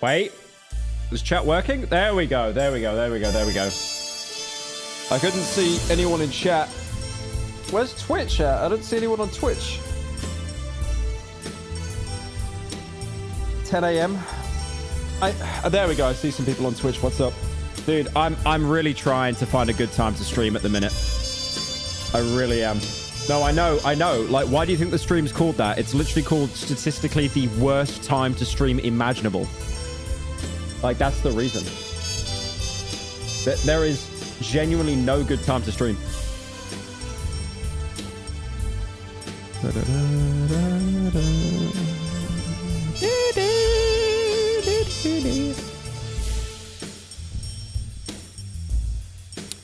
Wait. Is chat working? There we go. There we go. There we go. There we go. I couldn't see anyone in chat. Where's Twitch at? I don't see anyone on Twitch. 10 a.m. There we go. I see some people on Twitch. What's up? Dude, I'm really trying to find a good time to stream at the minute. I really am. No, I know. Like, why do you think the stream's called that? It's literally called statistically the worst time to stream imaginable. Like, that's the reason. There is genuinely no good time to stream.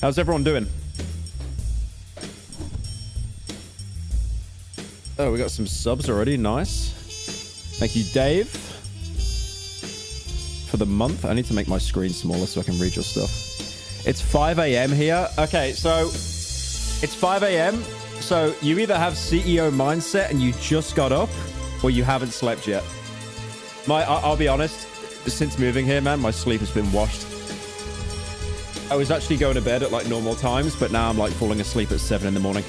How's everyone doing? Oh, we got some subs already. Nice. Thank you, Dave, for the month. I need to make my screen smaller so I can read your stuff. It's 5 a.m. here. Okay, so it's 5 a.m. So you either have CEO mindset and you just got up, or you haven't slept yet. I'll be honest, since moving here, man, my sleep has been washed. I was actually going to bed at like normal times, but now I'm like falling asleep at 7 in the morning.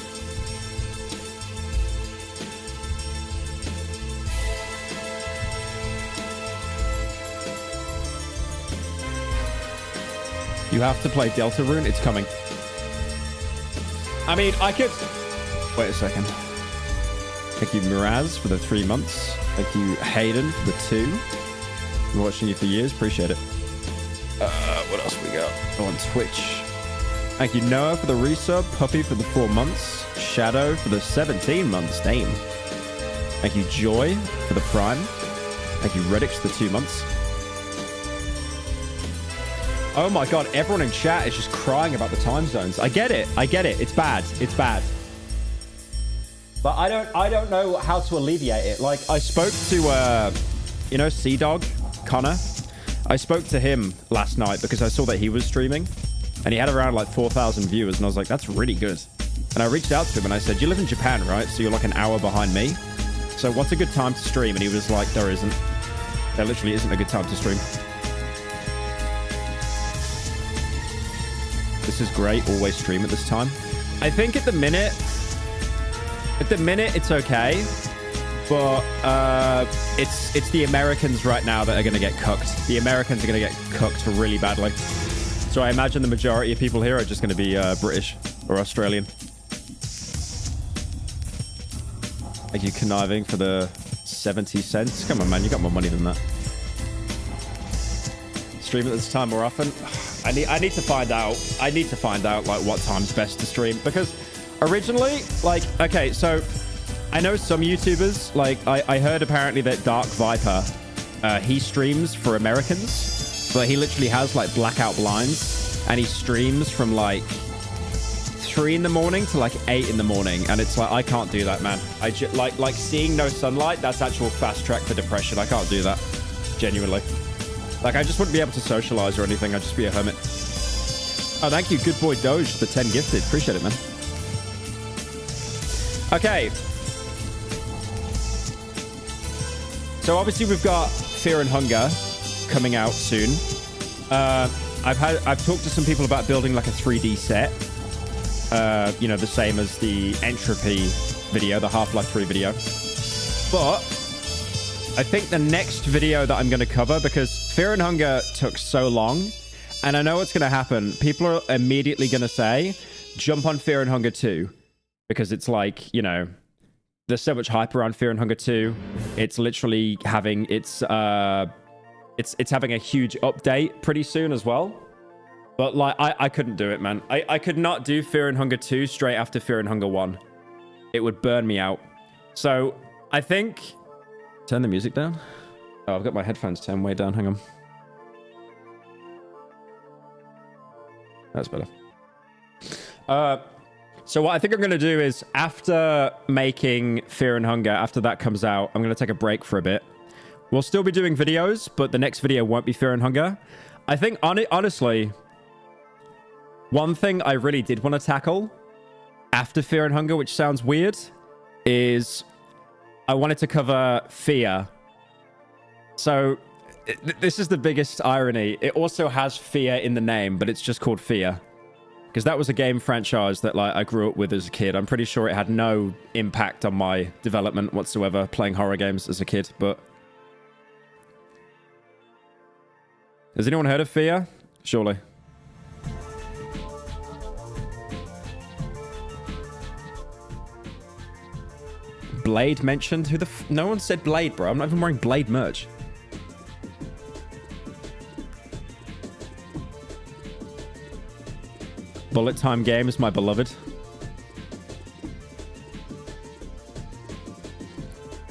You have to play Deltarune. It's coming. I mean, I could... Wait a second. Thank you, Miraz, for the 3 months. Thank you, Hayden, for the 2. Been watching you for years. Appreciate it. What else we got? Oh, on Twitch. Thank you, Noah, for the resub. Puppy for the 4 months. Shadow for the 17 months. Damn. Thank you, Joy, for the Prime. Thank you, Reddix, for the 2 months. Oh my god, everyone in chat is just crying about the time zones. I get it. I get it. It's bad. It's bad. But I don't know how to alleviate it. Like, I spoke to, you know, Sea Dog, Connor. I spoke to him last night because I saw that he was streaming. And he had around like 4,000 viewers. And I was like, that's really good. And I reached out to him and I said, you live in Japan, right? So you're like an hour behind me. So what's a good time to stream? And he was like, there isn't. There literally isn't a good time to stream. This is great. Always stream at this time. I think at the minute it's okay, but it's the Americans right now that are going to get cooked. The Americans are going to get cooked really badly. So I imagine the majority of people here are just going to be British or Australian. Thank you, Conniving, for the 70 cents. Come on, man. You got more money than that. Stream at this time more often. I need to find out. I need to find out like what time's best to stream, because originally, like, okay, so I know some YouTubers, like I heard apparently that Dark Viper, he streams for Americans, but he literally has like blackout blinds and he streams from like 3 in the morning to like 8 in the morning, and it's like I can't do that, man. Like seeing no sunlight, that's actual fast track for depression. I can't do that, genuinely. Like, I just wouldn't be able to socialize or anything. I'd just be a hermit. Oh, thank you, Good Boy Doge, for the 10 gifted. Appreciate it, man. Okay. So, obviously, we've got Fear and Hunger coming out soon. I've talked to some people about building, like, a 3D set. You know, the same as the Entropy video, the Half-Life 3 video. But I think the next video that I'm going to cover, because Fear and Hunger took so long, and I know what's going to happen. People are immediately going to say, jump on Fear and Hunger 2, because it's like, you know, there's so much hype around Fear and Hunger 2. It's literally having it's having a huge update pretty soon as well. But like, I couldn't do it, man. I could not do Fear and Hunger 2 straight after Fear and Hunger 1. It would burn me out. So I think... Turn the music down. Oh, I've got my headphones turned way down. Hang on. That's better. So what I think I'm going to do is, after making Fear and Hunger, after that comes out, I'm going to take a break for a bit. We'll still be doing videos, but the next video won't be Fear and Hunger. I think, honestly, one thing I really did want to tackle after Fear and Hunger, which sounds weird, is... I wanted to cover fear. So This is the biggest irony. It also has Fear in the name, but it's just called Fear. Because that was a game franchise that like I grew up with as a kid. I'm pretty sure it had no impact on my development whatsoever, playing horror games as a kid, but... Has anyone heard of Fear? Surely. Blade mentioned? Who the no one said Blade, bro. I'm not even wearing Blade merch. Bullet Time Games, my beloved.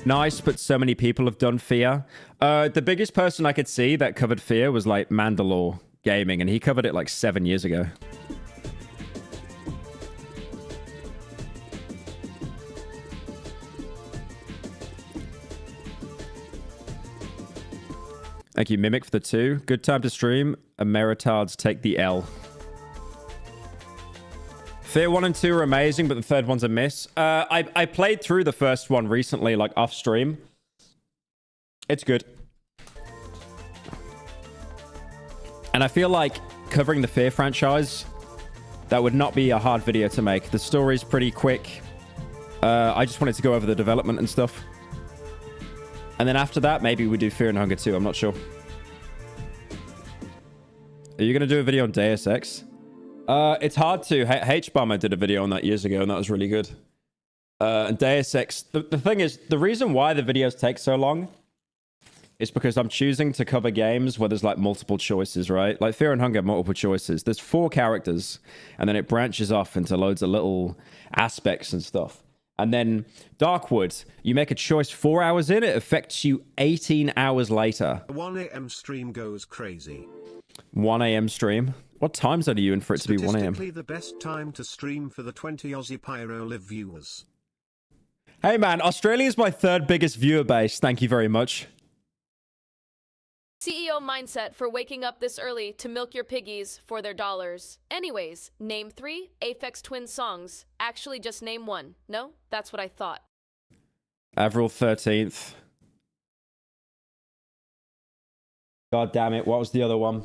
Nice, but so many people have done Fear. The biggest person I could see that covered Fear was like Mandalore Gaming, and he covered it like 7 years ago. Thank you, Mimic, for the 2. Good time to stream. Ameritards take the L. Fear 1 and 2 are amazing, but the third one's a miss. I played through the first one recently, like off stream. It's good. And I feel like covering the Fear franchise, that would not be a hard video to make. The story's pretty quick. I just wanted to go over the development and stuff. And then after that, maybe we do Fear and Hunger 2. I'm not sure. Are you going to do a video on Deus Ex? It's hard to. H-Bomber did a video on that years ago, and that was really good. And Deus Ex... The thing is, the reason why the videos take so long is because I'm choosing to cover games where there's, like, multiple choices, right? Like, Fear and Hunger, multiple choices. There's 4 characters, and then it branches off into loads of little aspects and stuff. And then Darkwood, you make a choice 4 hours in, it affects you 18 hours later. 1 a.m. stream goes crazy. 1 a.m. stream? What time zone are you in for it to be 1 a.m.? Statistically the best time to stream for the 20 Aussie Pyro live viewers. Hey man, Australia's my 3rd biggest viewer base. Thank you very much. CEO mindset for waking up this early to milk your piggies for their dollars. Anyways, name 3 Aphex Twin songs. Actually, just name 1. No? That's what I thought. Avril 13th. God damn it, what was the other one?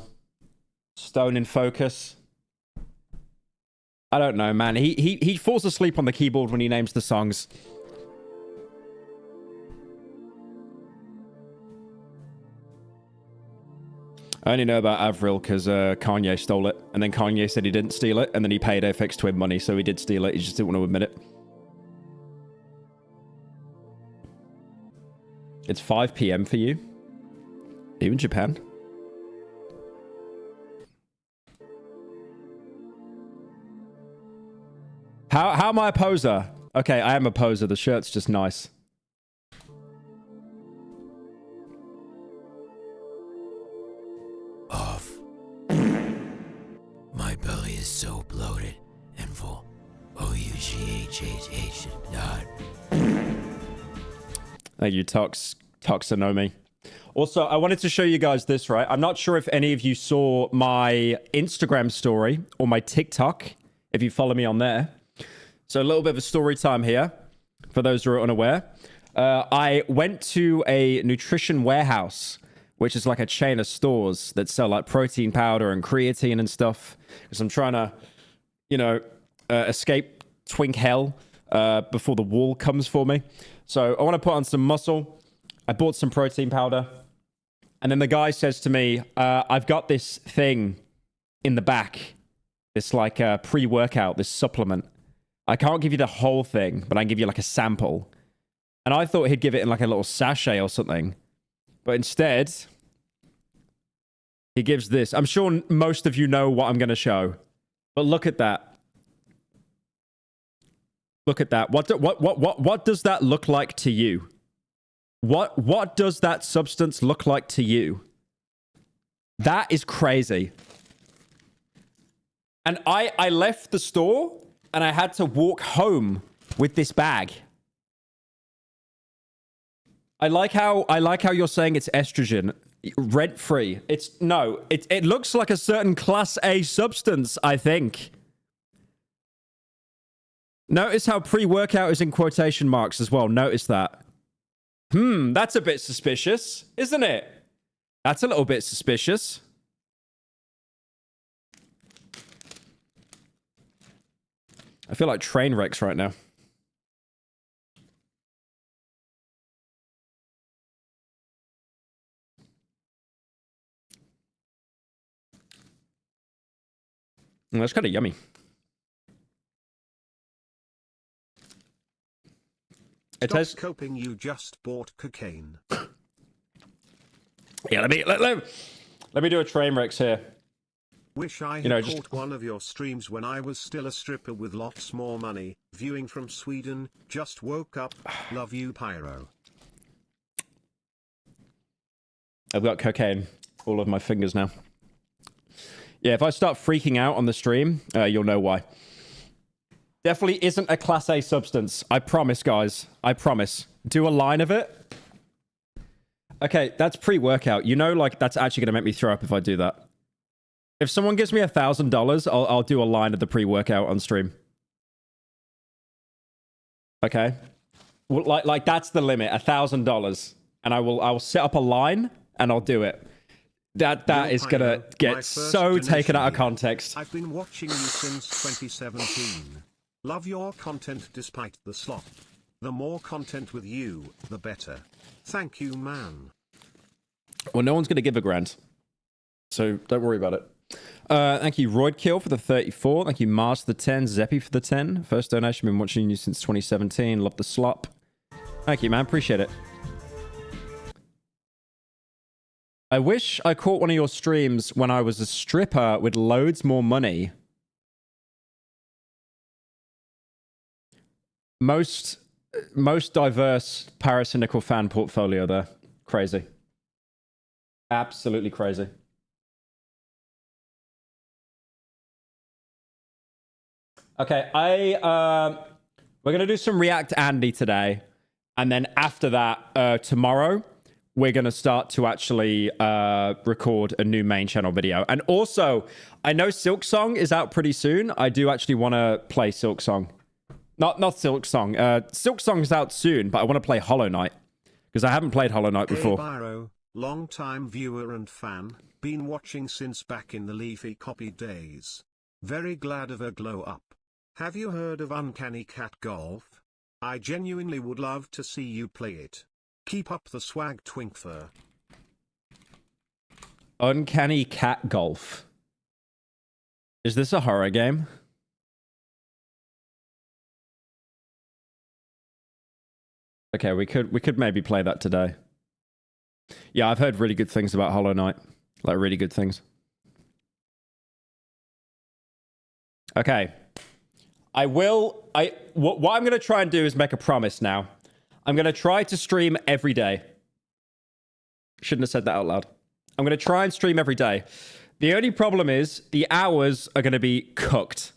Stone in Focus. I don't know, man. He falls asleep on the keyboard when he names the songs. I only know about Avril because Kanye stole it. And then Kanye said he didn't steal it. And then he paid Aphex Twin money, so he did steal it. He just didn't want to admit it. It's 5 p.m. for you? Are you in Japan? How am I a poser? Okay, I am a poser. The shirt's just nice. Off. My belly is so bloated and full. O-U-G-H-H-H dot. Thank you, Toxinomi. Also, I wanted to show you guys this, right? I'm not sure if any of you saw my Instagram story or my TikTok, if you follow me on there. So a little bit of a story time here, for those who are unaware. I went to a nutrition warehouse, which is like a chain of stores that sell like protein powder and creatine and stuff. Because I'm trying to, you know, escape twink hell before the wall comes for me. So I want to put on some muscle. I bought some protein powder. And then the guy says to me, I've got this thing in the back. This like pre-workout, this supplement. I can't give you the whole thing, but I can give you like a sample. And I thought he'd give it in like a little sachet or something. But instead, he gives this. I'm sure most of you know what I'm going to show. But look at that. Look at that. What does that look like to you? What does that substance look like to you? That is crazy. And I left the store and I had to walk home with this bag. I like how you're saying it's estrogen. Rent free. It looks like a certain class A substance, I think. Notice how pre-workout is in quotation marks as well. Notice that. That's a bit suspicious, isn't it? That's a little bit suspicious. I feel like train wrecks right now. That's kind of yummy. Stop coping, you just bought cocaine. Yeah, let me do a train wrecks here. Wish I had caught one of your streams when I was still a stripper with lots more money. Viewing from Sweden. Just woke up. Love you, Pyro. I've got cocaine all over my fingers now. Yeah, if I start freaking out on the stream, you'll know why. Definitely isn't a Class A substance. I promise, guys. I promise. Do a line of it. Okay, that's pre-workout. You know, like, that's actually going to make me throw up if I do that. If someone gives me $1,000, I'll do a line of the pre-workout on stream. Okay? Well, like that's the limit, $1,000. And I'll set up a line, and I'll do it. That is going to get so taken out of context. I've been watching you since 2017. Love your content despite the slop. The more content with you, the better. Thank you, man. Well, no one's going to give a grand. So don't worry about it. Thank you, Roidkill, for the 34. Thank you, Mars for the 10. Zeppy for the 10. First donation. Been watching you since 2017. Love the slop. Thank you, man. Appreciate it. I wish I caught one of your streams when I was a stripper with loads more money. Most diverse Parasynical fan portfolio there. Crazy. Absolutely crazy. Okay, we're gonna do some React Andy today, and then after that, tomorrow we're gonna start to actually record a new main channel video. And also, I know Silk Song is out pretty soon. I do actually want to play Silk Song. Not Silk Song. Silk Song's out soon, but I want to play Hollow Knight because I haven't played Hollow Knight before. Hey, Pyro, long-time viewer and fan, been watching since back in the Leafy Copy days. Very glad of a glow up. Have you heard of Uncanny Cat Golf? I genuinely would love to see you play it. Keep up the swag, Twinkfur. Uncanny Cat Golf. Is this a horror game? Okay, we could maybe play that today. Yeah, I've heard really good things about Hollow Knight. Like, really good things. Okay. What I'm going to try and do is make a promise now. I'm going to try to stream every day. Shouldn't have said that out loud. I'm going to try and stream every day. The only problem is the hours are going to be cooked.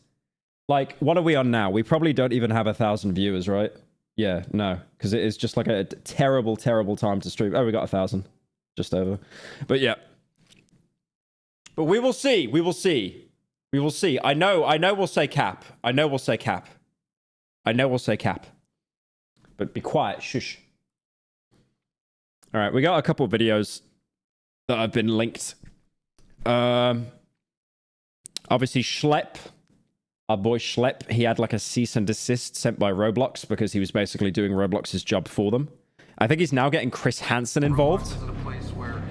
Like, what are we on now? We probably don't even have 1,000 viewers, right? Yeah, no, because it is just like a terrible, terrible time to stream. Oh, we got 1,000. Just over. But yeah. But we will see. We will see. We will see. I know we'll say cap. I know we'll say cap. I know we'll say cap. But be quiet. Shush. All right, we got a couple of videos that have been linked. Obviously, Schlepp. Our boy Schlepp, he had like a cease and desist sent by Roblox because he was basically doing Roblox's job for them. I think he's now getting Chris Hansen involved. Roblox is a place where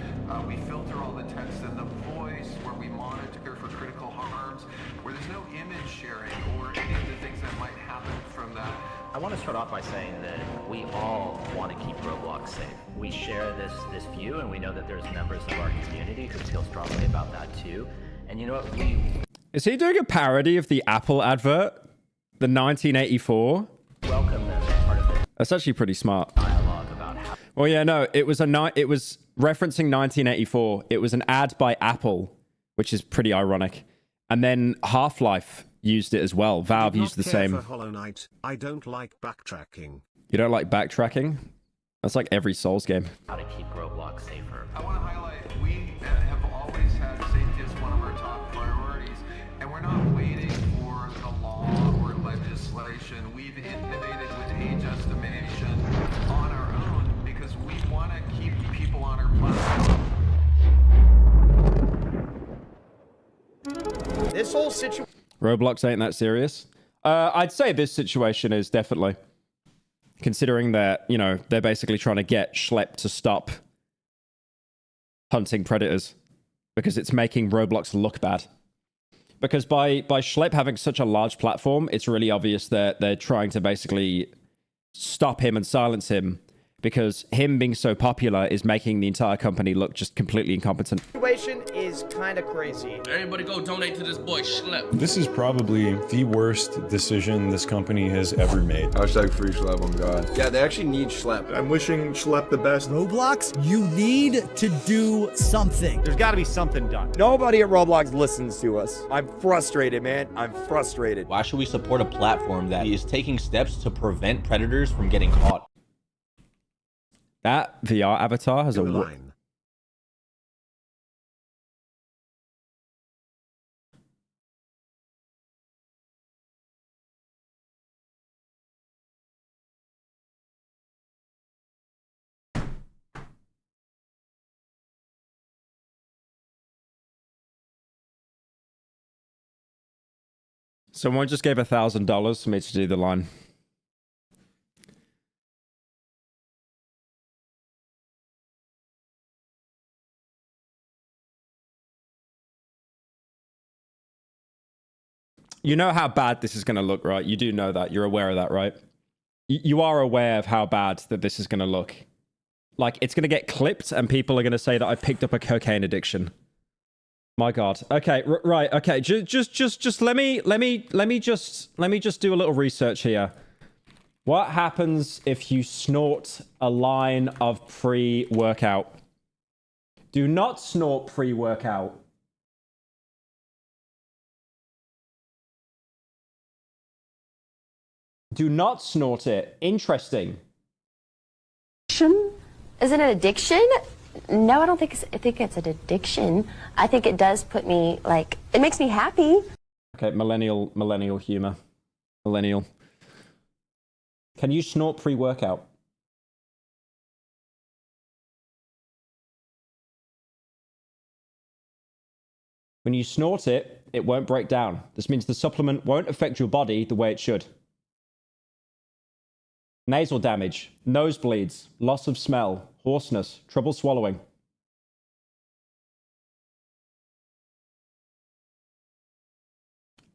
we filter all the text and the voice, where we monitor for critical harms, where there's no image sharing or any of the things that might happen from that. I want to start off by saying that we all want to keep Roblox safe. We share this view, and we know that there's members of our community who feel strongly about that too. And you know what? Is he doing a parody of the Apple advert? The 1984? Welcome them as part of the That's actually pretty smart. dialogue about how... Well, yeah, no, it was referencing 1984. It was an ad by Apple, which is pretty ironic. And then Half-Life used it as well. Valve used the same. For Hollow Knight. I don't like backtracking. You don't like backtracking? That's like every Souls game. How to keep Roblox safer. I want to highlight, we have always had safety as one of our top priorities, and we're not waiting for the law or legislation. We've innovated with age estimation on our own because we want to keep people on our platform. This whole situation. Roblox ain't that serious. I'd say this situation is definitely. Considering that, you know, they're basically trying to get Schlepp to stop hunting predators. Because it's making Roblox look bad. Because by Schlepp having such a large platform, it's really obvious that they're trying to basically stop him and silence him. Because him being so popular is making the entire company look just completely incompetent. Situation is kind of crazy. Everybody go donate to this boy Schlepp. This is probably the worst decision this company has ever made. Hashtag free Schlepp on God. Yeah, they actually need Schlepp. I'm wishing Schlepp the best. Roblox, you need to do something. There's got to be something done. Nobody at Roblox listens to us. I'm frustrated, man. I'm frustrated. Why should we support a platform that is taking steps to prevent predators from getting caught? That VR avatar has a line. Someone just gave $1,000 for me to do the line. You know how bad this is going to look, right? You do know that. You're aware of that, right? You are aware of how bad that this is going to look. Like, it's going to get clipped and people are going to say that I picked up a cocaine addiction. My God. Okay, right. Okay, just let me just do a little research here. What happens if you snort a line of pre-workout? Do not snort pre-workout. Do not snort it. Interesting. Is it an addiction? No, I don't think I think it's an addiction. I think it does put me, like, it makes me happy. Okay, millennial humor. Millennial. Can you snort pre-workout? When you snort it, it won't break down. This means the supplement won't affect your body the way it should. Nasal damage, nosebleeds, loss of smell, hoarseness, trouble swallowing.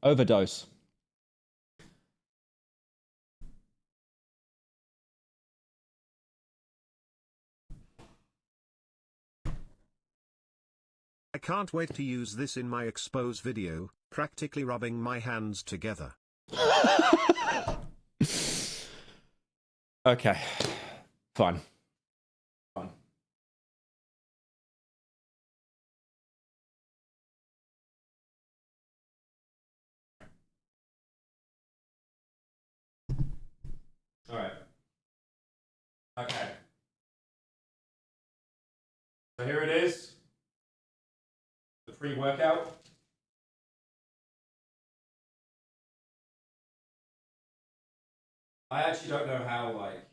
Overdose. I can't wait to use this in my expose video, practically rubbing my hands together. Okay. Fine. Fine. All right. Okay. So here it is. The pre-workout. I actually don't know how, like...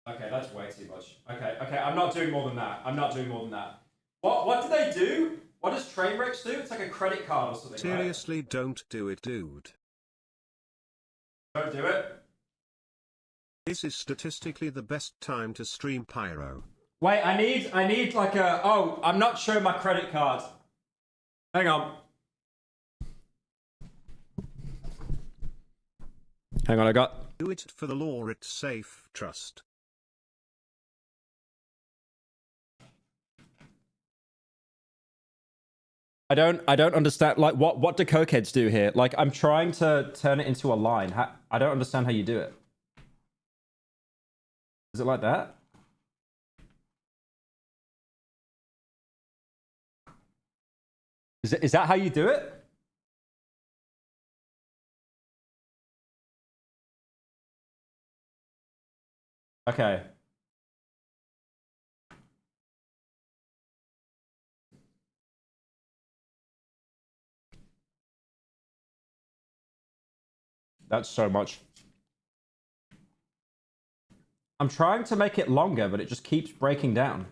Okay, that's way too much. Okay, I'm not doing more than that. I'm not doing more than that. What do they do? What does Trainwrecks do? It's like a credit card or something, Seriously, right? don't do it, dude. Don't do it? This is statistically the best time to stream Pyro. Wait, I need like a... Oh, I'm not showing my credit card. Hang on. Hang on, I got... Do it for the law, it's safe, trust. I don't understand, like, what do cokeheads do here? Like, I'm trying to turn it into a line. I don't understand how you do it. Is it like that? Is that how you do it? Okay. That's so much. I'm trying to make it longer, but it just keeps breaking down.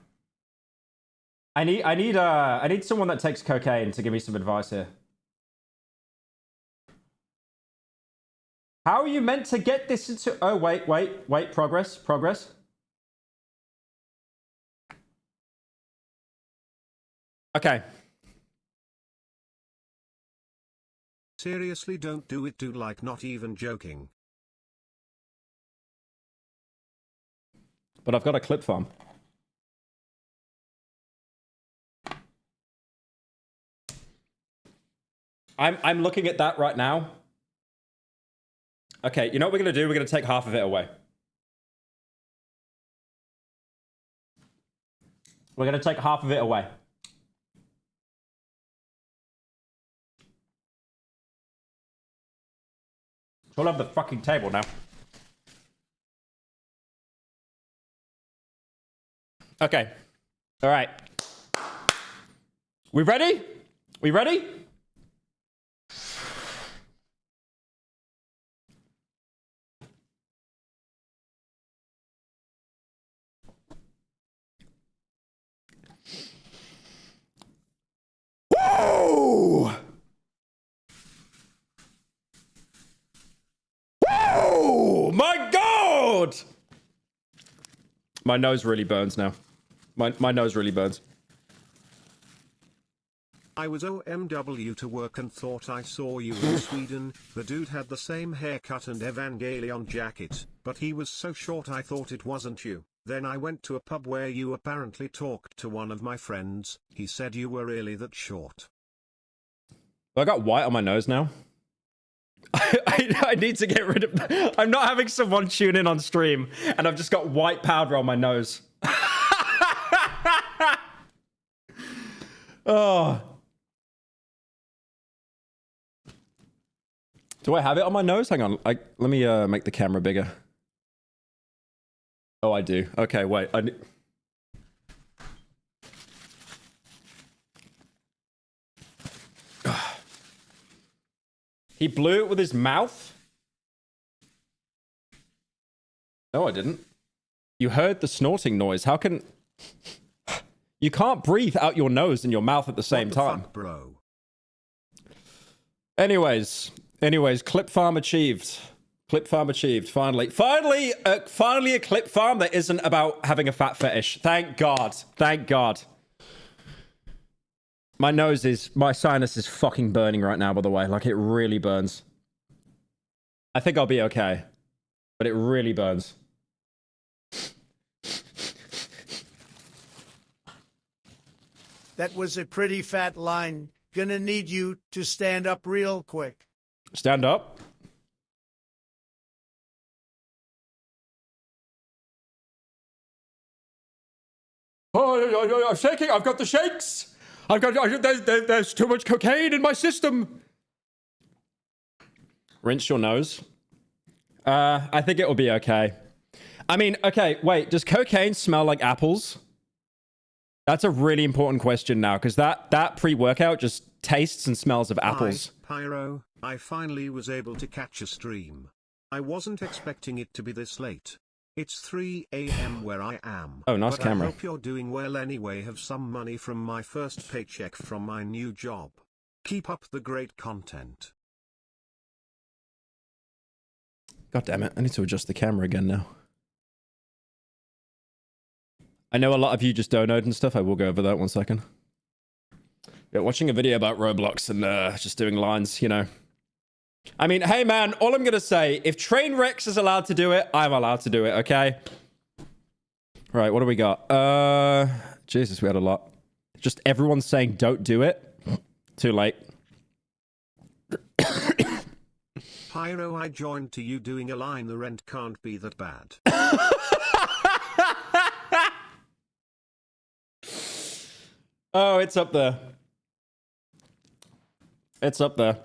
I need someone that takes cocaine to give me some advice here. How are you meant to get this into... Oh, wait. Progress. Okay. Seriously, don't do it, do like not even joking. But I've got a clip farm. I'm looking at that right now. Okay, you know what we're going to do? We're going to take half of it away. We're going to take half of it away. We'll have the fucking table now. Okay. All right. We ready? We ready? Whoa! Whoa! My God! My nose really burns now. My nose really burns. I was OMW to work and thought I saw you in Sweden. The dude had the same haircut and Evangelion jacket, but he was so short I thought it wasn't you. Then I went to a pub where you apparently talked to one of my friends. He said you were really that short. I got white on my nose now. I need to get rid of that. I'm not having someone tune in on stream and I've just got white powder on my nose. Oh. Do I have it on my nose? Hang on. Let me make the camera bigger. Oh, I do. Okay, wait. He blew it with his mouth? No, I didn't. You heard the snorting noise. How can... You can't breathe out your nose and your mouth at the same time. Fuck, bro. Anyways, clip farm achieved. Clip farm achieved. Finally a clip farm that isn't about having a fat fetish. Thank God. Thank God. My sinus is fucking burning right now, by the way. Like, it really burns. I think I'll be okay. But it really burns. That was a pretty fat line. Gonna need you to stand up real quick. Stand up. Oh, I'm shaking. I've got the shakes. There's too much cocaine in my system. Rinse your nose. I think it will be okay. I mean, okay, wait. Does cocaine smell like apples? That's a really important question now, because that pre-workout just tastes and smells of apples. Hi, Pyro. I finally was able to catch a stream. I wasn't expecting it to be this late. It's 3 a.m. where I am. Oh, nice but camera. I hope you're doing well anyway. Have some money from my first paycheck from my new job. Keep up the great content. God damn it. I need to adjust the camera again now. I know a lot of you just download and stuff. I will go over that 1 second. Yeah, watching a video about Roblox and just doing lines, you know. I mean, hey man, all I'm gonna say, if Trainwrecks is allowed to do it, I'm allowed to do it, okay? Right, what do we got? Jesus, we had a lot. Just everyone saying don't do it. Too late. Pyro, I joined to you doing a line. The rent can't be that bad. Oh, it's up there. It's up there.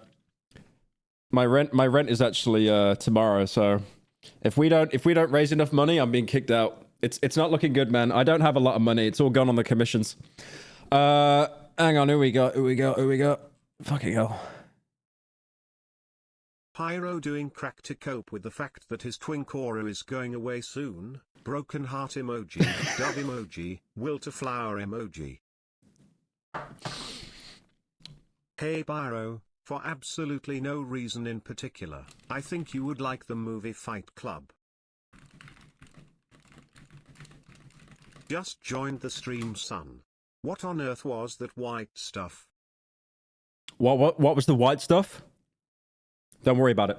My rent is actually tomorrow, so if we don't raise enough money, I'm being kicked out. It's not looking good, man. I don't have a lot of money. It's all gone on the commissions. Hang on, who we got? Fucking hell. Pyro doing crack to cope with the fact that his Twinkoro is going away soon. Broken heart emoji, dove emoji, will to flower emoji. Hey Pyro, for absolutely no reason in particular, I think you would like the movie Fight Club. Just joined the stream, son. What on earth was that white stuff? What was the white stuff? Don't worry about it.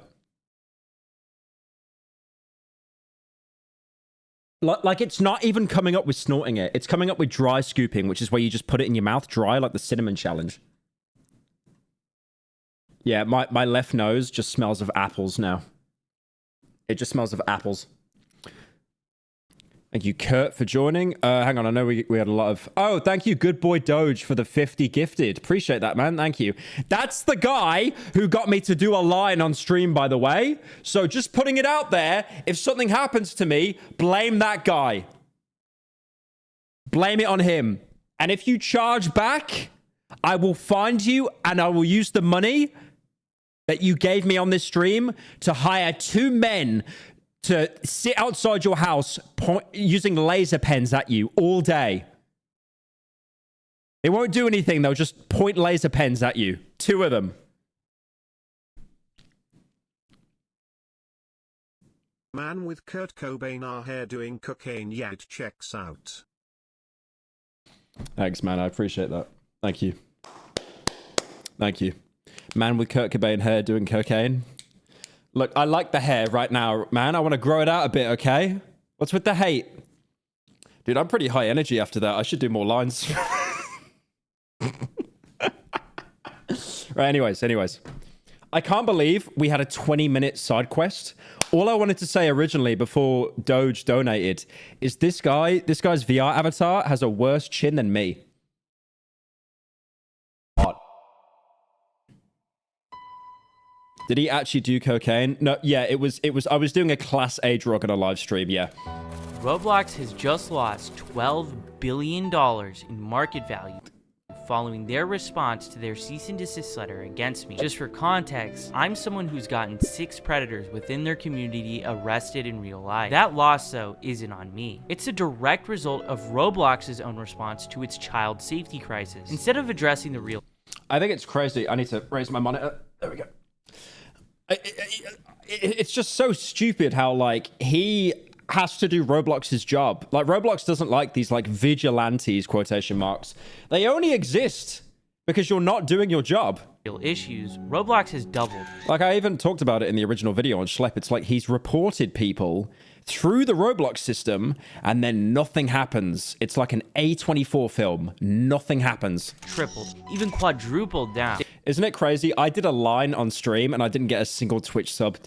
Like, it's not even coming up with snorting it. It's coming up with dry scooping, which is where you just put it in your mouth dry, like the cinnamon challenge. Yeah, my left nose just smells of apples now. It just smells of apples. Thank you, Kurt, for joining. Hang on, I know we had a lot of... Oh, thank you, Good Boy Doge, for the 50 gifted. Appreciate that, man. Thank you. That's the guy who got me to do a line on stream, by the way. So just putting it out there, if something happens to me, blame that guy. Blame it on him. And if you charge back, I will find you and I will use the money that you gave me on this stream to hire 2 men to sit outside your house using laser pens at you all day. They won't do anything. They'll just point laser pens at you. 2 of them. Man with Kurt Cobain hair doing cocaine, yeah, it checks out. Thanks, man. I appreciate that. Thank you. Thank you. Man with Kurt Cobain hair doing cocaine. Look, I like the hair right now, man. I want to grow it out a bit, okay? What's with the hate? Dude, I'm pretty high energy after that. I should do more lines. Right, anyways. I can't believe we had a 20-minute side quest. All I wanted to say originally before Doge donated is this guy's VR avatar has a worse chin than me. Did he actually do cocaine? No, yeah, it was, I was doing a Class A drug on a live stream, yeah. Roblox has just lost $12 billion in market value following their response to their cease and desist letter against me. Just for context, I'm someone who's gotten 6 predators within their community arrested in real life. That loss, though, isn't on me. It's a direct result of Roblox's own response to its child safety crisis. Instead of addressing the real... I think it's crazy. I need to raise my monitor. There we go. It's just so stupid how, like, he has to do Roblox's job. Like, Roblox doesn't like these, like, vigilantes, quotation marks. They only exist because you're not doing your job. Issues, Roblox has doubled. Like, I even talked about it in the original video on Schlepp. It's like he's reported people through the Roblox system and then nothing happens. It's like an A24 film. Nothing happens. Tripled, even quadrupled down. Isn't it crazy? I did a line on stream and I didn't get a single Twitch sub.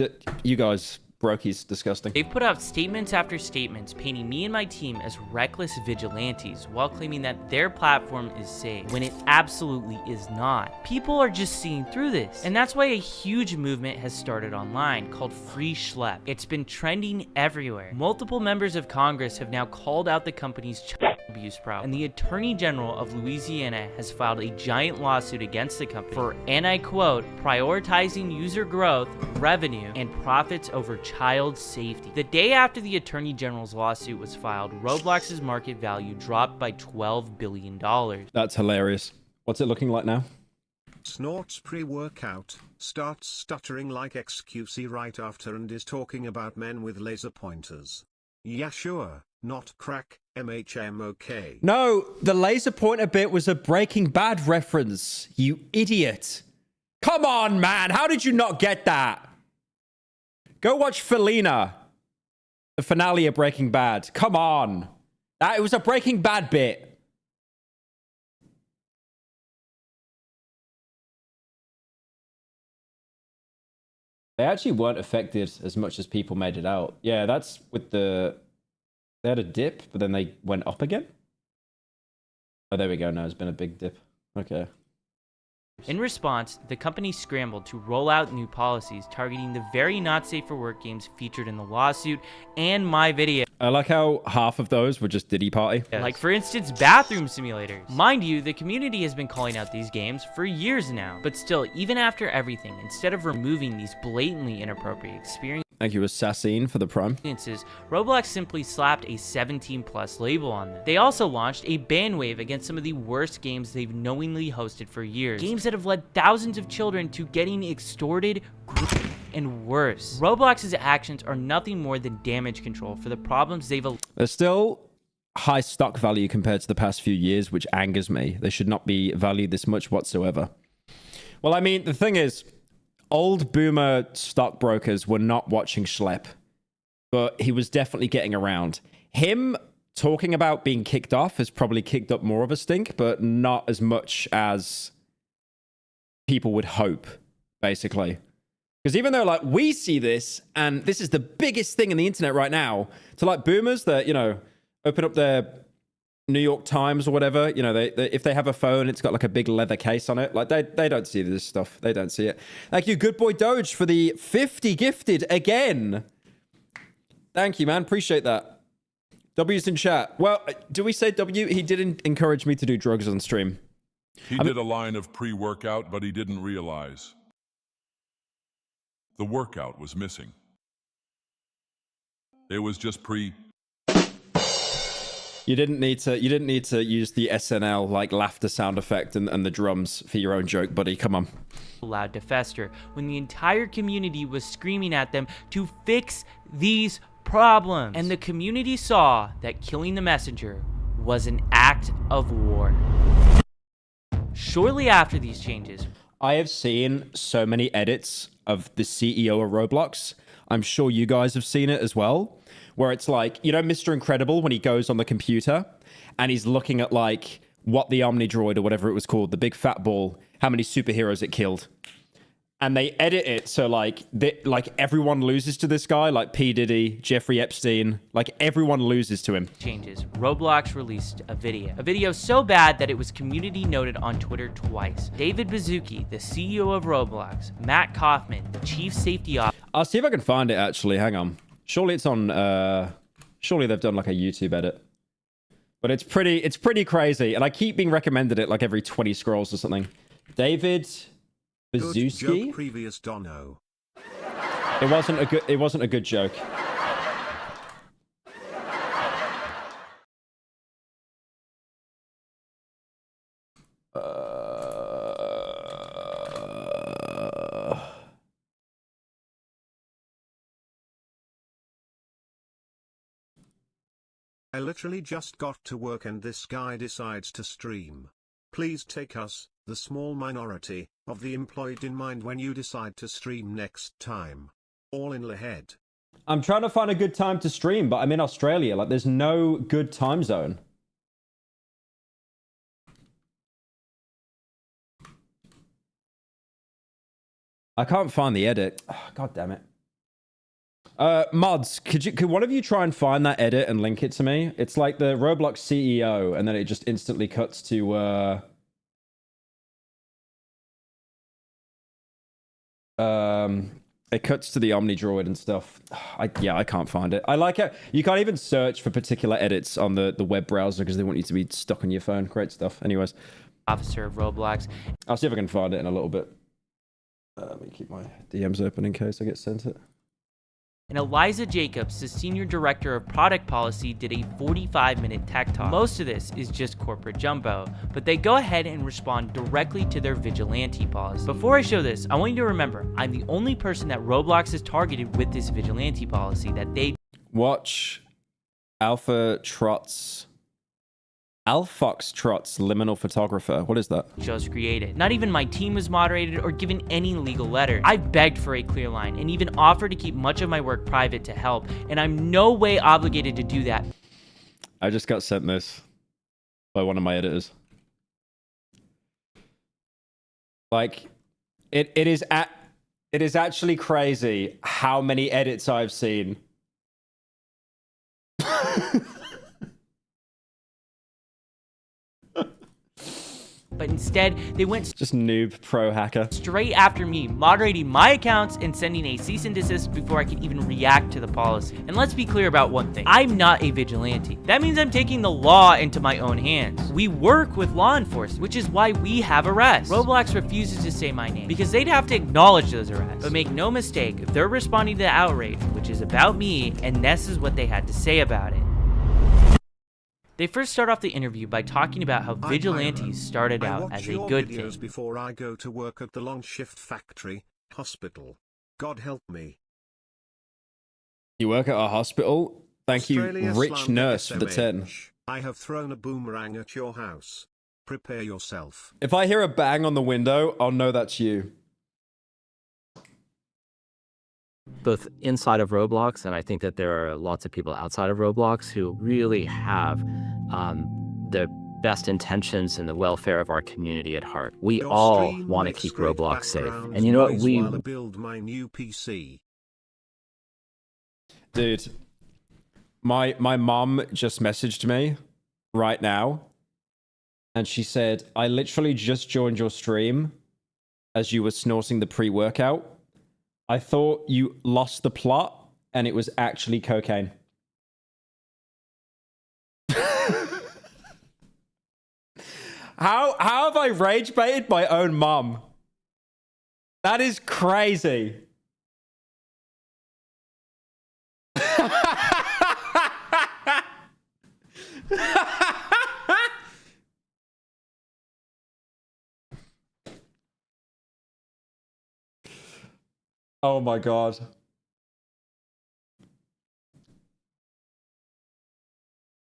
You guys, brokies, disgusting. They've put out statements after statements painting me and my team as reckless vigilantes while claiming that their platform is safe, when it absolutely is not. People are just seeing through this, and that's why a huge movement has started online called Free Schlepp. It's been trending everywhere. Multiple members of Congress have now called out the company's child abuse problem, and the Attorney General of Louisiana has filed a giant lawsuit against the company for, and I quote, prioritizing user growth, revenue, and profits over child safety. The day after the Attorney General's lawsuit was filed, Roblox's market value dropped by $12 billion. That's hilarious. What's it looking like now? Snorts pre-workout, starts stuttering like XQC right after and is talking about men with laser pointers. Yeah sure, not crack, MHMOK. No, the laser pointer bit was a Breaking Bad reference, you idiot. Come on, man, how did you not get that? Go watch Felina, the finale of Breaking Bad. Come on. It was a Breaking Bad bit. They actually weren't affected as much as people made it out. Yeah, that's with the... They had a dip, but then they went up again? Oh, there we go. No, it's been a big dip. Okay. In response, the company scrambled to roll out new policies targeting the very not safe for work games featured in the lawsuit and my video. I like how half of those were just Diddy Party. Like, for instance, bathroom simulators. Mind you, the community has been calling out these games for years now. But still, even after everything, instead of removing these blatantly inappropriate experiences... Thank you, Assassin, for the prime. Roblox simply slapped a 17+ label on them. They also launched a ban wave against some of the worst games they've knowingly hosted for years. Games that have led thousands of children to getting extorted, and worse. Roblox's actions are nothing more than damage control for the problems they've... There's still high stock value compared to the past few years, which angers me. They should not be valued this much whatsoever. Well, I mean, the thing is, old boomer stockbrokers were not watching Schlep, but he was definitely getting around. Him talking about being kicked off has probably kicked up more of a stink, but not as much as people would hope, basically. Because even though, like, we see this, and this is the biggest thing in the internet right now, to, like, boomers that, you know, open up their New York Times or whatever, you know, they if they have a phone, it's got like a big leather case on it. Like they don't see this stuff. They don't see it. Thank you, Good Boy Doge, for the 50 gifted again. Thank you, man. Appreciate that. W's in chat. Well, do we say W? He didn't encourage me to do drugs on stream. He did a line of pre-workout, but he didn't realize the workout was missing. It was just pre. You didn't need to use the SNL like laughter sound effect and the drums for your own joke, buddy. Come on. Allowed to fester when the entire community was screaming at them to fix these problems. And the community saw that killing the messenger was an act of war. Shortly after these changes, I have seen so many edits of the CEO of Roblox. I'm sure you guys have seen it as well. Where it's like, you know, Mr. Incredible when he goes on the computer and he's looking at like what the Omni Droid or whatever it was called, the big fat ball, how many superheroes it killed. And they edit it so like everyone loses to this guy, like P. Diddy, Jeffrey Epstein, like everyone loses to him. Changes. Roblox released a video so bad that it was community noted on Twitter twice. David Baszucki, the CEO of Roblox, Matt Kaufman, the chief safety officer. I'll see if I can find it actually. Hang on. Surely it's on, surely they've done like a YouTube edit. But it's pretty crazy. And I keep being recommended it like every 20 scrolls or something. David Baszucki? Previous Dono. It wasn't a good joke. I literally just got to work and this guy decides to stream. Please take us, the small minority, of the employed in mind when you decide to stream next time. All in the head. I'm trying to find a good time to stream, but I'm in Australia. Like, there's no good time zone. I can't find the edit. Oh, God damn it. Mods, could one of you try and find that edit and link it to me? It's like the Roblox CEO, and then it just instantly cuts to it cuts to the Omni Droid and stuff. I can't find it. I like it. You can't even search for particular edits on the web browser because they want you to be stuck on your phone. Great stuff. Anyways, officer of Roblox. I'll see if I can find it in a little bit. Let me keep my DMs open in case I get sent it. And Eliza Jacobs, the Senior Director of Product Policy, did a 45-minute tech talk. Most of this is just corporate jumbo, but they go ahead and respond directly to their vigilante policy. Before I show this, I want you to remember, I'm the only person that Roblox has targeted with this vigilante policy that they... Watch Alpha Trots... Alfox Trots Liminal Photographer. What is that? Just created. Not even my team was moderated or given any legal letter. I begged for a clear line and even offered to keep much of my work private to help, and I'm no way obligated to do that. I just got sent this by one of my editors. Like, it is actually crazy how many edits I've seen. But instead, they went just noob pro hacker straight after me, moderating my accounts and sending a cease and desist before I could even react to the policy. And let's be clear about one thing. I'm not a vigilante. That means I'm taking the law into my own hands. We work with law enforcement, which is why we have arrests. Roblox refuses to say my name because they'd have to acknowledge those arrests. But make no mistake, if they're responding to the outrage, which is about me, and this is what they had to say about it. They first start off the interview by talking about how vigilantes started out as a good thing. Before I go to work at the long shift factory, hospital. God help me. You work at a hospital? Thank you, rich nurse, for the 10. I have thrown a boomerang at your house. Prepare yourself. If I hear a bang on the window, I'll know that's you. Both inside of Roblox, and I think that there are lots of people outside of Roblox who really have the best intentions and the welfare of our community at heart. We all want to keep Roblox safe. And you know what? We build my new PC. Dude, my mom just messaged me right now, and she said, I literally just joined your stream as you were snorting the pre-workout. I thought you lost the plot, and it was actually cocaine. How have I rage baited my own mom? That is crazy. Oh my God.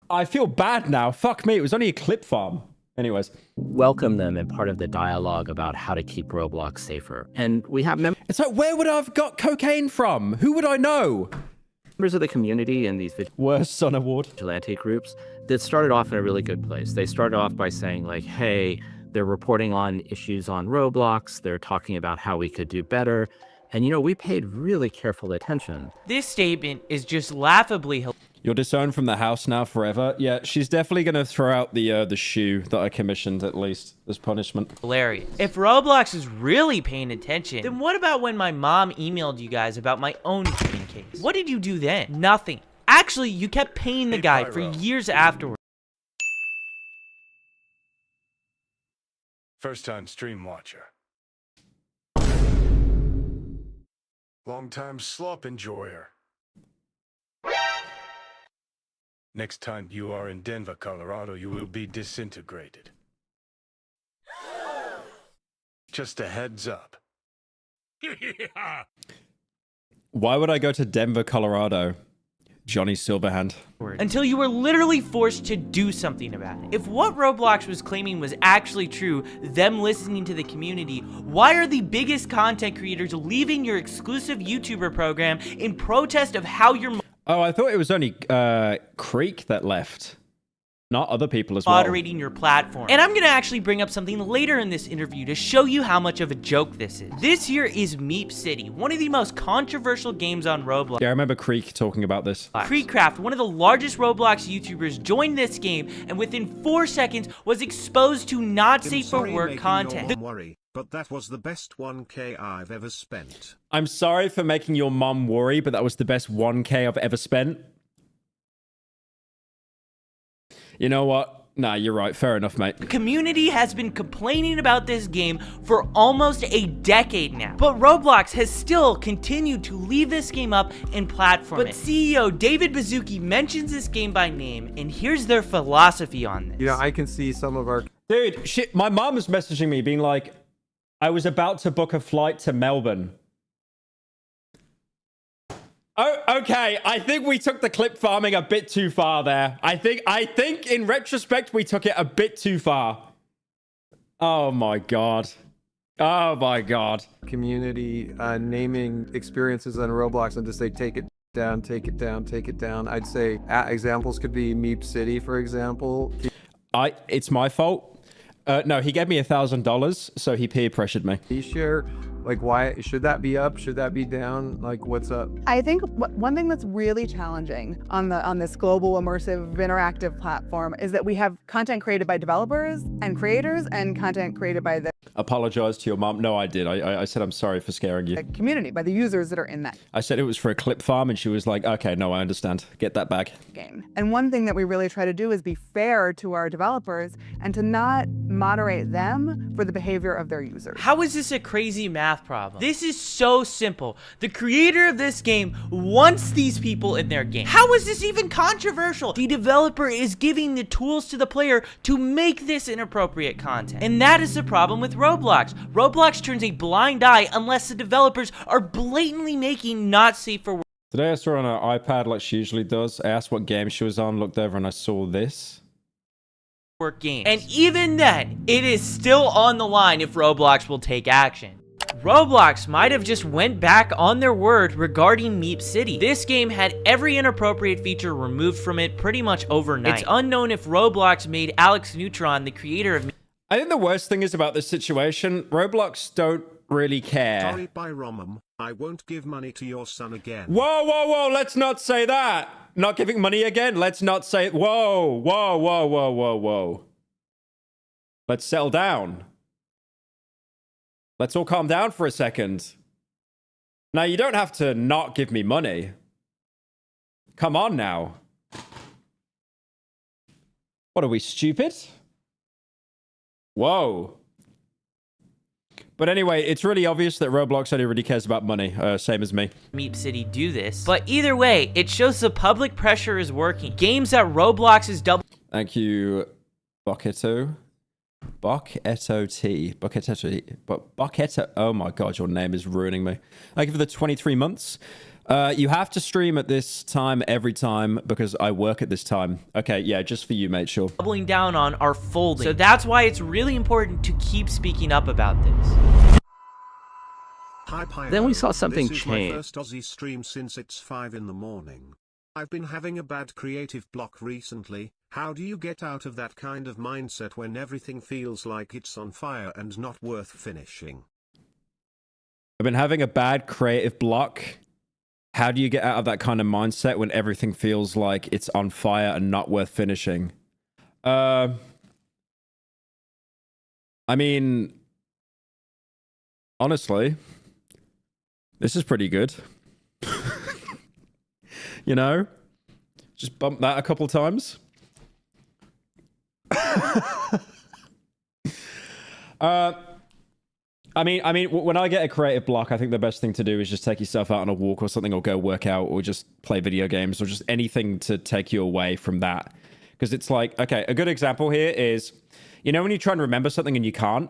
I feel bad now. Fuck me. It was only a clip farm. Anyways. welcome them in part of the dialogue about how to keep Roblox safer. And we have It's like, where would I have got cocaine from? Who would I know? Members of the community in these Worst Son Award vigilante groups that started off in a really good place. They started off by saying like, hey, they're reporting on issues on Roblox. They're talking about how we could do better. And, you know, we paid really careful attention. This statement is just laughably hilarious. You're disowned from the house now forever. Yeah, she's definitely going to throw out the shoe that I commissioned, at least, as punishment. Hilarious. If Roblox is really paying attention, then what about when my mom emailed you guys about my own shooting case? What did you do then? Nothing. Actually, you kept paying the guy for years afterwards. First-time stream watcher. Long-time slop enjoyer. Next time you are in Denver, Colorado, you will be disintegrated. Just a heads up. Why would I go to Denver, Colorado? Johnny Silverhand. Until you were literally forced to do something about it. If what Roblox was claiming was actually true, them listening to the community, why are the biggest content creators leaving your exclusive YouTuber program in protest of how you're Oh, I thought it was only Creek that left. Not other people as well. Moderating your platform. And I'm gonna actually bring up something later in this interview to show you how much of a joke this is. This here is Meep City, one of the most controversial games on Roblox. Yeah, I remember Creek talking about this. Creekcraft, one of the largest Roblox YouTubers, joined this game and within 4 seconds was exposed to not safe for work content. But that was the best 1K I've ever spent. I'm sorry for making your mom worry, but that was the best 1K I've ever spent. You know what? Nah, you're right. Fair enough, mate. The community has been complaining about this game for almost a decade now. But Roblox has still continued to leave this game up and platform it. But CEO David Baszucki mentions this game by name, and here's their philosophy on this. You know, I can see some of our... Dude, shit, my mom was messaging me being like, I was about to book a flight to Melbourne. Oh, okay. I think we took the clip farming a bit too far there. I think in retrospect, we took it a bit too far. Oh my God. Oh my God. Community naming experiences on Roblox and just say, take it down, take it down, take it down. I'd say examples could be Meep City, for example. It's my fault. No, he gave me $1,000, so he peer pressured me. He share Like, why should that be up? Should that be down? Like, what's up? I think one thing that's really challenging on this global immersive interactive platform is that we have content created by developers and creators and content created by the Apologize to your mom. No, I did. I said I'm sorry for scaring you. community, by the users that are in that I said it was for a clip farm, and she was like, okay, no, I understand. Get that back. game. And one thing that we really try to do is be fair to our developers and to not moderate them for the behavior of their users. How is this a crazy math problem? This is so simple. The creator of this game wants these people in their game. How is this even controversial? The developer is giving the tools to the player to make this inappropriate content. And that is the problem with Roblox. Roblox turns a blind eye unless the developers are blatantly making not safe for work. Today I saw her on her iPad like she usually does. I asked what game she was on, looked over, and I saw this. Games. And even then, it is still on the line if Roblox will take action. Roblox might have just went back on their word regarding Meep City. This game had every inappropriate feature removed from it pretty much overnight. It's unknown if Roblox made Alex Neutron, the creator of I think the worst thing is about this situation, Roblox don't really care. Sorry, Pyro, I won't give money to your son again. Whoa, whoa, whoa, let's not say that. Not giving money again? Let's not say... Whoa, whoa, whoa, whoa, whoa, whoa. Let's settle down. Let's all calm down for a second. Now, you don't have to not give me money. Come on now. What are we, stupid? Whoa. But anyway, it's really obvious that Roblox only really cares about money, same as me. Meep City do this. But either way, it shows the public pressure is working. Games that Roblox is double... Thank you, Bocchetto. Bocchetto T. Bocchetto T. Bocchetto. Oh my god, your name is ruining me. Thank you for the 23 months. You have to stream at this time every time because I work at this time. Okay, yeah, just for you, mate, sure. Doubling down on are folding. So that's why it's really important to keep speaking up about this. Hi, Pyro. Then we saw something This is change. my first Aussie stream since it's 5 in the morning. I've been having a bad creative block recently. How do you get out of that kind of mindset when everything feels like it's on fire and not worth finishing? I've been having a bad creative block. How do you get out of that kind of mindset when everything feels like it's on fire and not worth finishing? I mean, honestly, this is pretty good. You know? Just bump that a couple times. I mean, when I get a creative block, I think the best thing to do is just take yourself out on a walk or something, or go work out, or just play video games, or just anything to take you away from that. Because it's like, okay, a good example here is, you know, when you try and remember something and you can't,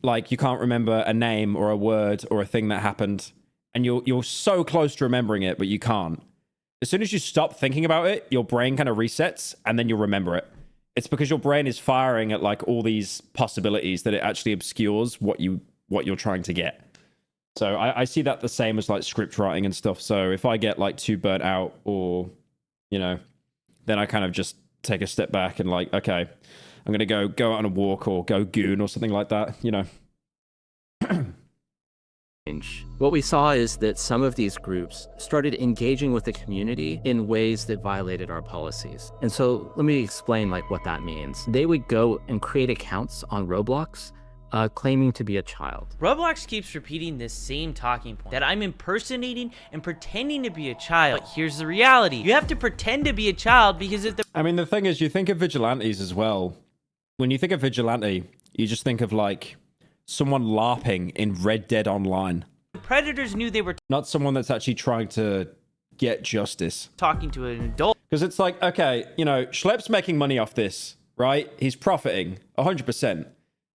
like you can't remember a name or a word or a thing that happened, and you're so close to remembering it, but you can't. As soon as you stop thinking about it, your brain kind of resets, and then you'll remember it. It's because your brain is firing at like all these possibilities that it actually obscures what you're trying to get. So I see that the same as like script writing and stuff. So if I get like too burnt out, or, you know, then I kind of just take a step back and like, okay, I'm going to go out on a walk or go goon or something like that, you know. What we saw is that some of these groups started engaging with the community in ways that violated our policies. And so let me explain like what that means. They would go and create accounts on Roblox claiming to be a child. Roblox keeps repeating this same talking point, that I'm impersonating and pretending to be a child. But here's the reality. You have to pretend to be a child because if the... I mean, the thing is, you think of vigilantes as well. When you think of vigilante, you just think of like someone LARPing in Red Dead Online. predators knew they were not someone that's actually trying to get justice. Talking to an adult. Because it's like, okay, you know, Schlepp's making money off this, right? He's profiting 100%.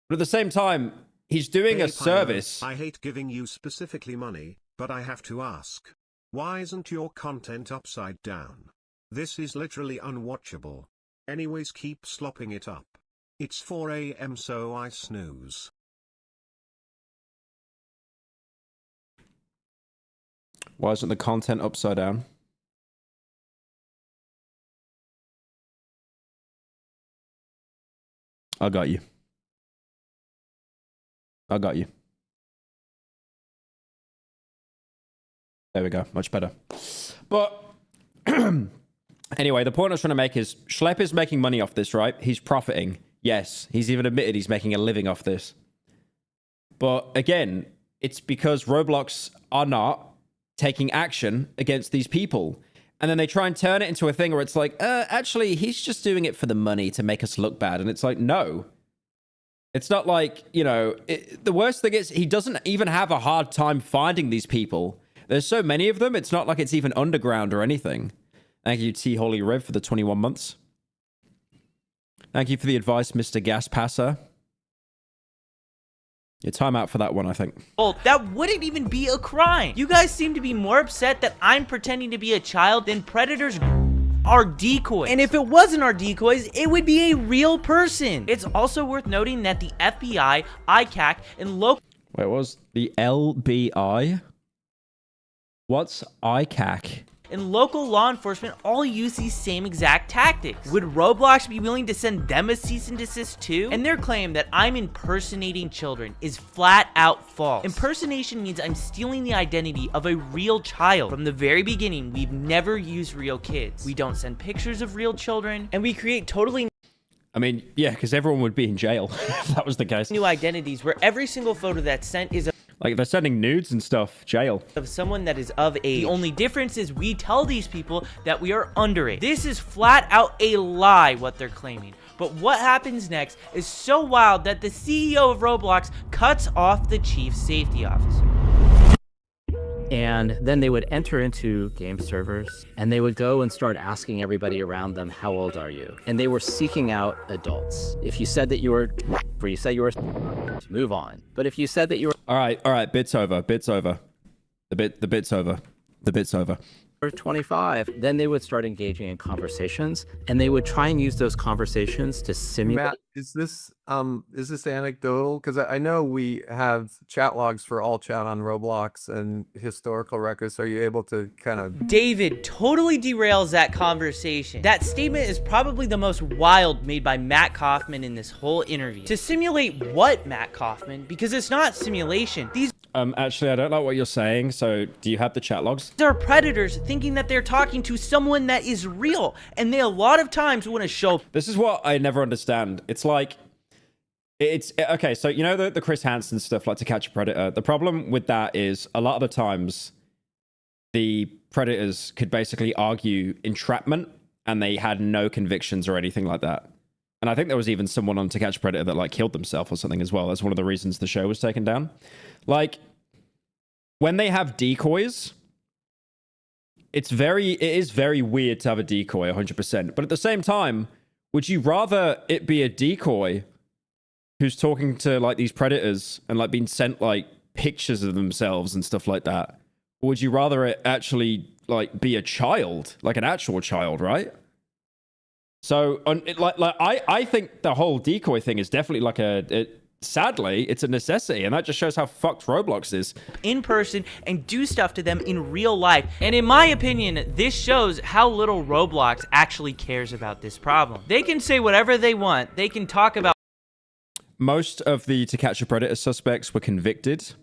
But at the same time, he's doing a service. I hate giving you specifically money, but I have to ask. Why isn't your content upside down? This is literally unwatchable. Anyways, keep slopping it up. It's 4 a.m. so I snooze. Why isn't the content upside down? I got you. I got you. There we go. Much better. But anyway, the point I was trying to make is Schlepp is making money off this, right? He's profiting. Yes, he's even admitted he's making a living off this. But again, it's because Roblox are not taking action against these people. And then they try and turn it into a thing where it's like, actually, he's just doing it for the money to make us look bad. And it's like, no. It's not like, you know, the worst thing is he doesn't even have a hard time finding these people. There's so many of them, it's not like it's even underground or anything. Thank you, T. Holy Rev, for the 21 months. Thank you for the advice, Mr. Gas Passer. Your time out for that one, I think. Oh, that wouldn't even be a crime. You guys seem to be more upset that I'm pretending to be a child than predators are decoys. And if it wasn't our decoys, it would be a real person. It's also worth noting that the FBI, ICAC, and local... Wait, what was the LBI? What's ICAC? And local law enforcement all use these same exact tactics. Would Roblox be willing to send them a cease and desist too? And their claim that I'm impersonating children is flat out false. Impersonation means I'm stealing the identity of a real child. From the very beginning, we've never used real kids. We don't send pictures of real children, and we create totally... I mean, yeah, because everyone would be in jail if that was the case. ...new identities where every single photo that's sent is like, they're sending nudes and stuff. Jail. ...of someone that is of age. The only difference is we tell these people that we are underage. This is flat out a lie, what they're claiming. But what happens next is so wild that the CEO of Roblox cuts off the chief safety officer. And then they would enter into game servers and they would go and start asking everybody around them, how old are you? And they were seeking out adults. If you said that you were, or you said you were, move on. But if you said that you were... All right, bit's over. The bit's over. 25, then they would start engaging in conversations and they would try and use those conversations to simulate. Matt, is this anecdotal? Because I know we have chat logs for all chat on Roblox and historical records. Are you able to kind of... David totally derails that conversation. That statement is probably the most wild made by Matt Kaufman in this whole interview. To simulate what, Matt Kaufman? Because it's not simulation. These... Actually, I don't like what you're saying, so do you have the chat logs? They're predators thinking that they're talking to someone that is real, and they a lot of times want to show... This is what I never understand. It's like... It's... Okay, so you know the Chris Hansen stuff, like To Catch a Predator? The problem with that is, a lot of the times, the predators could basically argue entrapment, and they had no convictions or anything like that. And I think there was even someone on To Catch a Predator that, like, killed themselves or something as well. That's one of the reasons the show was taken down. Like, when they have decoys, it is very weird to have a decoy, 100%. But at the same time, would you rather it be a decoy who's talking to, like, these predators and, like, being sent, like, pictures of themselves and stuff like that? Or would you rather it actually, like, be a child, like an actual child, right? So, I think the whole decoy thing is definitely like sadly, it's a necessity, and that just shows how fucked Roblox is. In person and do stuff to them in real life. And in my opinion, this shows how little Roblox actually cares about this problem. They can say whatever they want. They can talk about... Most of the To Catch a Predator suspects were convicted.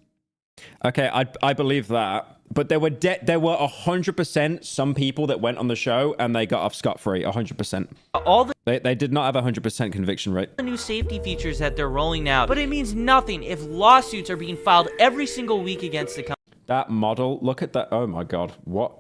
Okay, I believe that. But there were 100% some people that went on the show and they got off scot-free, 100%. They did not have a 100% conviction rate. The new safety features that they're rolling out, but it means nothing if lawsuits are being filed every single week against the company. That model, look at that. Oh my God, what?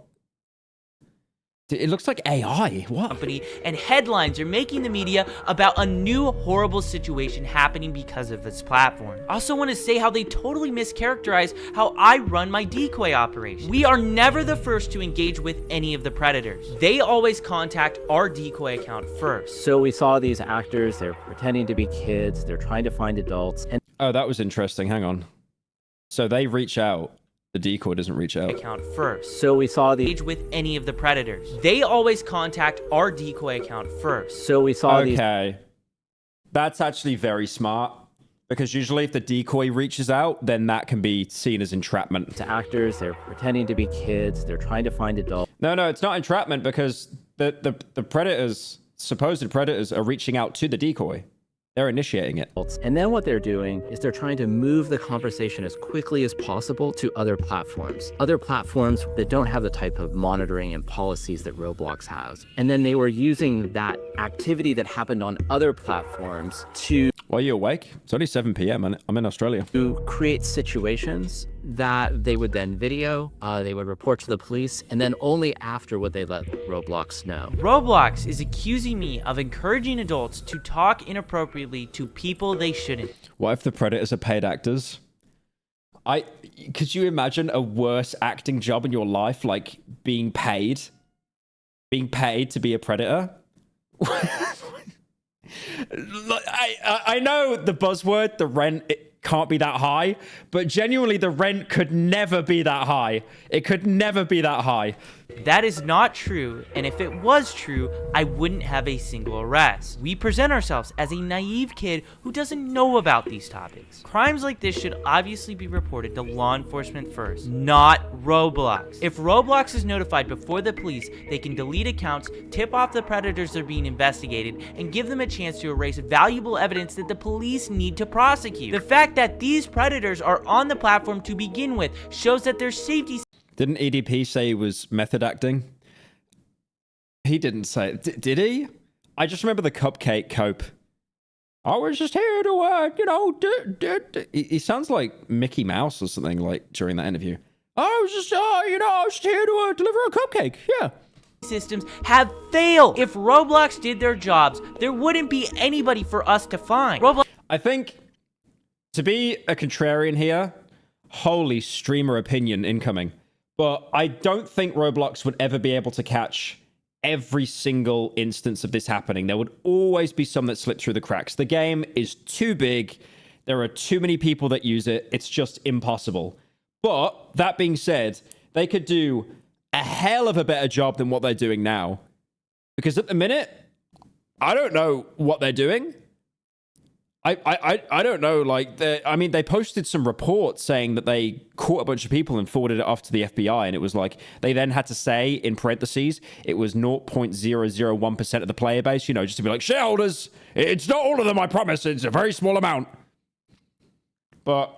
It looks like AI. What? Company and headlines are making the media about a new horrible situation happening because of this platform. I also want to say how they totally mischaracterize how I run my decoy operation. We are never the first to engage with any of the predators. They always contact our decoy account first. So we saw these actors, they're pretending to be kids, they're trying to find adults. And oh, that was interesting. Hang on. So they reach out. The decoy doesn't reach out. Account first. So we saw the engage with any of the predators. They always contact our decoy account first. So we saw okay. That's actually very smart, because usually if the decoy reaches out, then that can be seen as entrapment. To actors, they're pretending to be kids, they're trying to find adults. No, it's not entrapment, because the predators, supposed predators, are reaching out to the decoy. They're initiating it. And then what they're doing is they're trying to move the conversation as quickly as possible to other platforms that don't have the type of monitoring and policies that Roblox has. And then they were using that activity that happened on other platforms to... Why are you awake? It's only 7 p.m. and I'm in Australia. To create situations that they would then video, they would report to the police, and then only after would they let Roblox know. Roblox is accusing me of encouraging adults to talk inappropriately to people they shouldn't. What if the predators are paid actors? Could you imagine a worse acting job in your life, like being paid to be a predator? I know the buzzword, the rent, it can't be that high, but genuinely the rent could never be that high. It could never be that high. That is not true, and if it was true, I wouldn't have a single arrest. We present ourselves as a naive kid who doesn't know about these topics. Crimes like this should obviously be reported to law enforcement first, not Roblox. If Roblox is notified before the police, they can delete accounts, tip off the predators that are being investigated, and give them a chance to erase valuable evidence that the police need to prosecute. The fact that these predators are on the platform to begin with shows that their safety... Didn't EDP say he was method acting? He didn't say it. Did he? I just remember the cupcake cope. I was just here to, He sounds like Mickey Mouse or something, like, during that interview. I was just, here to deliver a cupcake. Yeah. Systems have failed. If Roblox did their jobs, there wouldn't be anybody for us to find. I think, to be a contrarian here, holy streamer opinion incoming. But I don't think Roblox would ever be able to catch every single instance of this happening. There would always be some that slip through the cracks. The game is too big. There are too many people that use it. It's just impossible. But that being said, they could do a hell of a better job than what they're doing now. Because at the minute, I don't know what they're doing. I don't know, like, they posted some reports saying that they caught a bunch of people and forwarded it off to the FBI, and it was like, they then had to say, in parentheses, it was 0.001% of the player base, just to be like, shareholders, it's not all of them, I promise, it's a very small amount. But,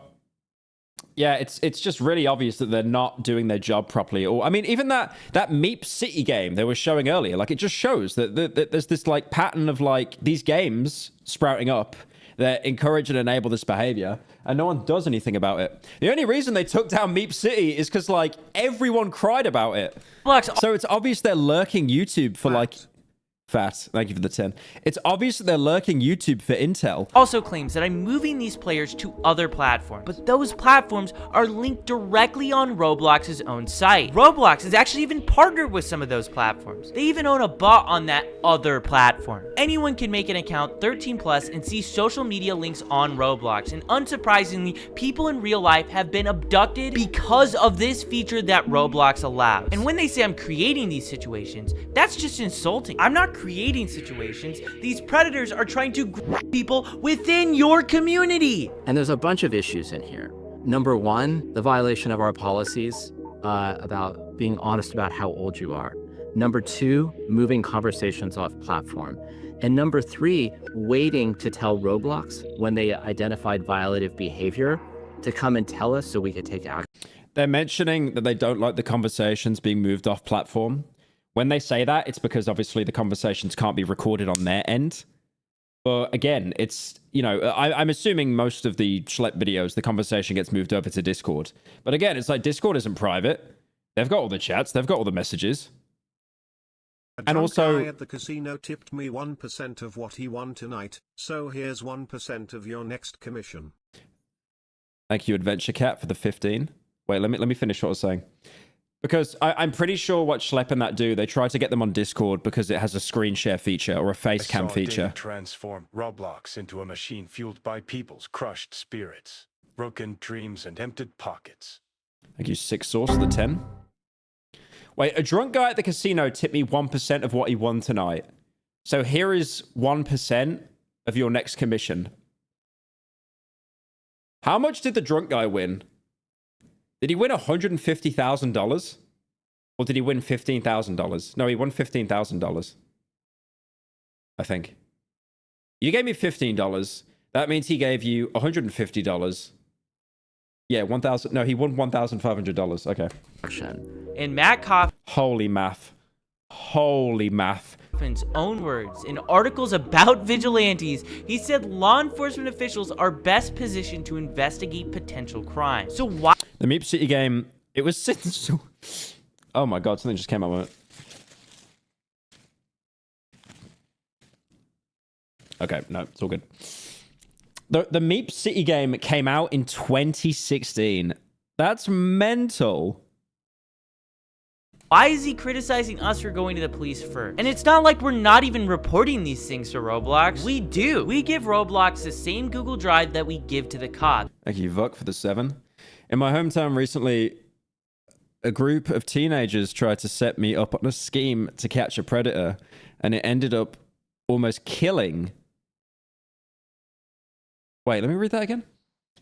yeah, it's just really obvious that they're not doing their job properly. Or, even that Meep City game they were showing earlier, like, it just shows that there's this, like, pattern of, like, these games sprouting up that encourage and enable this behavior, and no one does anything about it. The only reason they took down Meep City is because, like, everyone cried about it. So it's obvious they're lurking YouTube for, like... Fat, thank you for the 10. It's obvious that they're lurking YouTube for intel. Also claims that I'm moving these players to other platforms, but those platforms are linked directly on Roblox's own site. Roblox has actually even partnered with some of those platforms. They even own a bot on that other platform. Anyone can make an account 13+ and see social media links on Roblox, and unsurprisingly, people in real life have been abducted because of this feature that Roblox allows. And when they say I'm creating these situations, that's just insulting. I'm not creating situations. These predators are trying to grab people within your community. And there's a bunch of issues in here. Number one, the violation of our policies about being honest about how old you are. Number two, moving conversations off platform. And number three, waiting to tell Roblox when they identified violative behavior to come and tell us so we could take action. They're mentioning that they don't like the conversations being moved off platform. When they say that, it's because obviously the conversations can't be recorded on their end. But again, it's, I'm assuming most of the schlep videos, the conversation gets moved over to Discord. But again, it's like Discord isn't private. They've got all the chats. They've got all the messages. And also, guy at the casino tipped me 1% of what he won tonight. So here's 1% of your next commission. Thank you, Adventure Cat, for the 15. Wait, let me finish what I was saying. Because I'm pretty sure what Schlep and that do, they try to get them on Discord because it has a screen share feature or a face cam feature. Transform Roblox into a machine fueled by people's crushed spirits, broken dreams, and emptied pockets. Thank you, Six Source, the 10. Wait, a drunk guy at the casino tipped me 1% of what he won tonight. So here is 1% of your next commission. How much did the drunk guy win? Did he win $150,000? Or did he win $15,000? No, he won $15,000. I think. You gave me $15. That means he gave you $150. Yeah, 1,000. No, he won $1,500. Okay. And Matt Holy math. Holy math. Coffin's own words in articles about vigilantes, he said law enforcement officials are best positioned to investigate potential crime. So why? The Meep City game, it was since. Oh my god, something just came up with it. Okay, no, it's all good. The Meep City game came out in 2016. That's mental. Why is he criticizing us for going to the police first? And it's not like we're not even reporting these things to Roblox. We do. We give Roblox the same Google Drive that we give to the cops. Thank you, Vuk, for the 7. In my hometown recently, a group of teenagers tried to set me up on a scheme to catch a predator, and it ended up almost killing. Wait, let me read that again.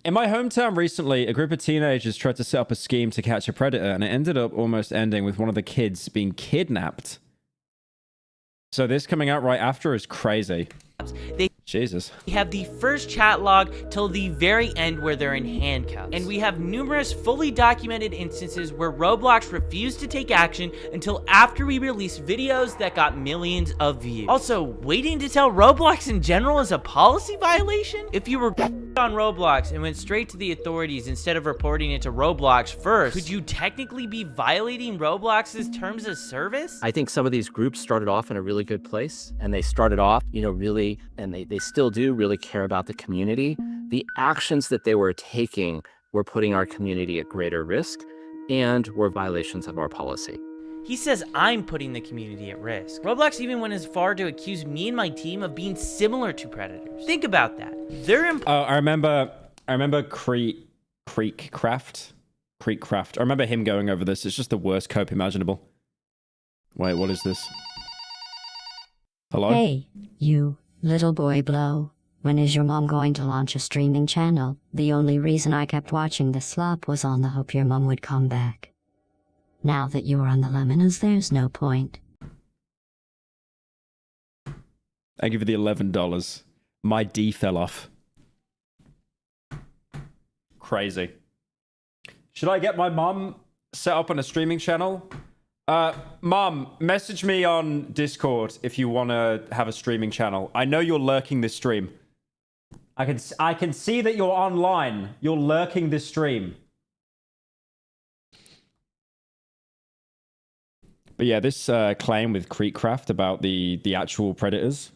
In my hometown recently, a group of teenagers tried to set up a scheme to catch a predator, and it ended up almost ending with one of the kids being kidnapped. So this coming out right after is crazy. Jesus. We have the first chat log till the very end where they're in handcuffs. And we have numerous fully documented instances where Roblox refused to take action until after we released videos that got millions of views. Also, waiting to tell Roblox in general is a policy violation? If you were on Roblox and went straight to the authorities instead of reporting it to Roblox first, could you technically be violating Roblox's terms of service? I think some of these groups started off in a really good place, and they started off, you know, really, and they still do really care about the community. The actions that they were taking were putting our community at greater risk and were violations of our policy. He says I'm putting the community at risk. Roblox even went as far to accuse me and my team of being similar to predators. Think about that. They're I remember Creekcraft. I remember him going over this. It's just the worst cope imaginable. Wait, what is this? Hello? Hey, you, little boy Blow. When is your mom going to launch a streaming channel? The only reason I kept watching the slop was on the hope your mom would come back. Now that you're on the Lemons, there's no point. Thank you for the $11. My D fell off. Crazy. Should I get my mom set up on a streaming channel? Mom, message me on Discord if you want to have a streaming channel. I know you're lurking this stream. I can see that you're online. You're lurking this stream. But yeah, this claim with Creekcraft about the actual predators.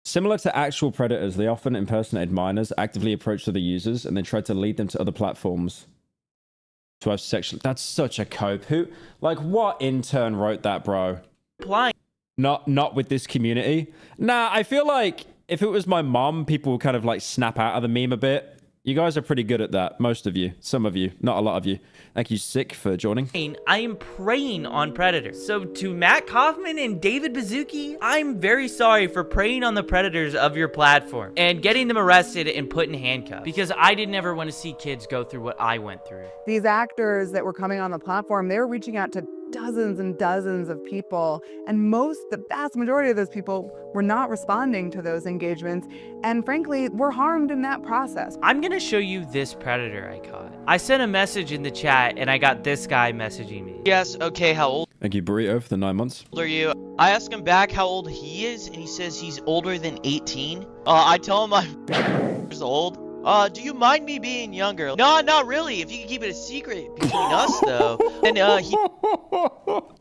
Similar to actual predators, they often impersonated minors, actively approached other users, and then tried to lead them to other platforms to have sexual. That's such a cope. Who, like, what intern wrote that, bro? Not with this community. Nah, I feel like if it was my mom, people would kind of like snap out of the meme a bit. You guys are pretty good at that. Most of you. Some of you. Not a lot of you. Thank you, Sick, for joining. I am preying on predators. So to Matt Kaufman and David Bazuki, I'm very sorry for preying on the predators of your platform and getting them arrested and put in handcuffs, because I didn't ever want to see kids go through what I went through. These actors that were coming on the platform, they were reaching out to dozens and dozens of people, and the vast majority of those people were not responding to those engagements, and frankly, were harmed in that process. I'm gonna show you this predator I caught. I sent a message in the chat, and I got this guy messaging me. Yes, okay, how old Thank you, Burrito, for the 9 months. are you? I asked him back how old he is, and he says he's older than 18. I tell him I'm years old. Do you mind me being younger? No, not really. If you can keep it a secret between us, though. And he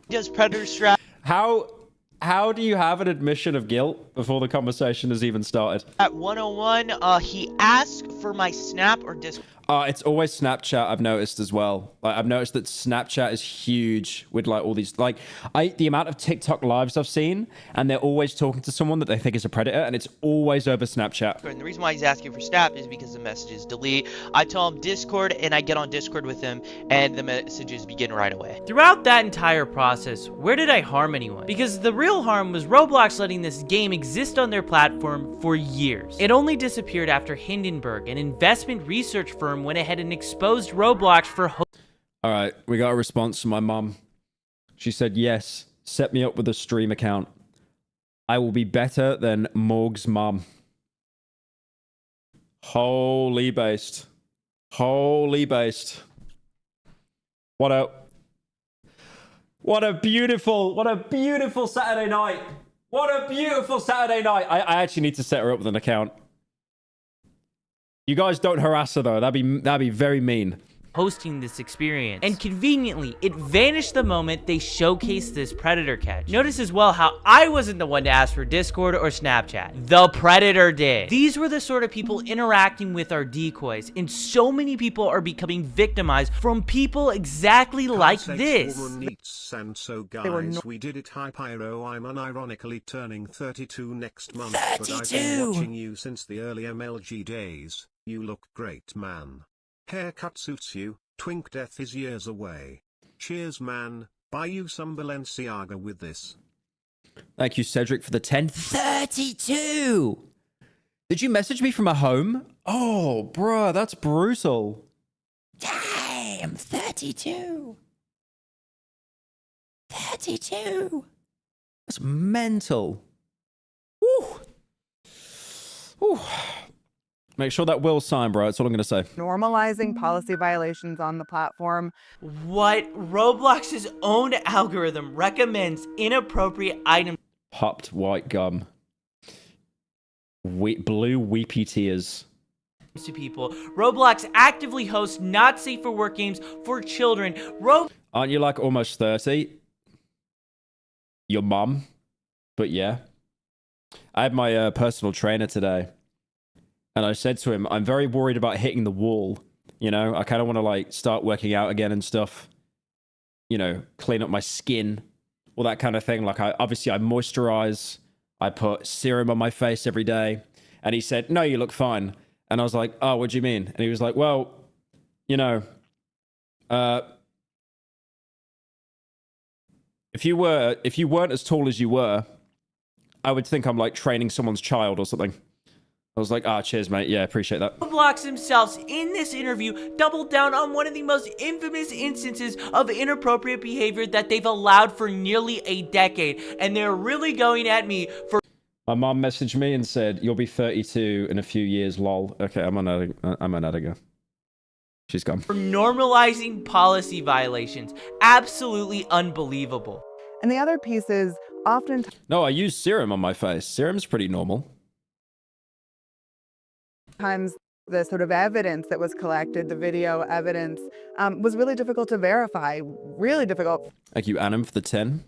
does predator strap. How do you have an admission of guilt before the conversation has even started? At 101, he asked for my Snap or Discord. It's always Snapchat, I've noticed as well. Like, I've noticed that Snapchat is huge with like all these, like, the amount of TikTok lives I've seen, and they're always talking to someone that they think is a predator, and it's always over Snapchat. And the reason why he's asking for Snap is because the messages delete. I tell him Discord, and I get on Discord with him, and the messages begin right away. Throughout that entire process, where did I harm anyone? Because the real harm was Roblox letting this game exist on their platform for years. It only disappeared after Hindenburg, an investment research firm, went ahead and exposed Roblox for All right, we got a response from my mom. She said, yes, set me up with a stream account. I will be better than Morg's mom. Holy based. Holy based. What a beautiful Saturday night. What a beautiful Saturday night. I actually need to set her up with an account. You guys don't harass her though. That'd be very mean. Hosting this experience, and conveniently it vanished the moment they showcased this predator catch. Notice as well how I wasn't the one to ask for Discord or Snapchat. The predator did. These were the sort of people interacting with our decoys, and so many people are becoming victimized from people exactly like this. And so guys, we did it. Hi Pyro, I'm unironically turning 32 next month, but I've been watching you since the early MLG days. You look great, man. Haircut suits you, twink death is years away. Cheers, man. Buy you some Balenciaga with this. Thank you, Cedric, for the 10. 32! Did you message me from a home? Oh, bruh, that's brutal. Damn, 32. 32. That's mental. Woo. Woo. Make sure that will's signed, bro. That's all I'm going to say. Normalizing policy violations on the platform. What Roblox's own algorithm recommends inappropriate items. Popped white gum. Blue weepy tears. To people. Roblox actively hosts not safe for work games for children. Aren't you like almost 30? Your mum? But yeah. I had my personal trainer today. And I said to him, I'm very worried about hitting the wall. You know, I kind of want to like start working out again and stuff. You know, clean up my skin, all that kind of thing. Like obviously I moisturize. I put serum on my face every day. And he said, no, you look fine. And I was like, oh, what do you mean? And he was like, well, you know, if you weren't as tall as you were, I would think I'm like training someone's child or something. I was like, cheers, mate. Yeah, appreciate that. Roblox themselves, in this interview, doubled down on one of the most infamous instances of inappropriate behavior that they've allowed for nearly a decade. And they're really going at me for... My mom messaged me and said, you'll be 32 in a few years, lol. Okay, I'm on Adiga. She's gone. For normalizing policy violations. Absolutely unbelievable. And the other piece is often... No, I use serum on my face. Serum's pretty normal. Times the sort of evidence that was collected, the video evidence, was really difficult to verify. Really difficult. Thank you, Annam, for the 10.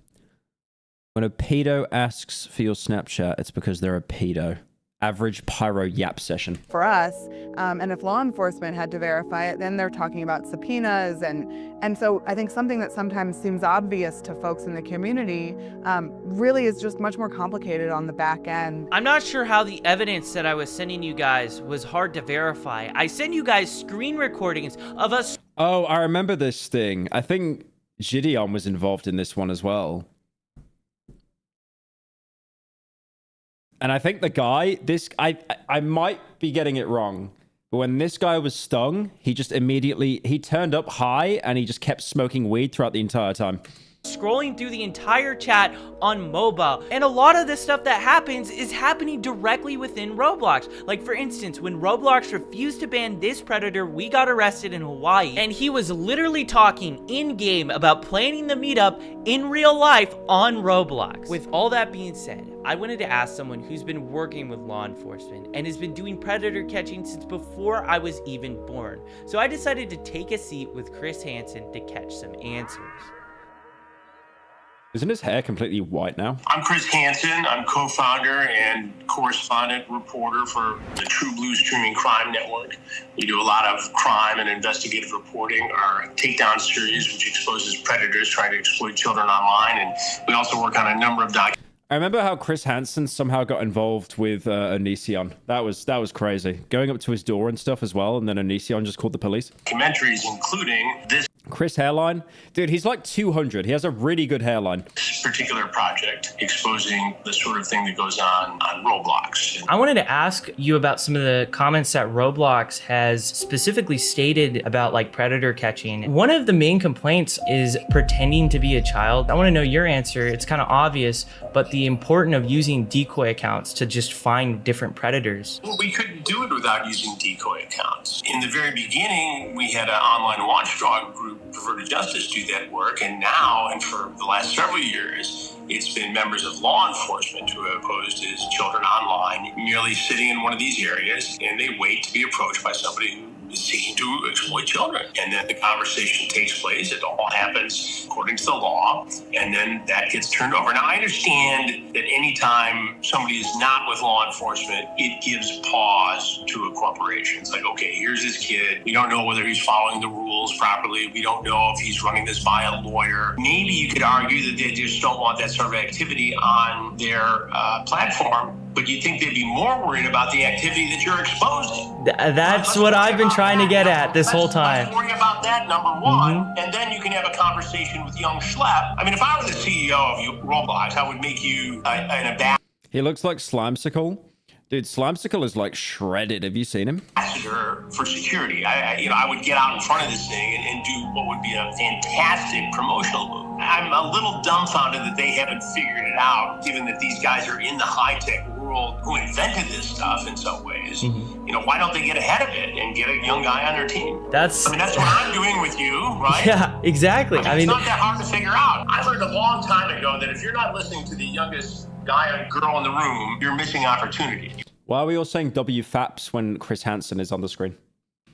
When a pedo asks for your Snapchat, it's because they're a pedo. Average Pyro yap session. For us, and if law enforcement had to verify it, then they're talking about subpoenas. And so I think something that sometimes seems obvious to folks in the community really is just much more complicated on the back end. I'm not sure how the evidence that I was sending you guys was hard to verify. I sent you guys screen recordings of us. Oh, I remember this thing. I think Gideon was involved in this one as well. And I think the guy, I might be getting it wrong, but when this guy was stung, he just immediately, he turned up high and he just kept smoking weed throughout the entire time. Scrolling through the entire chat on mobile. And a lot of the stuff that happens is happening directly within Roblox. Like for instance, when Roblox refused to ban this predator, we got arrested in Hawaii. And he was literally talking in-game about planning the meetup in real life on Roblox. With all that being said, I wanted to ask someone who's been working with law enforcement and has been doing predator catching since before I was even born. So I decided to take a seat with Chris Hansen to catch some answers. Isn't his hair completely white now? I'm Chris Hansen. I'm co-founder and correspondent reporter for the True Blue Streaming Crime Network. We do a lot of crime and investigative reporting. Our Takedown series, which exposes predators trying to exploit children online. And we also work on a number of documentaries. I remember how Chris Hansen somehow got involved with Onision. That was crazy. Going up to his door and stuff as well, and then Onision just called the police. Documentaries, including this. Chris hairline? Dude, he's like 200. He has a really good hairline. This particular project exposing the sort of thing that goes on Roblox. I wanted to ask you about some of the comments that Roblox has specifically stated about like predator catching. One of the main complaints is pretending to be a child. I want to know your answer. It's kind of obvious, but the importance of using decoy accounts to just find different predators. Well, we couldn't do it without using decoy accounts. In the very beginning, we had an online watchdog group, Prefer to Justice, do that work, and now, and for the last several years, it's been members of law enforcement who have posed as children online, merely sitting in one of these areas, and they wait to be approached by somebody who is seeking to exploit children. And then the conversation takes place. It all happens according to the law, and then that gets turned over. Now, I understand that anytime somebody is not with law enforcement, it gives pause to a corporation. It's like, okay, here's this kid. We don't know whether he's following the rules properly. We don't know if he's running this by a lawyer. Maybe you could argue that they just don't want that sort of activity on their platform, but you'd think they'd be more worried about the activity that you're exposing. That's what I've been trying to get at this whole time. Let's worry about that, number one, and then you can have a conversation with young Schlepp. I mean, if I were the CEO of Roblox, I would make you an ambassador. He looks like Slimesicle. Dude, Slimesicle is like shredded. Have you seen him? For security. I would get out in front of this thing and do what would be a fantastic promotional move. I'm a little dumbfounded that they haven't figured it out, given that these guys are in the high-tech world who invented this stuff in some ways. Why don't they get ahead of it and get a young guy on their team? That's what I'm doing with you, right? Yeah, exactly. I mean, it's not that hard to figure out. I learned a long time ago that if you're not listening to the youngest guy or girl in the room, you're missing opportunity. Why are we all saying WFAPS when Chris Hansen is on the screen?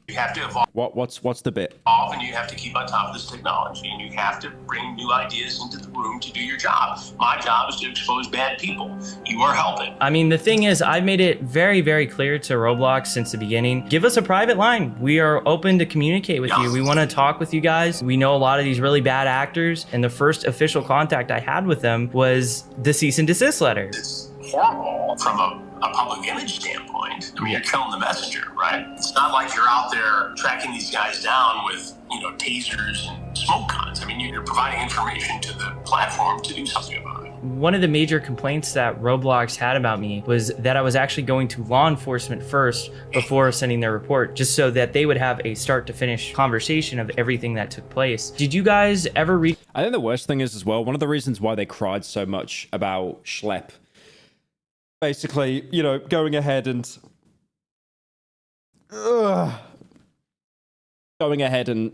You have to evolve. What's the bit? And you have to keep on top of this technology, and you have to bring new ideas into the room to do your job. My job is to expose bad people. You are helping. I mean, the thing is, I've made it very, very clear to Roblox since the beginning. Give us a private line. We are open to communicate with you. We want to talk with you guys. We know a lot of these really bad actors, and the first official contact I had with them was the cease and desist letter. It's horrible from a public image standpoint. I mean, you're killing the messenger, right? It's not like you're out there tracking these guys down with, tasers and smoke guns. I mean, you're providing information to the platform to do something about it. One of the major complaints that Roblox had about me was that I was actually going to law enforcement first before sending their report, just so that they would have a start to finish conversation of everything that took place. Did you guys ever read? I think the worst thing is as well, one of the reasons why they cried so much about Schlepp, basically, going ahead and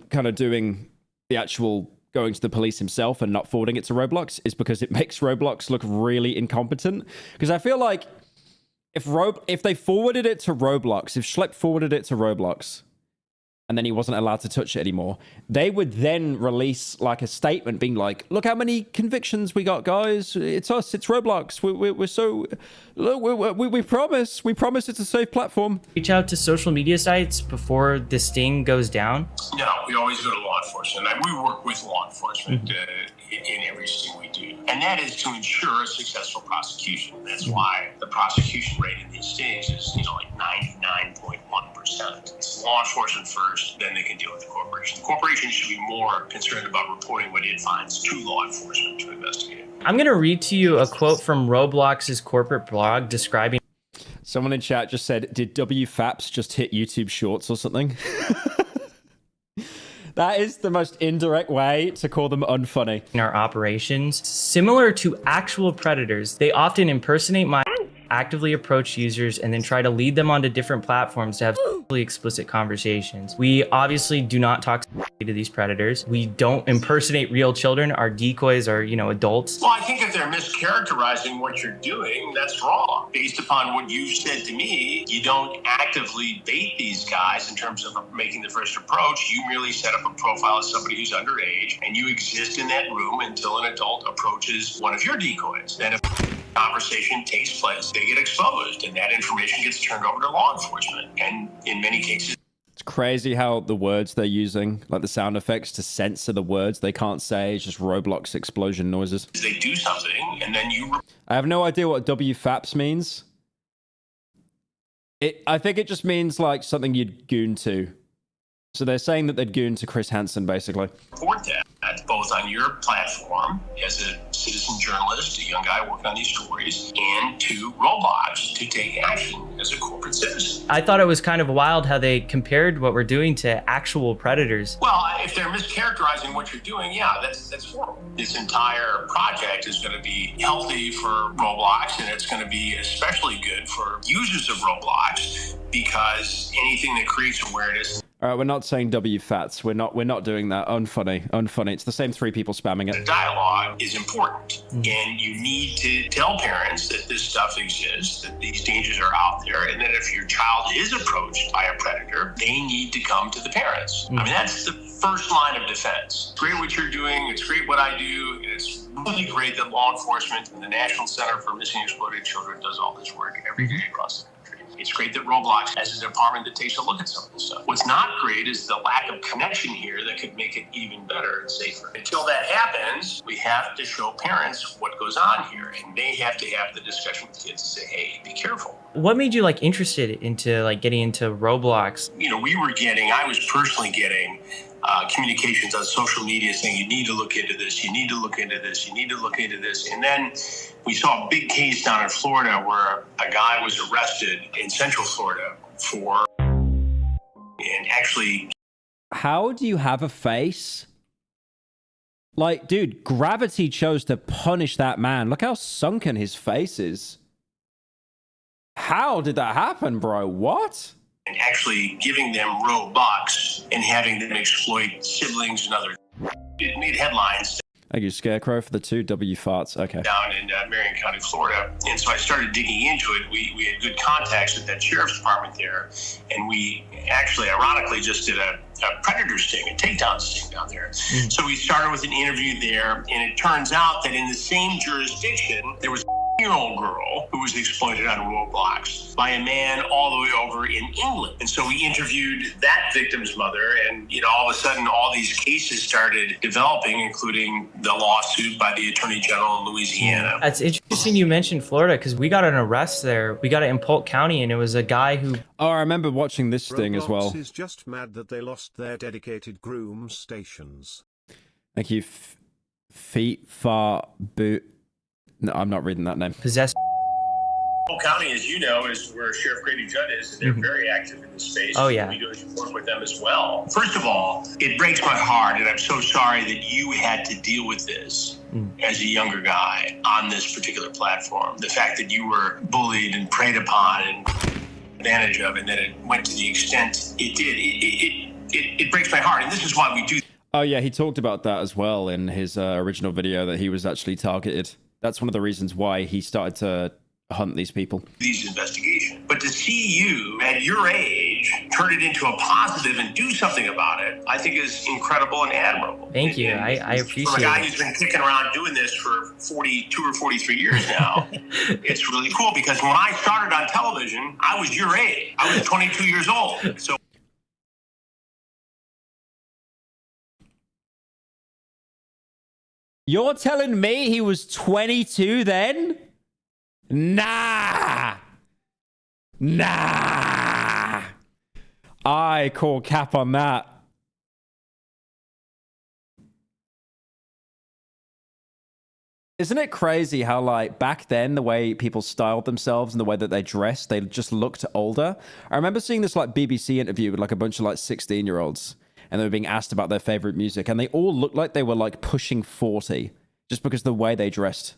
kind of doing the actual going to the police himself and not forwarding it to Roblox is because it makes Roblox look really incompetent. Because I feel like if they forwarded it to Roblox, if Schlepp forwarded it to Roblox, and then he wasn't allowed to touch it anymore, they would then release like a statement being like, look how many convictions we got, guys. It's us, it's Roblox. We're so, look, we promise it's a safe platform. Reach out to social media sites before this sting goes down? No, we always go to law enforcement. We work with law enforcement in everything we do. And that is to ensure a successful prosecution. That's why the prosecution rate in these stings is, like 99.1%. It's law enforcement first, then they can deal with the corporation. The corporation should be more concerned about reporting what it finds to law enforcement to investigate. I'm going to read to you a quote from Roblox's corporate blog describing. Someone in chat just said, did WFAPS just hit YouTube Shorts or something? That is the most indirect way to call them unfunny. In our operations, similar to actual predators, they often impersonate actively approach users and then try to lead them onto different platforms to have explicit conversations. We obviously do not talk to these predators. We don't impersonate real children. Our decoys are, adults. Well, I think if they're mischaracterizing what you're doing, that's wrong. Based upon what you said to me, you don't actively bait these guys in terms of making the first approach. You merely set up a profile as somebody who's underage, and you exist in that room until an adult approaches one of your decoys. Then if conversation takes place, they get exposed, and that information gets turned over to law enforcement. And in many cases, it's crazy how the words they're using, like the sound effects to censor the words they can't say, it's just Roblox explosion noises. They do something, and then you... I have no idea what WFAPS means. I think it just means like something you'd goon to. So they're saying that they'd goon to Chris Hansen, basically. Report that both on your platform as a citizen journalist, a young guy working on these stories, and to Roblox to take action as a corporate citizen. I thought it was kind of wild how they compared what we're doing to actual predators. Well, if they're mischaracterizing what you're doing, yeah, that's horrible. This entire project is going to be healthy for Roblox, and it's going to be especially good for users of Roblox, because anything that creates awareness. All right, we're not saying W-fats. We're not doing that. Unfunny. It's the same 3 people spamming it. The dialogue is important, and you need to tell parents that this stuff exists, that these dangers are out there, and that if your child is approached by a predator, they need to come to the parents. I mean, that's the first line of defense. It's great what you're doing. It's great what I do. And it's really great that law enforcement and the National Center for Missing and Exploited Children does all this work every day across the country. It's great that Roblox has a department that takes a look at some of this stuff. What's not great is the lack of connection here that could make it even better and safer. Until that happens, we have to show parents what goes on here, and they have to have the discussion with kids and say, hey, be careful. What made you like interested into like getting into Roblox? You know, I was personally getting communications on social media saying, you need to look into this, you need to look into this, you need to look into this. And then we saw a big case down in Florida where a guy was arrested in Central Florida for, and actually. How do you have a face? Like, dude, gravity chose to punish that man. Look how sunken his face is. How did that happen, bro? What? And actually giving them Robux and having them exploit siblings and other. It made headlines. Thank you, Scarecrow, for the 2 W-farts. Okay. Down in Marion County, Florida. And so I started digging into it. We had good contacts with that sheriff's department there. And we actually, ironically, just did a predator sting, a takedown sting down there. So we started with an interview there. And it turns out that in the same jurisdiction, there was a 10-year-old girl who was exploited on Roblox by a man all the way over in England. And so we interviewed that victim's mother, and all of a sudden all these cases started developing, including the lawsuit by the Attorney General in Louisiana. It's interesting you mentioned Florida, because we got an arrest there. We got it in Polk County, and it was a guy who... Oh, I remember watching this thing as well. Roblox is just mad that they lost their dedicated groom stations. Thank you, Feet Far Boot. No, I'm not reading that name. Possessed. Polk County, as you know, is where Sheriff Grady Judd is, and they're very active in this space. Oh, yeah. We do work with them as well. First of all, it breaks my heart, and I'm so sorry that you had to deal with this as a younger guy on this particular platform. The fact that you were bullied and preyed upon and advantage of, and that it went to the extent it did, it breaks my heart, and this is why we do. Oh, yeah, he talked about that as well in his original video, that he was actually targeted. That's one of the reasons why he started to hunt these people. These investigations. But to see you at your age turn it into a positive and do something about it, I think is incredible and admirable. Thank you. I appreciate it. From a guy who's been kicking around doing this for 42 or 43 years now, it's really cool, because when I started on television, I was your age. I was 22 years old. So You're telling me he was 22 then? Nah. I call cap on that. Isn't it crazy how, like, back then, the way people styled themselves and the way that they dressed, they just looked older? I remember seeing this, like, BBC interview with, like, a bunch of, like, 16-year-olds. And they were being asked about their favorite music. And they all looked like they were, like, pushing 40. Just because of the way they dressed.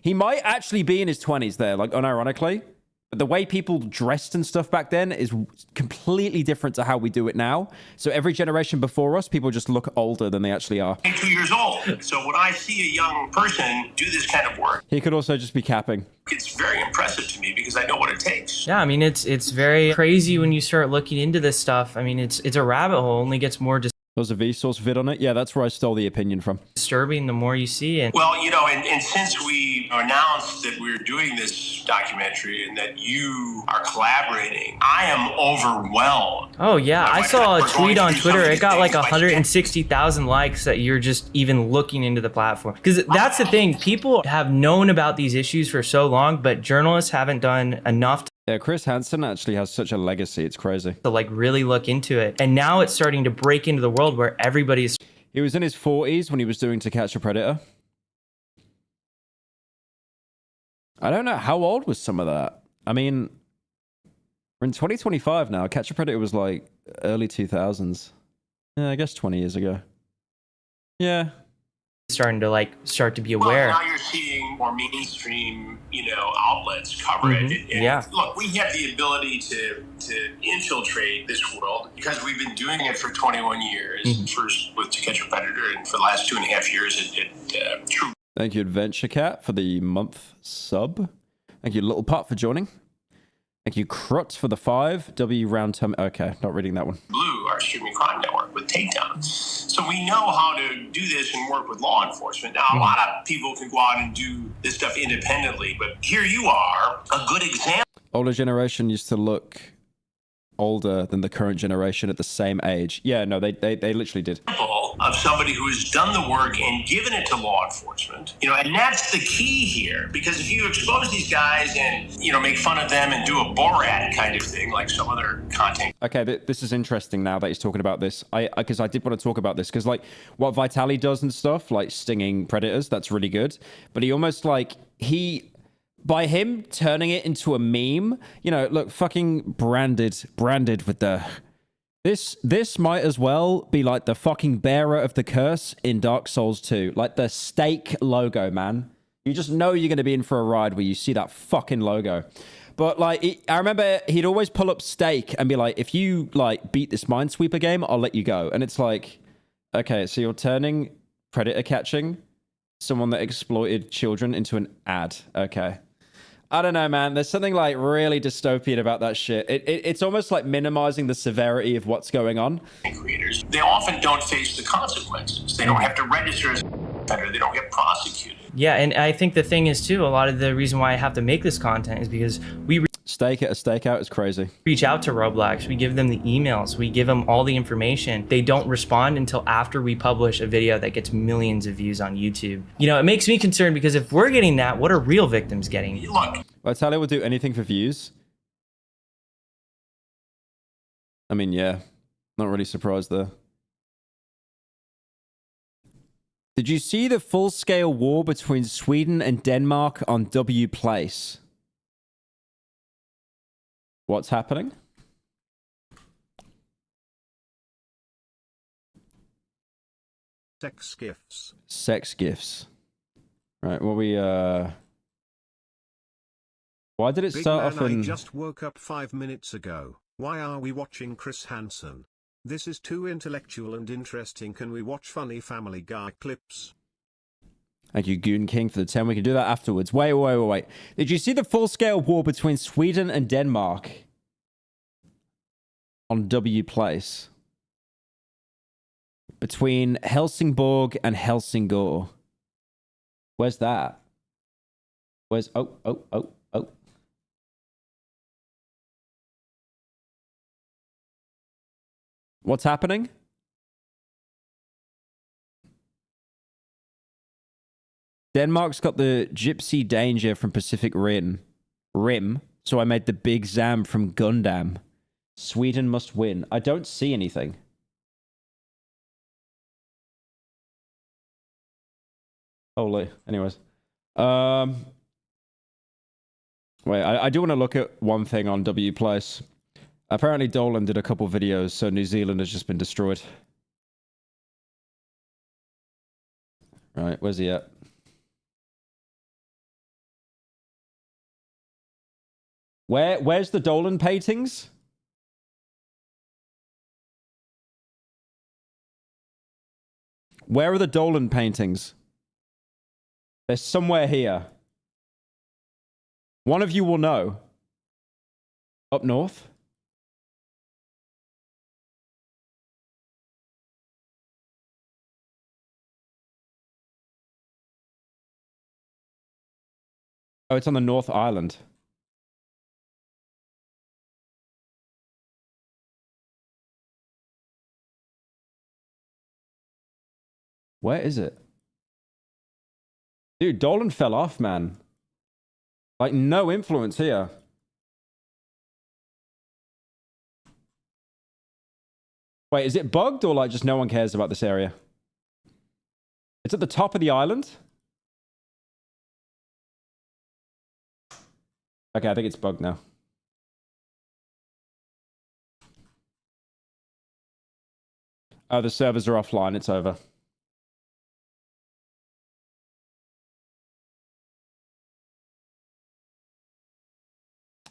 He might actually be in his 20s there, like, unironically. But the way people dressed and stuff back then is completely different to how we do it now. So every generation before us, people just look older than they actually are. 22 years old. So when I see a young person do this kind of work, he could also just be capping. It's very impressive to me, because I know what it takes. Yeah, I mean, it's very crazy when you start looking into this stuff. I mean, it's a rabbit hole. Only gets more There's a Vsauce vid on it. Yeah, that's where I stole the opinion from. Disturbing the more you see it. Well, and since we announced that we're doing this documentary and that you are collaborating, I am overwhelmed. Oh, yeah. I saw a tweet on Twitter. It got like 160,000 likes that you're just even looking into the platform. Because that's the thing. People have known about these issues for so long, but journalists haven't done enough Yeah, Chris Hansen actually has such a legacy. It's crazy. To like really look into it. And now it's starting to break into the world where everybody's... He was in his 40s when he was doing To Catch a Predator. I don't know. How old was some of that? I mean, we're in 2025 now. Catch a Predator was like early 2000s. Yeah, I guess 20 years ago. Yeah. Starting to start to be aware. Well, now you're seeing more mainstream, outlets cover it. And Yeah. Look, we have the ability to infiltrate this world because we've been doing it for 21 years. First with To Catch a Predator, and for the last 2.5 years at True. Thank you, Adventure Cat, for the month sub. Thank you, Little Pot, for joining. Thank you, Crut, for the 5. W Round Tum. Okay, not reading that one. Blue, our streaming crime network, with Takedown. So we know how to do this and work with law enforcement. Now, a lot of people can go out and do this stuff independently, but here you are, a good example. Older generation used to look older than the current generation at the same age. Yeah, no, they literally did. Of somebody who has done the work and given it to law enforcement, and that's the key here. Because if you expose these guys and make fun of them and do a Borat kind of thing, like some other content. Okay, this is interesting now that he's talking about this. Because I did want to talk about this because what Vitali does and stuff, like stinging predators, that's really good. But he almost by him turning it into a meme, look, fucking branded with the. This might as well be like the fucking bearer of the curse in Dark Souls 2. Like the stake logo, man. You just know you're going to be in for a ride where you see that fucking logo. But I remember he'd always pull up stake and be like, if you beat this Minesweeper game, I'll let you go. And it's like, okay, so you're turning predator catching someone that exploited children into an ad. Okay. I don't know, man. There's something really dystopian about that shit. It's almost like minimizing the severity of what's going on. Creators, they often don't face the consequences. They don't have to register as a offender. They don't get prosecuted. Yeah, and I think the thing is, too, a lot of the reason why I have to make this content is because we... Stake at a stakeout is crazy. Reach out to Roblox. We give them the emails. We give them all the information. They don't respond until after we publish a video that gets millions of views on YouTube. It makes me concerned because if we're getting that, what are real victims getting? Look. Vitaly will do anything for views. I mean, yeah. Not really surprised there. Did you see the full-scale war between Sweden and Denmark on W Place? What's happening? Sex gifts. Sex gifts. Right, well, why did it start off in... I just woke up 5 minutes ago. Why are we watching Chris Hansen? This is too intellectual and interesting. Can we watch funny Family Guy clips? Thank you, Goon King, for the 10. We can do that afterwards. Wait. Did you see the full-scale war between Sweden and Denmark on W Place? Between Helsingborg and Helsingør. Where's that? Where's... Oh. What's happening? Denmark's got the Gypsy Danger from Pacific Rim, so I made the Big Zam from Gundam. Sweden must win. I don't see anything. Holy. Anyways. Wait, I do want to look at one thing on W Place. Apparently Dolan did a couple videos, so New Zealand has just been destroyed. Right, where's he at? Where's the Dolan paintings? Where are the Dolan paintings? They're somewhere here. One of you will know. Up north? Oh, it's on the North Island. Where is it? Dude, Dolan fell off, man. Like, no influence here. Wait, is it bugged or like just no one cares about this area? It's at the top of the island? Okay, I think it's bugged now. Oh, the servers are offline. It's over.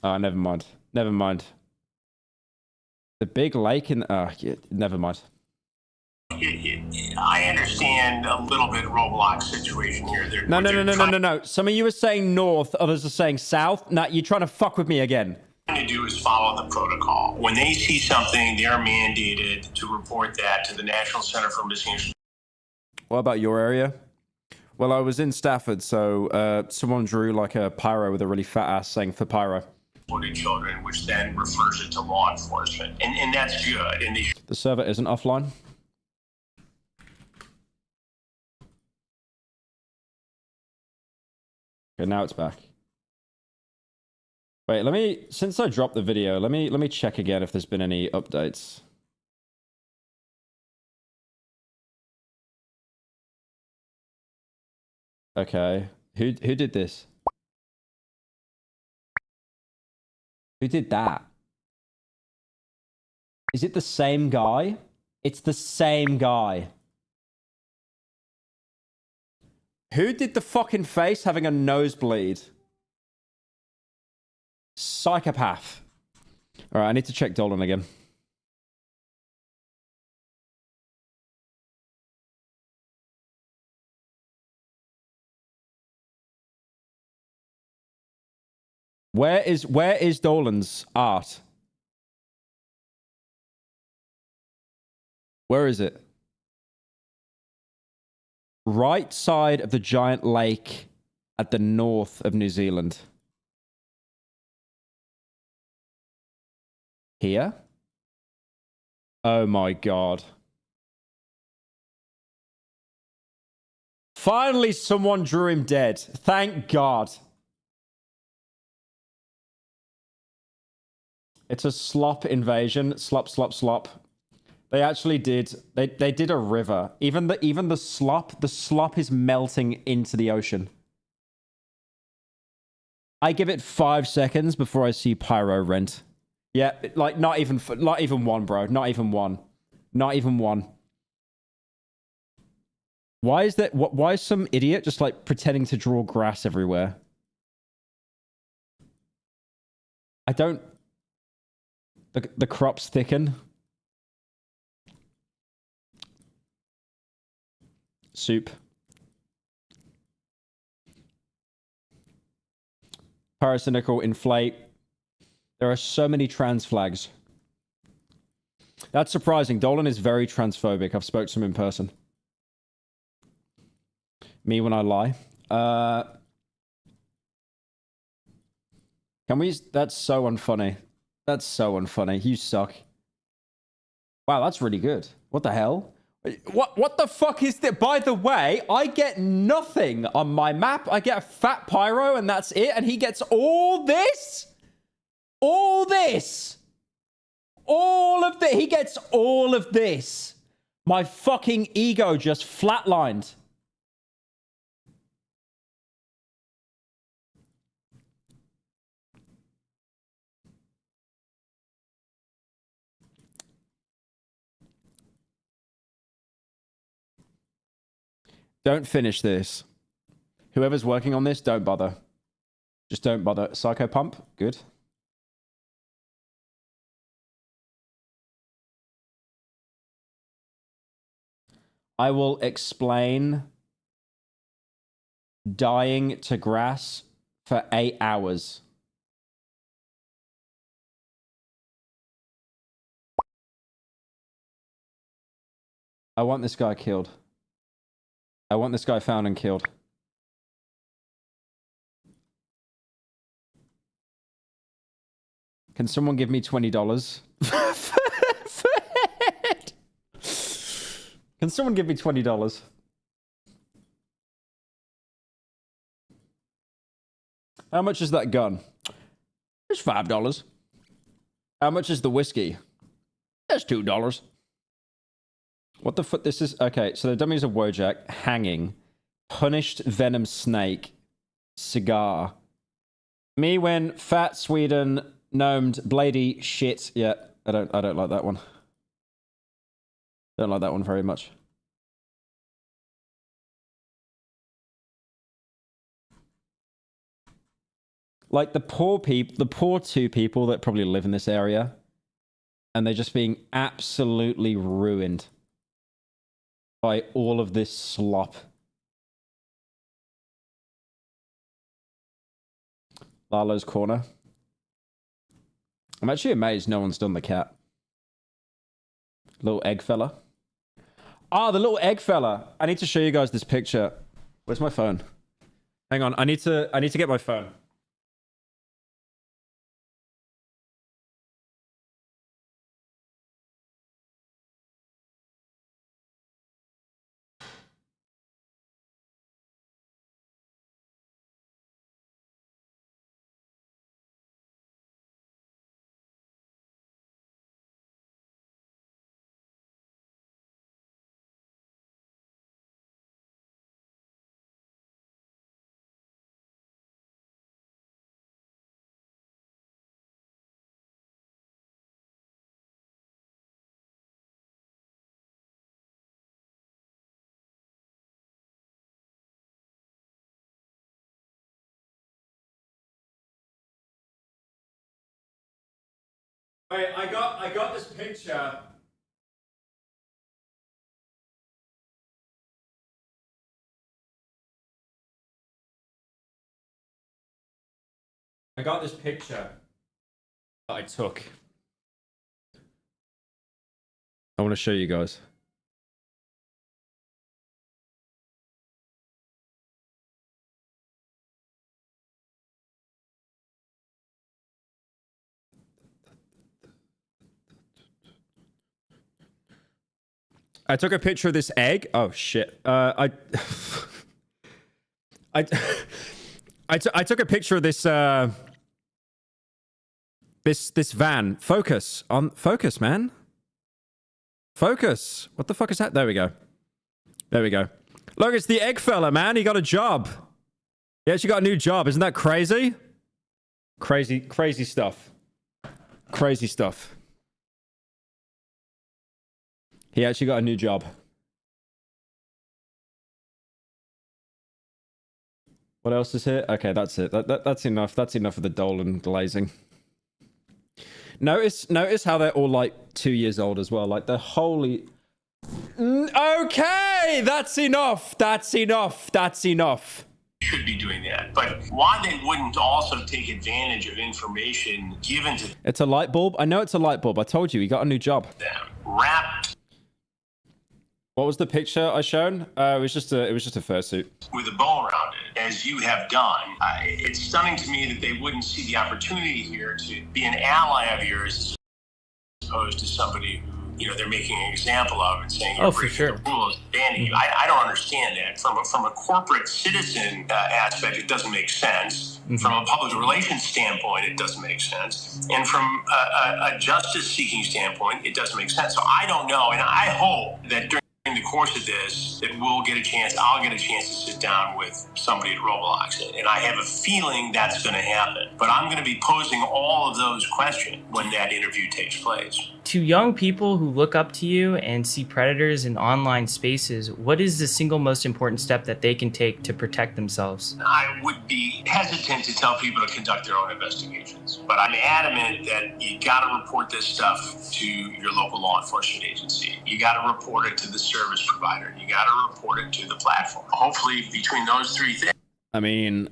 Oh, never mind. Never mind. The big lake in... Oh, yeah, never mind. I understand a little bit Roblox situation here. No. Some of you are saying north, others are saying south. Nah, you're trying to fuck with me again. What to do is follow the protocol. When they see something, they're mandated to report that to the National Center for Missing. What about your area? Well, I was in Stafford, so someone drew like a pyro with a really fat ass saying for pyro. Children, which then refers it to law enforcement, and that's good. And the server isn't offline. Okay, now it's back. Wait, since I dropped the video, let me check again if there's been any updates. Okay. Who did this? Who did that? Is it the same guy? It's the same guy. Who did the fucking face having a nosebleed? Psychopath. All right, I need to check Dolan again. Where is Dolan's art? Where is it? Right side of the giant lake at the north of New Zealand. Here? Oh my god. Finally someone drew him dead. Thank God. It's a slop invasion. Slop, slop, slop. They actually did. They did a river. Even the slop is melting into the ocean. I give it 5 seconds before I see Pyro rent. Yeah, like not even one, bro. Not even one. Not even one. Why is that? Why is some idiot just like pretending to draw grass everywhere? I don't. The crops thicken. Soup. Parasynical, inflate. There are so many trans flags. That's surprising. Dolan is very transphobic. I've spoke to him in person. Me when I lie. Can we... That's so unfunny. That's so unfunny. You suck. Wow, that's really good. What the hell? What the fuck is that? By the way, I get nothing on my map. I get a fat pyro and that's it. And he gets all this? All this? All of this? He gets all of this. My fucking ego just flatlined. Don't finish this. Whoever's working on this, don't bother. Just don't bother. Psycho Pump, good. I will explain dying to grass for 8 hours. I want this guy killed. I want this guy found and killed. Can someone give me $20? Can someone give me $20? How much is that gun? It's $5. How much is the whiskey? That's $2. What the fuck? This is... Okay, so the dummies of Wojak, hanging, punished venom snake, cigar. Me when fat Sweden gnomed Blady shit. Yeah, I don't like that one. Don't like that one very much. Like the poor two people that probably live in this area, and they're just being absolutely ruined by all of this slop. Lalo's corner. I'm actually amazed no one's done the cat. Little egg fella. Ah, the little egg fella. I need to show you guys this picture. Where's my phone? Hang on, I need to get my phone. Wait, I got this picture. I got this picture that I took. I want to show you guys. I took a picture of this egg. Oh shit. I took a picture of this this van. Focus, man. Focus. What the fuck is that? There we go. There we go. Look, it's the egg fella, man. He got a job. He actually got a new job. Isn't that crazy? Crazy stuff. Crazy stuff. He actually got a new job. What else is here? Okay, that's it. That's enough. That's enough of the Dolan glazing. Notice how they're all like 2 years old as well. Like they're wholly... Okay, that's enough. That's enough. That's enough. Should be doing that. But why they wouldn't also take advantage of information given to It's a light bulb. I know it's a light bulb. I told you, he got a new job. them, wrapped What was the picture I shown? It was just a fursuit. with a bow around it, as you have done. It's stunning to me that they wouldn't see the opportunity here to be an ally of yours as opposed to somebody who, you know, they're making an example of and saying, you're breaking the rules, banning you. I don't understand that. From a corporate citizen aspect, it doesn't make sense. From a public relations standpoint, it doesn't make sense. And from a justice-seeking standpoint, it doesn't make sense. So I don't know, and I hope that during the course of this, that I'll get a chance to sit down with somebody at Roblox. And I have a feeling that's going to happen. But I'm going to be posing all of those questions when that interview takes place. To young people who look up to you and see predators in online spaces, what is the single most important step that they can take to protect themselves? I would be hesitant to tell people to conduct their own investigations, but I'm adamant that you got to report this stuff to your local law enforcement agency. You got to report it to the service provider. You got to report it to the platform. Hopefully, between those three things. I mean,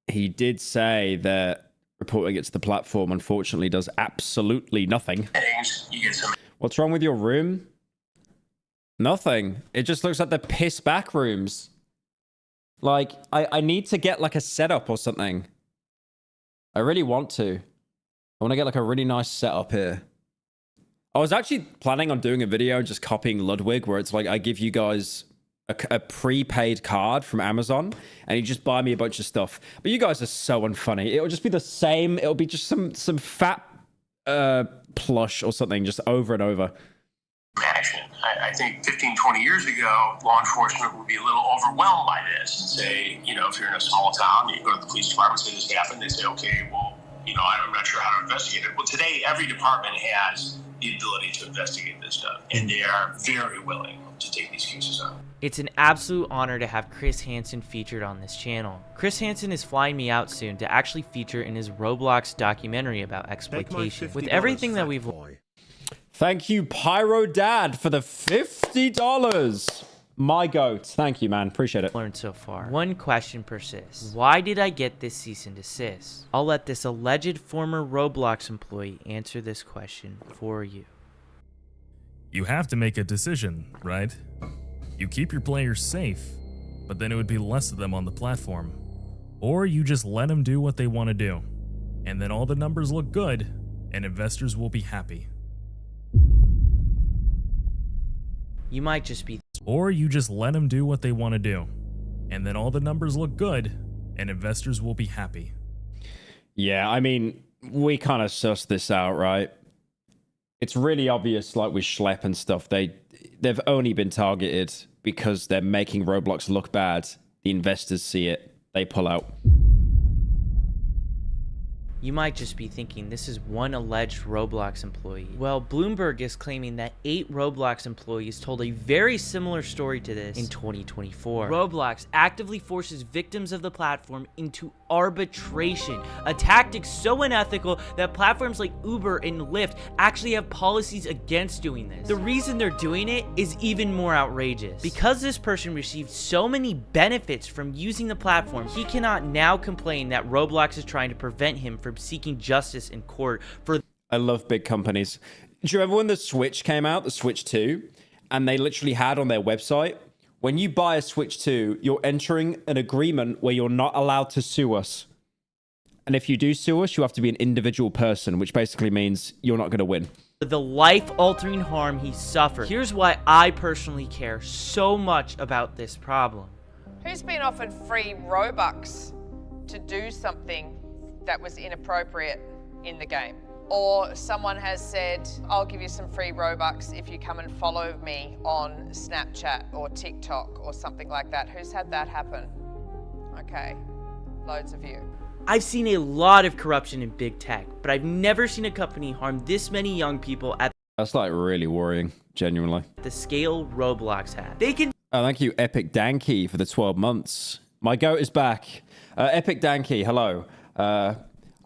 he did say that reporting it to the platform, unfortunately, does absolutely nothing. You get some. What's wrong with your room? Nothing. It just looks like the piss back rooms. Like, I need to get like a setup or something. I really want to. I want to get like a really nice setup here. I was actually planning on doing a video just copying Ludwig, where it's like I give you guys a prepaid card from Amazon and you just buy me a bunch of stuff. But you guys are so unfunny. It'll just be the same. It'll be just some fat plush or something just over and over. Action. I think 15, 20 years ago, law enforcement would be a little overwhelmed by this and say, if you're in a small town, you go to the police department, say this happened, they say, okay, well, I'm not sure how to investigate it. Well, today, every department has the ability to investigate this stuff, and they are very willing to take these cases on. It's an absolute honor to have Chris Hansen featured on this channel. Chris Hansen is flying me out soon to actually feature in his Roblox documentary about exploitation. With everything that we've... Thank you, Pyro Dad, for the $50. My goat. Thank you, man. Appreciate it. Learned so far. One question persists. Why did I get this cease and desist? I'll let this alleged former Roblox employee answer this question for you. You have to make a decision, right? You keep your players safe, but then it would be less of them on the platform. Or you just let them do what they want to do, and then all the numbers look good, and investors will be happy. You might just be... Or you just let them do what they want to do, and then all the numbers look good, and investors will be happy. Yeah, I mean, we kind of sussed this out, right? It's really obvious, like with Schlepp and stuff, they've only been targeted because they're making Roblox look bad. The investors see it, they pull out. You might just be thinking this is one alleged Roblox employee. Well, Bloomberg is claiming that 8 Roblox employees told a very similar story to this in 2024. Roblox actively forces victims of the platform into arbitration, a tactic so unethical that platforms like Uber and Lyft actually have policies against doing this. The reason they're doing it is even more outrageous. Because this person received so many benefits from using the platform, he cannot now complain that Roblox is trying to prevent him from seeking justice in court for... I love big companies. Do you remember when the Switch came out, the Switch 2, and they literally had on their website, when you buy a Switch 2, you're entering an agreement where you're not allowed to sue us. And if you do sue us, you have to be an individual person, which basically means you're not going to win. The life-altering harm he suffered. Here's why I personally care so much about this problem. Who's been offered free Robux to do something that was inappropriate in the game? Or someone has said, I'll give you some free Robux if you come and follow me on Snapchat or TikTok or something like that. Who's had that happen? Okay, loads of you. I've seen a lot of corruption in big tech, but I've never seen a company harm this many young people at... That's like really worrying, genuinely. ...the scale Roblox had. They can... Oh, thank you, Epic Danky, for the 12 months. My goat is back. Epic Danky, hello.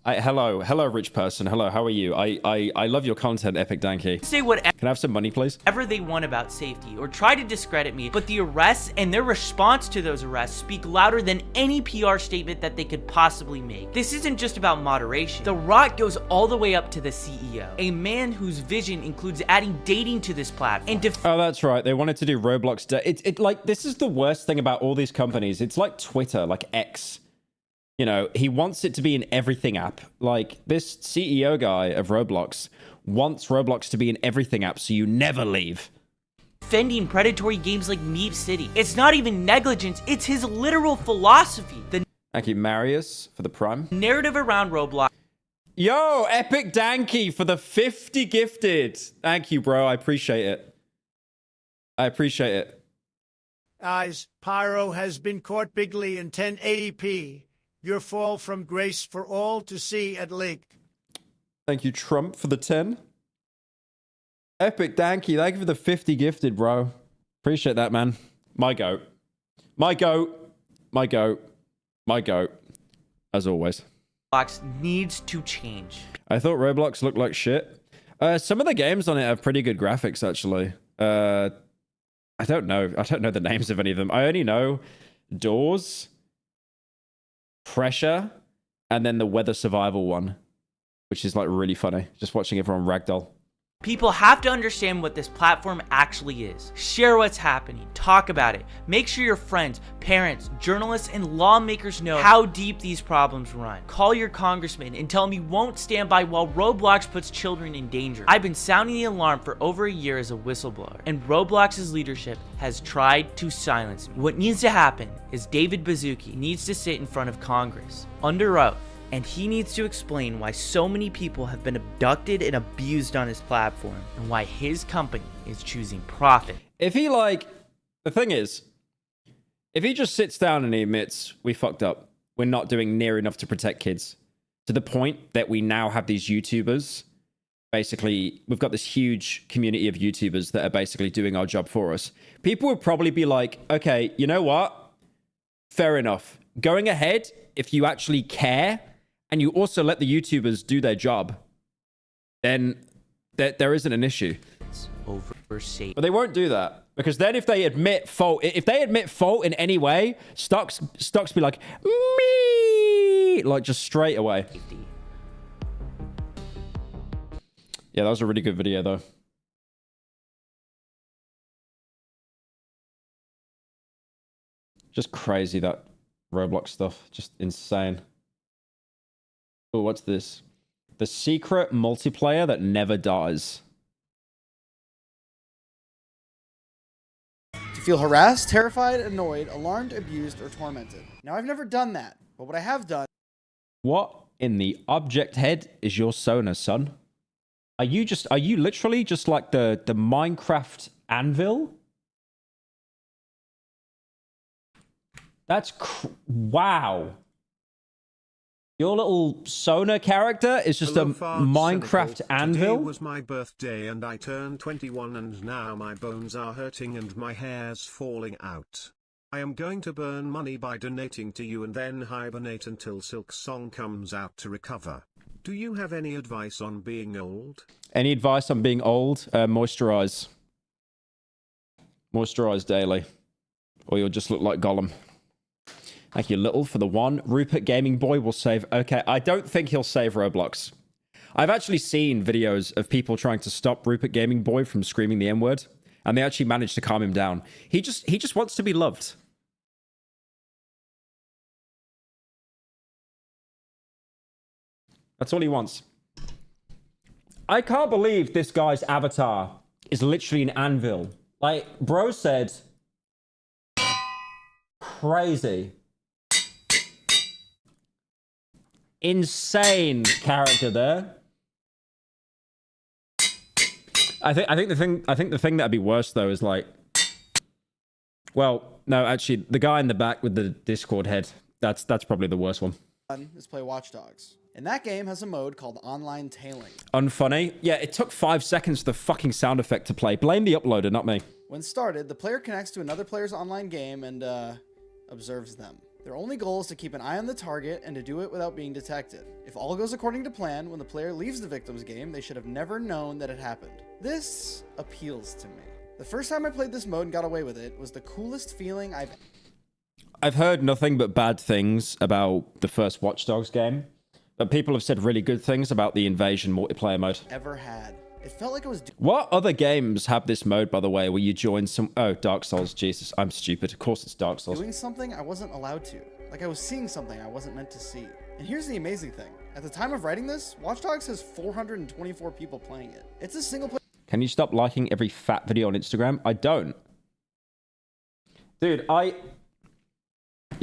Hello, rich person. Hello, how are you? I love your content, Epic Danky. Say whatever. Can I have some money, please? Whatever they want about safety or try to discredit me, but the arrests and their response to those arrests speak louder than any PR statement that they could possibly make. This isn't just about moderation. The rot goes all the way up to the CEO, a man whose vision includes adding dating to this platform. And oh, that's right. They wanted to do Roblox. Like, this is the worst thing about all these companies. It's like Twitter, like X. You know, he wants it to be an everything app. Like, this CEO guy of Roblox wants Roblox to be an everything app, so you never leave. Defending predatory games like Meep City. It's not even negligence, it's his literal philosophy. Thank you, Marius, for the prime. Narrative around Roblox. Yo, Epic Danky for the 50 gifted. Thank you, bro. I appreciate it. I appreciate it. Eyes, Pyro has been caught bigly in 1080p. Your fall from grace for all to see at lake. Thank you, Trump, for the 10. Epic Danky, thank you for the 50 gifted, bro. Appreciate that, man. My goat. My goat. My goat. My goat. As always. Roblox needs to change. I thought Roblox looked like shit. Some of the games on it have pretty good graphics, actually. I don't know. I don't know the names of any of them. I only know Doors, Pressure, and then the Weather Survival one, which is like really funny. Just watching everyone ragdoll. People have to understand what this platform actually is. Share what's happening. Talk about it. Make sure your friends, parents, journalists, and lawmakers know how deep these problems run. Call your congressman and tell him you won't stand by while Roblox puts children in danger. I've been sounding the alarm for over a year as a whistleblower, and Roblox's leadership has tried to silence me. What needs to happen is David Baszucki needs to sit in front of Congress under oath And he needs to explain why so many people have been abducted and abused on his platform, and why his company is choosing profit. If he, like, the thing is, if he just sits down and he admits, we fucked up, we're not doing near enough to protect kids, to the point that we now have these YouTubers, basically, we've got this huge community of YouTubers that are basically doing our job for us. People would probably be like, okay, you know what? Fair enough. Going ahead, if you actually care, and you also let the YouTubers do their job, then there isn't an issue. But they won't do that, because then if they admit fault in any way, Stocks be like, me, like just straight away. Yeah, that was a really good video though. Just crazy, that Roblox stuff, just insane. Oh, what's this? The secret multiplayer that never dies. To feel harassed, terrified, annoyed, alarmed, abused, or tormented. Now, I've never done that, but what I have done... What in the object head is your Sona, son? Are you literally just like the Minecraft anvil? That's wow. Your little Sona character is just a Minecraft anvil? Today was my birthday and I turned 21 and now my bones are hurting and my hair's falling out. I am going to burn money by donating to you and then hibernate until Silk Song comes out to recover. Do you have any advice on being old? Any advice on being old? Moisturize. Moisturize daily. Or you'll just look like Gollum. Thank you, Little, for the one. Rupert Gaming Boy will save... Okay, I don't think he'll save Roblox. I've actually seen videos of people trying to stop Rupert Gaming Boy from screaming the N-word, and they actually managed to calm him down. He just wants to be loved. That's all he wants. I can't believe this guy's avatar is literally an anvil. Like, bro said... Crazy. Insane character there. I think the thing that'd be worse though is like, well, no, actually, the guy in the back with the Discord head. That's probably the worst one. Is play Watch Dogs. And that game has a mode called online tailing. Unfunny. Yeah, it took 5 seconds for the fucking sound effect to play. Blame the uploader, not me. When started, the player connects to another player's online game and observes them. Their only goal is to keep an eye on the target and to do it without being detected. If all goes according to plan, when the player leaves the victim's game, they should have never known that it happened. This appeals to me. The first time I played this mode and got away with it was the coolest feeling I've heard nothing but bad things about the first Watch Dogs game, but people have said really good things about the Invasion multiplayer mode. Ever had. It felt like I was... What other games have this mode, by the way, where you join some... Oh, Dark Souls. Jesus, I'm stupid. Of course it's Dark Souls. Doing something I wasn't allowed to. Like I was seeing something I wasn't meant to see. And here's the amazing thing. At the time of writing this, Watch Dogs has 424 people playing it. It's a single player... Can you stop liking every fat video on Instagram? I don't. Dude, You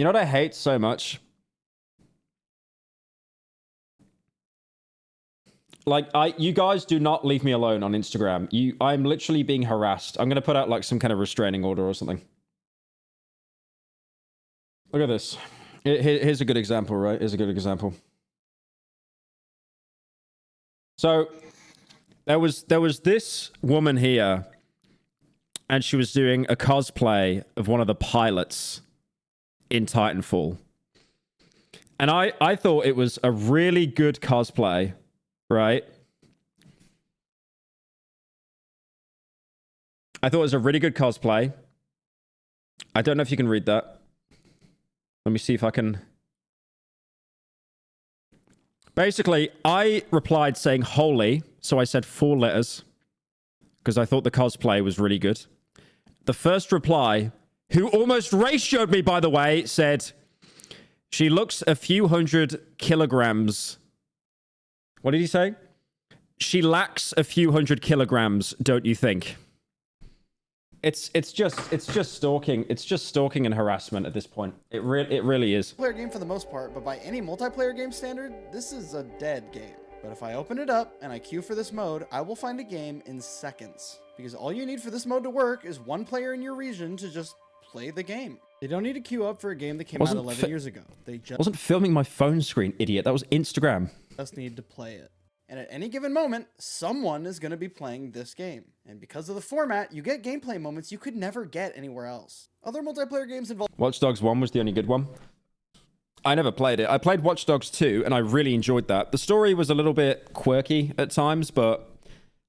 know what I hate so much? Like, you guys do not leave me alone on Instagram. I'm literally being harassed. I'm going to put out, like, some kind of restraining order or something. Look at this. Here's a good example, right? Here's a good example. So, there was this woman here, and she was doing a cosplay of one of the pilots in Titanfall. And I thought it was a really good cosplay, right? I thought it was a really good cosplay. I don't know if you can read that. Let me see if I can... Basically, I replied saying holy, so I said 4 letters, because I thought the cosplay was really good. The first reply, who almost ratioed me, by the way, said, she looks a few hundred kilograms. What did he say? She lacks a few hundred kilograms, don't you think? It's just stalking. It's just stalking and harassment at this point. It really is. Player game for the most part, but by any multiplayer game standard, this is a dead game. But if I open it up and I queue for this mode, I will find a game in seconds. Because all you need for this mode to work is one player in your region to just play the game. They don't need to queue up for a game that came out 11 years ago. They just wasn't filming my phone screen, idiot. That was Instagram. Just need to play it. And at any given moment, someone is going to be playing this game. And because of the format, you get gameplay moments you could never get anywhere else. Other multiplayer games involve... Watch Dogs 1 was the only good one. I never played it. I played Watch Dogs 2, and I really enjoyed that. The story was a little bit quirky at times, but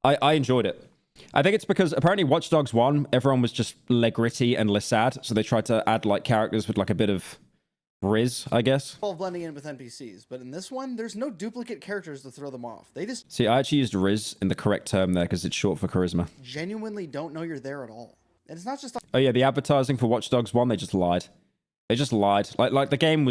I enjoyed it. I think it's because apparently Watch Dogs 1, everyone was just gritty and sad, so they tried to add like characters with like a bit of riz, I guess. Blending in with NPCs, but in this one, there's no duplicate characters to throw them off. They just... See, I actually used riz in the correct term there because it's short for charisma. Genuinely don't know you're there at all. And it's not just... Oh yeah, the advertising for Watch Dogs 1, they just lied. They just lied. Like the game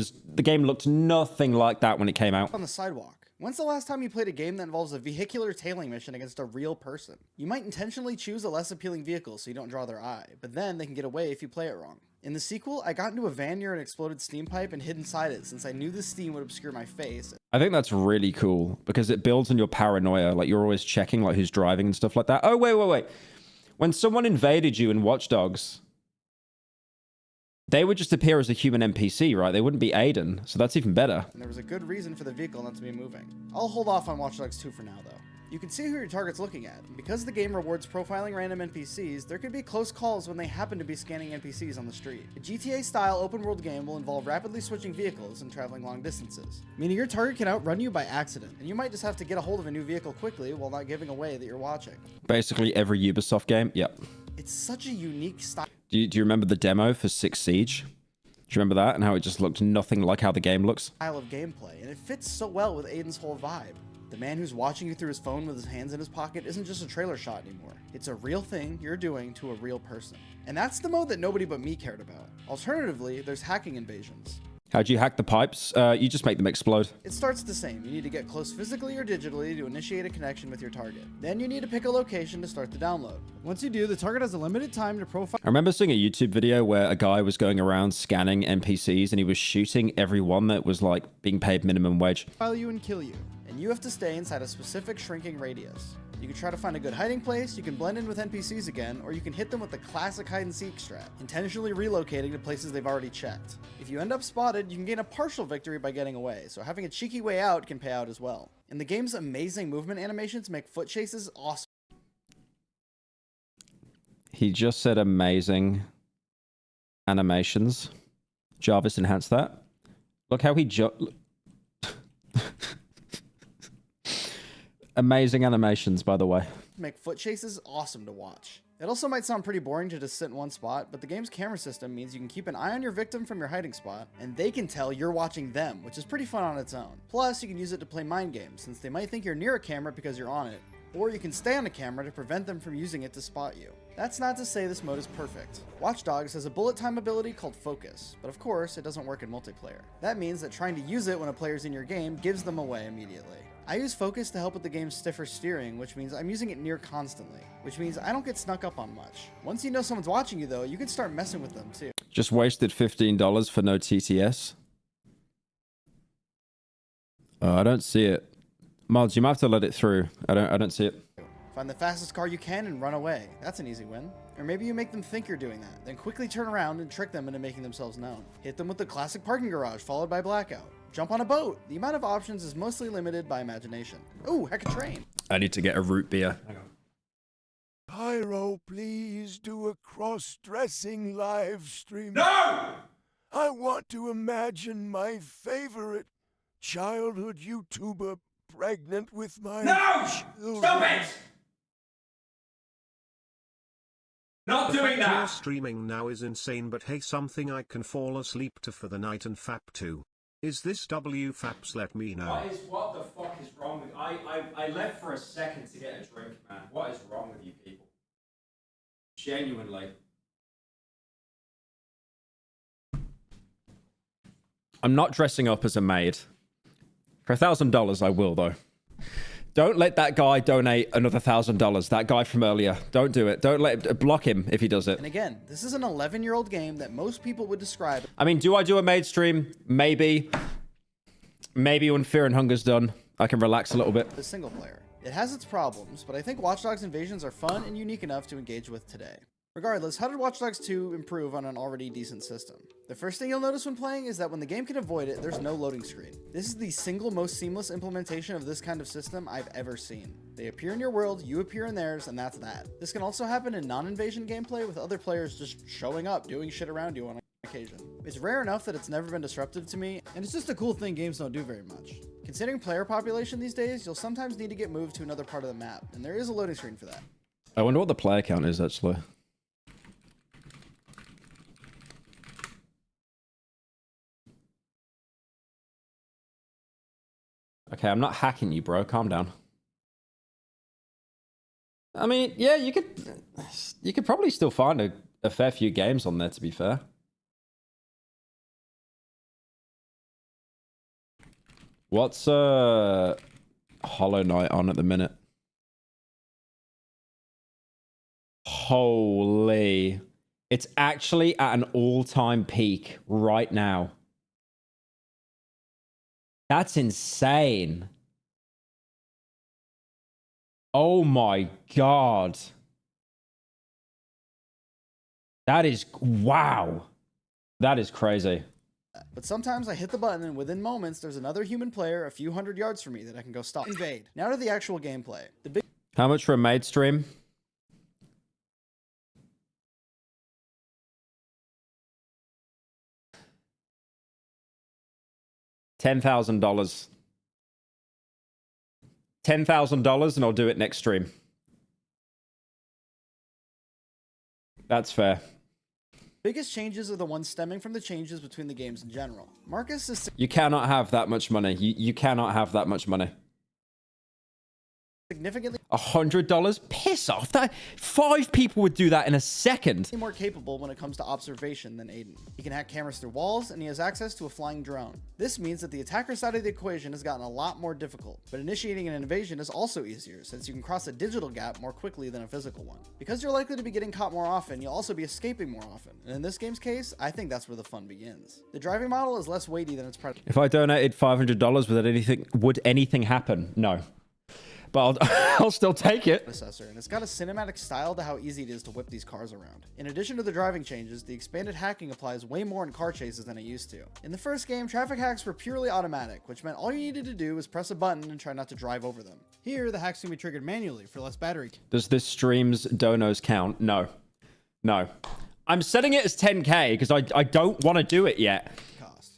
looked nothing like that when it came out. On the sidewalk. When's the last time you played a game that involves a vehicular tailing mission against a real person? You might intentionally choose a less appealing vehicle so you don't draw their eye, but then they can get away if you play it wrong. In the sequel, I got into a van near an exploded steam pipe and hid inside it since I knew the steam would obscure my face. I think that's really cool because it builds on your paranoia. Like you're always checking like who's driving and stuff like that. Oh, wait. When someone invaded you in Watch Dogs, they would just appear as a human NPC, right? They wouldn't be Aiden, so that's even better. And there was a good reason for the vehicle not to be moving. I'll hold off on Watch Dogs 2 for now, though. You can see who your target's looking at, and because the game rewards profiling random NPCs, there could be close calls when they happen to be scanning NPCs on the street. A GTA-style open-world game will involve rapidly switching vehicles and traveling long distances, meaning your target can outrun you by accident, and you might just have to get a hold of a new vehicle quickly while not giving away that you're watching. Basically every Ubisoft game, yep. It's such a unique style. Do you remember the demo for 6 Siege? Do you remember that and how it just looked nothing like how the game looks? Style of gameplay, and it fits so well with Aiden's whole vibe. The man who's watching you through his phone with his hands in his pocket isn't just a trailer shot anymore. It's a real thing you're doing to a real person. And that's the mode that nobody but me cared about. Alternatively, there's hacking invasions. How'd you hack the pipes? You just make them explode. It starts the same. You need to get close physically or digitally to initiate a connection with your target. Then you need to pick a location to start the download. Once you do, the target has a limited time to profile. I remember seeing a YouTube video where a guy was going around scanning NPCs and he was shooting everyone that was like being paid minimum wage. File you and kill you. And you have to stay inside a specific shrinking radius. You can try to find a good hiding place, you can blend in with NPCs again, or you can hit them with the classic hide-and-seek strat, intentionally relocating to places they've already checked. If you end up spotted, you can gain a partial victory by getting away, so having a cheeky way out can pay out as well. And the game's amazing movement animations make foot chases awesome. He just said amazing animations. Jarvis enhanced that. Look how he amazing animations, by the way. Make foot chases awesome to watch. It also might sound pretty boring to just sit in one spot, but the game's camera system means you can keep an eye on your victim from your hiding spot, and they can tell you're watching them, which is pretty fun on its own. Plus, you can use it to play mind games, since they might think you're near a camera because you're on it, or you can stay on a camera to prevent them from using it to spot you. That's not to say this mode is perfect. Watch Dogs has a bullet time ability called Focus, but of course, it doesn't work in multiplayer. That means that trying to use it when a player's in your game gives them away immediately. I use Focus to help with the game's stiffer steering, which means I'm using it near constantly, which means I don't get snuck up on much. Once you know someone's watching you though, you can start messing with them too. Just wasted $15 for no TTS. I don't see it. Mods, you might have to let it through. I don't see it. Find the fastest car you can and run away. That's an easy win. Or maybe you make them think you're doing that, then quickly turn around and trick them into making themselves known. Hit them with the classic parking garage followed by blackout. Jump on a boat. The amount of options is mostly limited by imagination. Ooh, heck, a train. I need to get a root beer. Hang on. Pyro, please do a cross-dressing live stream. No! I want to imagine my favorite childhood YouTuber pregnant with my children. Stop it! Not doing that! Your streaming now is insane, but hey, something I can fall asleep to for the night and FAP to. Is this WFAPs? Let me know. What the fuck is wrong with... I left for a second to get a drink, man. What is wrong with you people? Genuinely. I'm not dressing up as a maid. For $1,000 I will, though. Don't let that guy donate another $1,000. That guy from earlier. Don't do it. Don't block him if he does it. And again, this is an 11-year-old game that most people would describe. I mean, do I do a maid stream? Maybe. Maybe when Fear and Hunger's done, I can relax a little bit. The single player. It has its problems, but I think Watch Dogs Invasions are fun and unique enough to engage with today. Regardless, how did Watch Dogs 2 improve on an already decent system? The first thing you'll notice when playing is that when the game can avoid it, there's no loading screen. This is the single most seamless implementation of this kind of system I've ever seen. They appear in your world, you appear in theirs, and that's that. This can also happen in non-invasion gameplay with other players just showing up, doing shit around you on occasion. It's rare enough that it's never been disruptive to me, and it's just a cool thing games don't do very much. Considering player population these days, you'll sometimes need to get moved to another part of the map, and there is a loading screen for that. I wonder what the player count is, actually. Okay, I'm not hacking you, bro. Calm down. I mean, yeah, you could probably still find a fair few games on there, to be fair. What's Hollow Knight on at the minute? Holy. It's actually at an all-time peak right now. That's insane. Oh my god. That is... Wow. That is crazy. But sometimes I hit the button and within moments there's another human player a few hundred yards from me that I can go stop. Invade. Now to the actual gameplay. How much for a maid stream? $10,000. $10,000 and I'll do it next stream. That's fair. Biggest changes are the ones stemming from the changes between the games in general. Marcus is You cannot have that much money. You cannot have that much money. significantly $100? Piss off. That 5 people would do that in a second. more capable when it comes to observation than Aiden. He can hack cameras through walls, and he has access to a flying drone. This means that the attacker side of the equation has gotten a lot more difficult, but initiating an invasion is also easier, since you can cross a digital gap more quickly than a physical one. Because you're likely to be getting caught more often, you'll also be escaping more often, and in this game's case, I think that's where the fun begins. The driving model is less weighty than its predecessor. If I donated $500, would anything happen? No. But I'll still take it. And it's got a cinematic style to how easy it is to whip these cars around. In addition to the driving changes, the expanded hacking applies way more in car chases than it used to. In the first game, traffic hacks were purely automatic, which meant all you needed to do was press a button and try not to drive over them. Here, the hacks can be triggered manually for less battery. Does this stream's donos count? No. No. I'm setting it as 10K because I don't want to do it yet.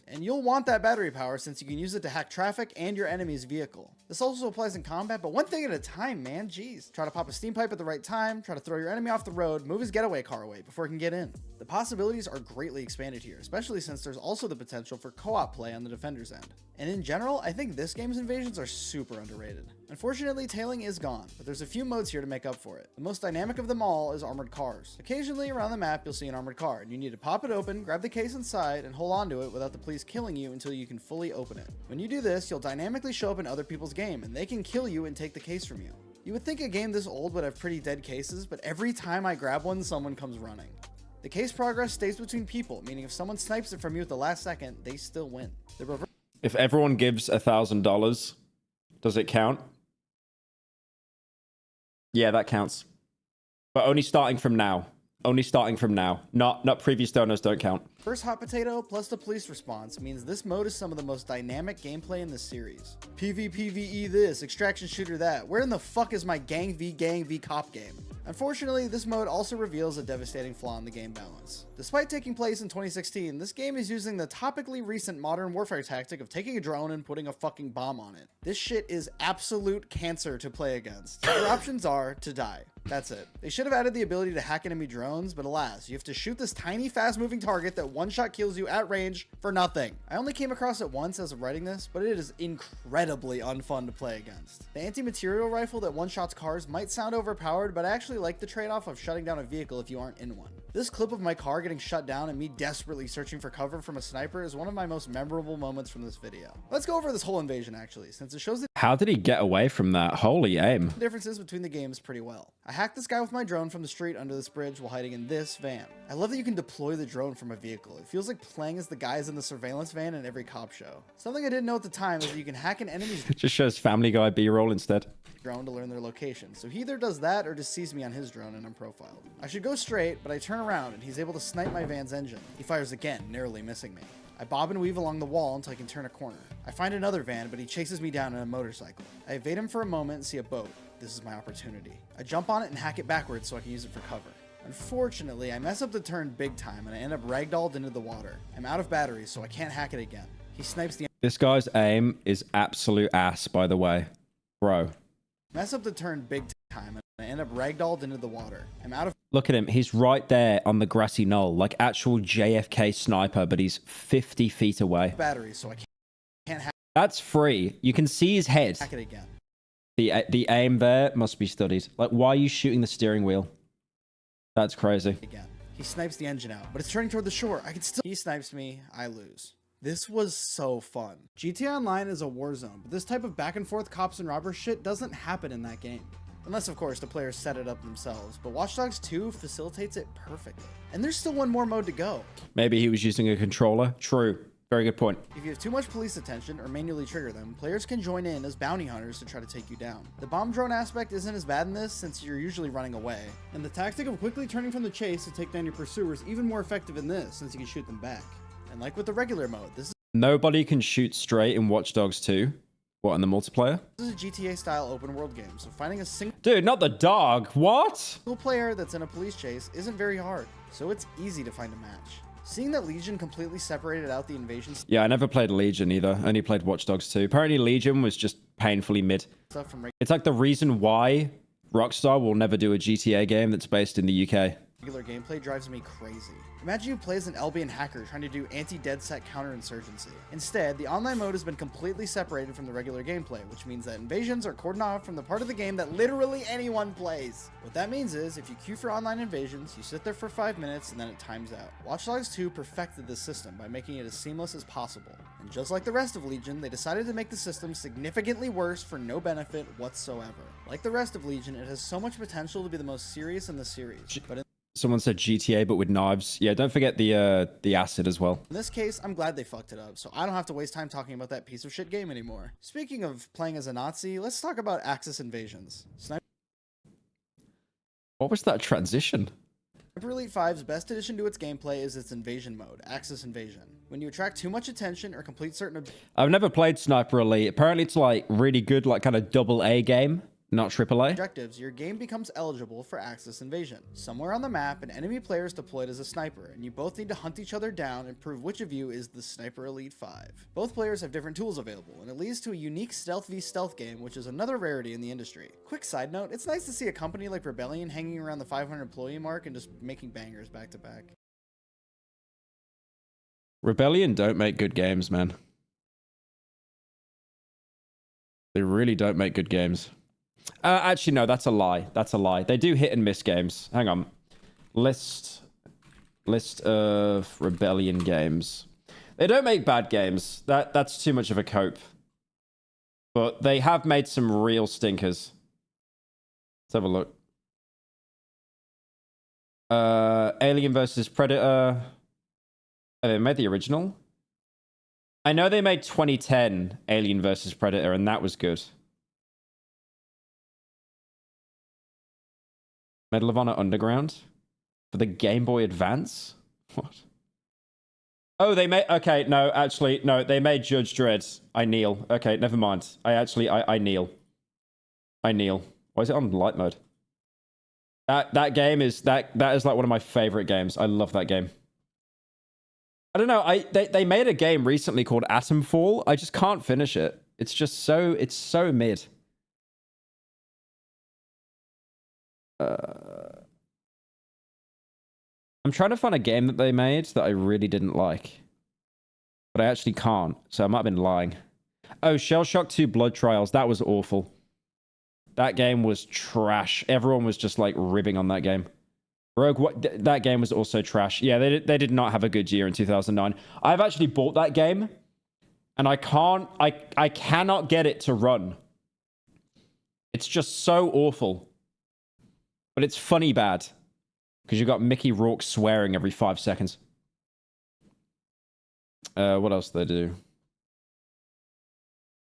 And you'll want that battery power since you can use it to hack traffic and your enemy's vehicle. This also applies in combat, but one thing at a time, man. Jeez. Try to pop a steam pipe at the right time, try to throw your enemy off the road, move his getaway car away before it can get in. The possibilities are greatly expanded here, especially since there's also the potential for co-op play on the defender's end. And in general, I think this game's invasions are super underrated. Unfortunately, tailing is gone, but there's a few modes here to make up for it. The most dynamic of them all is armored cars. Occasionally around the map, you'll see an armored car, and you need to pop it open, grab the case inside, and hold on to it without the police killing you until you can fully open it. When you do this, you'll dynamically show up in other people's game, and they can kill you and take the case from you. You would think a game this old would have pretty dead cases, but every time I grab one, someone comes running. The case progress stays between people, meaning if someone snipes it from you at the last second, they still win. If everyone gives $1,000, does it count? Yeah, that counts. But only starting from now. Only starting from now. Not previous donors don't count. First hot potato plus the police response means this mode is some of the most dynamic gameplay in the series. PvPvE this, extraction shooter that. Where in the fuck is my gang v cop game? Unfortunately, this mode also reveals a devastating flaw in the game balance. Despite taking place in 2016, this game is using the topically recent modern warfare tactic of taking a drone and putting a fucking bomb on it. This shit is absolute cancer to play against. Your options are to die. That's it. They should have added the ability to hack enemy drones, but alas, you have to shoot this tiny, fast-moving target that one-shot kills you at range for nothing. I only came across it once as of writing this, but it is incredibly unfun to play against. The anti-material rifle that one-shots cars might sound overpowered, but I actually like the trade-off of shutting down a vehicle if you aren't in one. This clip of my car getting shut down and me desperately searching for cover from a sniper is one of my most memorable moments from this video. Let's go over this whole invasion actually, since it shows the How did he get away from that? Holy aim. differences between the games pretty well. I hacked this guy with my drone from the street under this bridge while hiding in this van. I love that you can deploy the drone from a vehicle. It feels like playing as the guys in the surveillance van in every cop show. Something I didn't know at the time is that you can hack an enemy's It just shows Family Guy B-roll instead. drone to learn their location, so he either does that or just sees me on his drone and I'm profiled. I should go straight, but I turn around and he's able to snipe my van's engine. He fires again, narrowly missing me. I bob and weave along the wall until I can turn a corner. I find another van, but he chases me down in a motorcycle. I evade him for a moment and see a boat. This is my opportunity. I jump on it and hack it backwards so I can use it for cover. Unfortunately, I mess up the turn big time and I end up ragdolled into the water. I'm out of batteries, so I can't hack it again. He snipes the This guy's aim is absolute ass, by the way. Bro. mess up the turn big time and I end up ragdolled into the water. I'm out of Look at him. He's right there on the grassy knoll, like actual JFK sniper, but he's 50 feet away. batteries, so I can't hack That's free. You can see his head. it again. The aim there must be studied. Like, why are you shooting the steering wheel? That's crazy. Again. He snipes the engine out, but it's turning toward the shore. I can still... He snipes me. I lose. This was so fun. GTA Online is a war zone, but this type of back and forth cops and robbers shit doesn't happen in that game. Unless, of course, the players set it up themselves, but Watch Dogs 2 facilitates it perfectly. And there's still one more mode to go. Maybe he was using a controller. True. Very good point. If you have too much police attention or manually trigger them, players can join in as bounty hunters to try to take you down. The bomb drone aspect isn't as bad in this since you're usually running away, and the tactic of quickly turning from the chase to take down your pursuer is even more effective in this since you can shoot them back. And like with the regular mode, this Nobody can shoot straight in Watch Dogs 2. What, in the multiplayer? is a GTA style open world game, so finding a single Dude, not the dog. What? player that's in a police chase isn't very hard, so it's easy to find a match. Seeing that Legion completely separated out the invasion Yeah, I never played Legion either. I only played Watch Dogs 2. Apparently Legion was just painfully mid. stuff from It's like the reason why Rockstar will never do a GTA game that's based in the UK. regular gameplay drives me crazy. Imagine you play as an Albion hacker trying to do anti-DedSec counterinsurgency. Instead, the online mode has been completely separated from the regular gameplay, which means that invasions are cordoned off from the part of the game that literally anyone plays. What that means is, if you queue for online invasions, you sit there for 5 minutes and then it times out. Watch Dogs 2 perfected this system by making it as seamless as possible. And just like the rest of Legion, they decided to make the system significantly worse for no benefit whatsoever. Like the rest of Legion, it has so much potential to be the most serious in the series, but Someone said GTA, but with knives. Yeah, don't forget the acid as well. in this case, I'm glad they fucked it up, so I don't have to waste time talking about that piece of shit game anymore. Speaking of playing as a Nazi, let's talk about Axis invasions. What was that transition? Sniper Elite 5's best addition to its gameplay is its invasion mode, Axis Invasion. When you attract too much attention or complete certain I've never played Sniper Elite. Apparently it's like really good, like kind of double A game, not AAA. objectives, your game becomes eligible for Axis Invasion. Somewhere on the map, an enemy player is deployed as a sniper, and you both need to hunt each other down and prove which of you is the Sniper Elite 5. Both players have different tools available, and it leads to a unique stealth v stealth game, which is another rarity in the industry. Quick side note, it's nice to see a company like Rebellion hanging around the 500 employee mark and just making bangers back to back. Rebellion don't make good games, man. They really don't make good games. Actually, no, that's a lie. That's a lie. They do hit and miss games. Hang on. List of Rebellion games. They don't make bad games. That's too much of a cope. But they have made some real stinkers. Let's have a look. Alien versus Predator. Oh, they made the original? I know they made 2010 Alien versus Predator, and that was good. Medal of Honor Underground for the Game Boy Advance? What? Oh, they made... Okay, no, actually, no. They made Judge Dredd. I kneel. Okay, never mind. I kneel. I kneel. Why is it on light mode? That game is... That is like one of my favorite games. I love that game. I don't know. They made a game recently called Atomfall. I just can't finish it. It's just so... It's so mid. I'm trying to find a game that they made that I really didn't like. But I actually can't, so I might have been lying. Oh, Shell Shock 2 Blood Trials. That was awful. That game was trash. Everyone was just like ribbing on that game. Rogue, that game was also trash. Yeah, they did not have a good year in 2009. I've actually bought that game, and I cannot get it to run. It's just so awful. But it's funny bad. Because you got Mickey Rourke swearing every 5 seconds. What else did they do?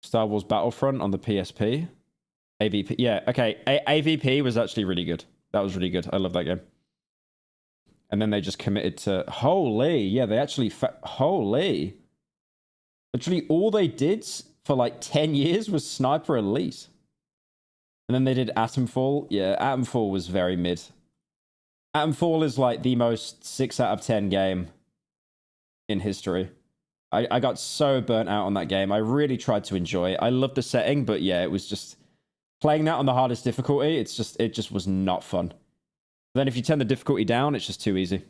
Star Wars Battlefront on the PSP. AVP. Yeah, okay. AVP was actually really good. That was really good. I love that game. And then they just committed to... Holy. Yeah, they actually... Holy. Literally, all they did for like 10 years was Sniper Elite. And then they did Atomfall. Yeah, Atomfall was very mid. Atomfall is like the most 6 out of 10 game in history. I got so burnt out on that game. I really tried to enjoy it. I loved the setting, but yeah, it was just... Playing that on the hardest difficulty, it just was not fun. Then if you turn the difficulty down, it's just too easy.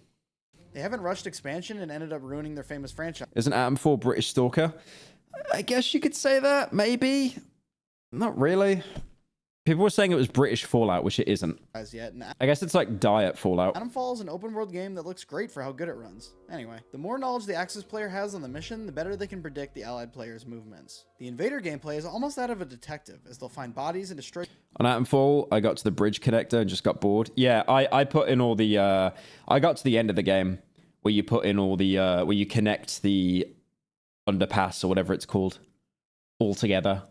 They haven't rushed expansion and ended up ruining their famous franchise. Isn't Atomfall British Stalker? I guess you could say that, maybe. Not really. People were saying it was British Fallout, which it isn't. Yet. I guess it's like Diet Fallout. Atomfall is an open world game that looks great for how good it runs. Anyway, the more knowledge the Axis player has on the mission, the better they can predict the allied player's movements. The Invader gameplay is almost that of a detective, as they'll find bodies and destroy... On Atomfall, I got to the bridge connector and just got bored. Yeah, I put in all the... I got to the end of the game where you put in all the... where you connect the underpass or whatever it's called all together.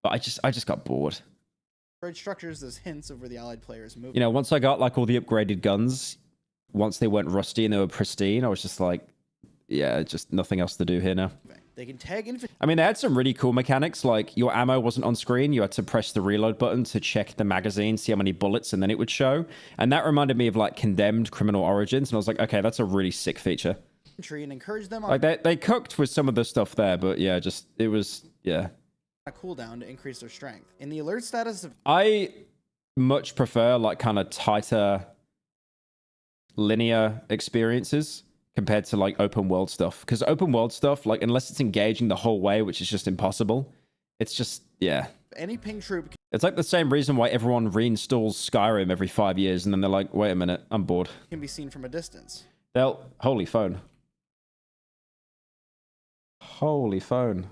But I just got bored. Structures as hints over the allied player's movement. You know, once I got like all the upgraded guns, once they weren't rusty and they were pristine, I was just like, yeah, just nothing else to do here now. They can tag infantry. I mean, they had some really cool mechanics, like your ammo wasn't on screen. You had to press the reload button to check the magazine, see how many bullets, and then it would show. And that reminded me of like Condemned Criminal Origins. And I was like, okay, that's a really sick feature. And encourage them on... Like they cooked with some of the stuff there, but yeah, just, it was, yeah. A cooldown to increase their strength. In the alert status of... I much prefer like kind of tighter linear experiences compared to like open world stuff. Because open world stuff, like unless it's engaging the whole way, which is just impossible, it's just, yeah. Any ping troop... It's like the same reason why everyone reinstalls Skyrim every 5 years and then they're like, wait a minute, I'm bored. Can be seen from a distance. Holy phone. Holy phone.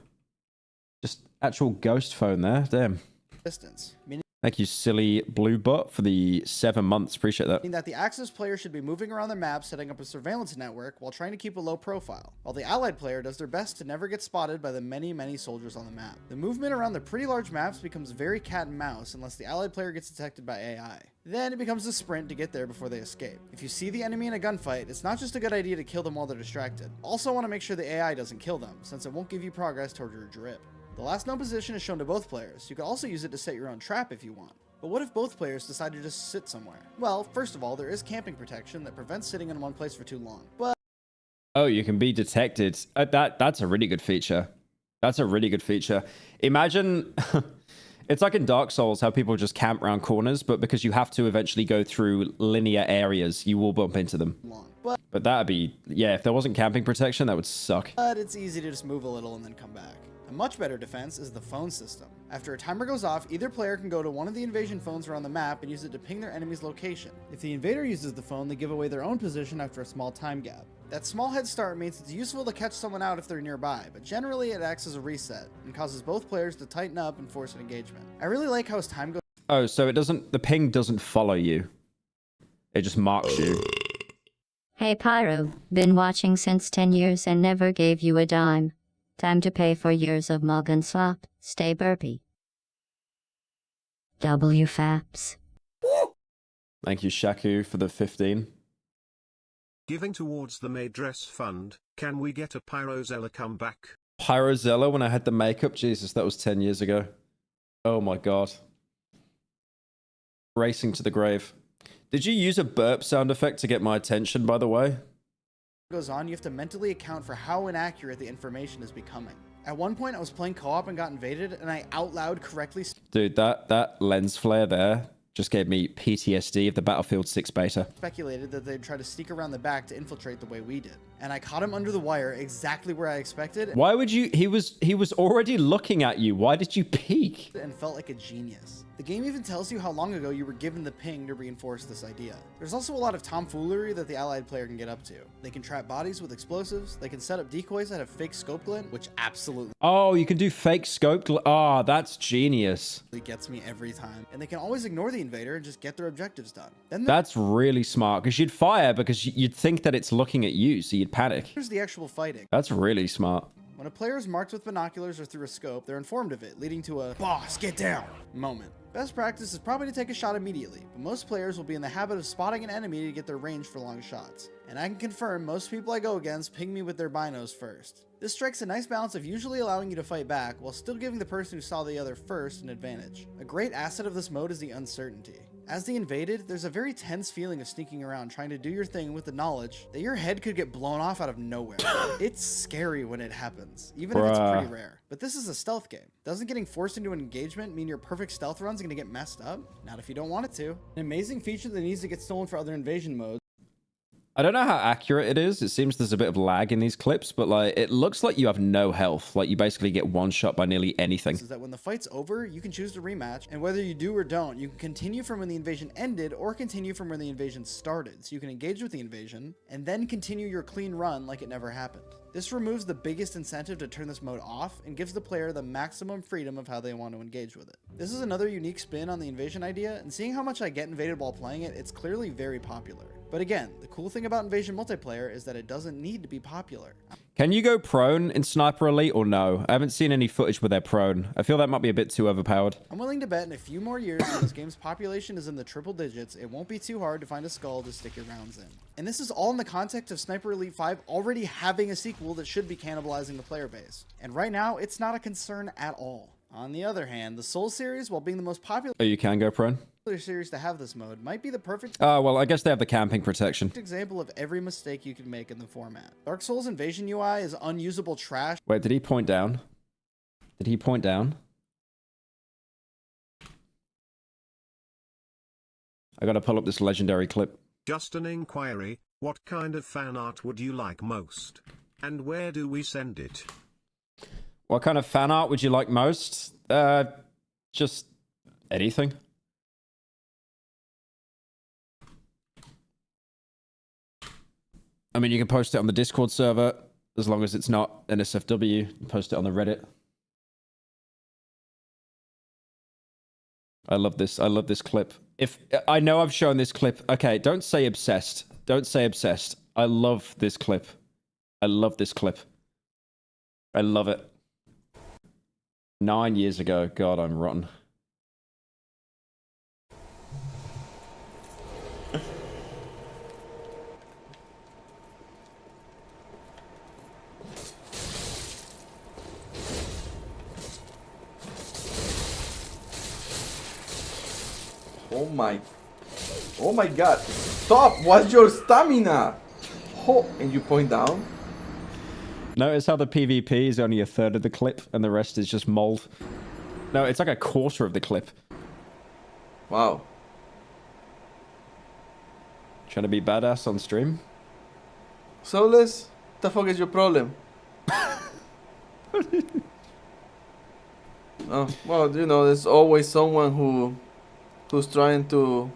Just actual ghost phone there. Damn. Distance. Thank you, silly blue bot, for the 7 months. Appreciate that. Meaning that the Axis player should be moving around the map, setting up a surveillance network while trying to keep a low profile, while the Allied player does their best to never get spotted by the many, many soldiers on the map. The movement around the pretty large maps becomes very cat and mouse unless the Allied player gets detected by AI. Then it becomes a sprint to get there before they escape. If you see the enemy in a gunfight, it's not just a good idea to kill them while they're distracted. Also want to make sure the AI doesn't kill them, since it won't give you progress toward your drip. The last known position is shown to both players. You can also use it to set your own trap if you want. But what if both players decide to just sit somewhere? Well, first of all, there is camping protection that prevents sitting in one place for too long. But oh, you can be detected. That's a really good feature. That's a really good feature. Imagine it's like in Dark Souls how people just camp around corners, but because you have to eventually go through linear areas, you will bump into them. But that'd be, yeah, if there wasn't camping protection, that would suck. But it's easy to just move a little and then come back. A much better defense is the phone system. After a timer goes off, either player can go to one of the invasion phones around the map and use it to ping their enemy's location. If the invader uses the phone, they give away their own position after a small time gap. That small head start means it's useful to catch someone out if they're nearby, but generally it acts as a reset and causes both players to tighten up and force an engagement. I really like how as time goes... Oh, so the ping doesn't follow you. It just marks you. Hey Pyro, been watching since 10 years and never gave you a dime. Time to pay for years of mug and slop. Stay burpy. WFAPS. Thank you, Shaku, for the 15. Giving towards the May Dress Fund, can we get a Pyrozella comeback? Pyrozella when I had the makeup? Jesus, that was 10 years ago. Oh my god. Racing to the grave. Did you use a burp sound effect to get my attention, by the way? Goes on, you have to mentally account for how inaccurate the information is becoming. At one point, I was playing co-op and got invaded, and I out loud correctly... Dude, that lens flare there just gave me PTSD of the Battlefield 6 beta. Speculated that they'd try to sneak around the back to infiltrate the way we did. And I caught him under the wire exactly where I expected. Why would you? He was already looking at you. Why did you peek? And felt like a genius. The game even tells you how long ago you were given the ping to reinforce this idea. There's also a lot of tomfoolery that the allied player can get up to. They can trap bodies with explosives, they can set up decoys that have fake scope glint, which absolutely Oh, you can do fake scope. Ah, that's genius. gets me every time. And they can always ignore the invader and just get their objectives done. Then That's really smart, because you'd fire because you'd think that it's looking at you, so you'd panic. there's the actual fighting. That's really smart. When a player is marked with binoculars or through a scope, they're informed of it, leading to a boss, get down moment. Best practice is probably to take a shot immediately, but most players will be in the habit of spotting an enemy to get their range for long shots. And I can confirm most people I go against ping me with their binos first. This strikes a nice balance of usually allowing you to fight back while still giving the person who saw the other first an advantage. A great asset of this mode is the uncertainty. As the invaded, there's a very tense feeling of sneaking around trying to do your thing with the knowledge that your head could get blown off out of nowhere. It's scary when it happens, even if it's pretty rare. But this is a stealth game. Doesn't getting forced into an engagement mean your perfect stealth run's gonna get messed up? Not if you don't want it to. An amazing feature that needs to get stolen for other invasion modes. I don't know how accurate it is. It seems there's a bit of lag in these clips, but like it looks like you have no health. Like you basically get one shot by nearly anything. Is that when the fight's over, you can choose to rematch, and whether you do or don't, you can continue from when the invasion ended or continue from when the invasion started. So you can engage with the invasion and then continue your clean run like it never happened. This removes the biggest incentive to turn this mode off and gives the player the maximum freedom of how they want to engage with it. This is another unique spin on the invasion idea, and seeing how much I get invaded while playing it, it's clearly very popular. But again, the cool thing about invasion multiplayer is that it doesn't need to be popular. Can you go prone in Sniper Elite or no? I haven't seen any footage where they're prone. I feel that might be a bit too overpowered. I'm willing to bet in a few more years when this game's population is in the triple digits, it won't be too hard to find a skull to stick your rounds in. And this is all in the context of Sniper Elite 5 already having a sequel that should be cannibalizing the player base. And right now, it's not a concern at all. On the other hand, the Soul series, while being the most popular Oh, you can go prone? series to have this mode, might be the perfect Oh, well, I guess they have the camping protection. example of every mistake you can make in the format. Dark Souls Invasion UI is unusable trash. Wait, did he point down? Did he point down? I gotta pull up this legendary clip. Just an inquiry, what kind of fan art would you like most? And where do we send it? What kind of fan art would you like most? Just anything. I mean, you can post it on the Discord server, as long as it's not NSFW. Post it on the Reddit. I love this. I love this clip. If I know I've shown this clip. Okay, don't say obsessed. Don't say obsessed. I love this clip. I love this clip. I love it. 9 years ago. God, I'm rotten. Oh my god. Stop! What's your stamina? Oh, and you point down? Notice how the PvP is only a third of the clip and the rest is just mold. No, it's like a quarter of the clip. Wow. Trying to be badass on stream? Soulless, what the fuck is your problem? Oh, well, you know, there's always someone who's trying to,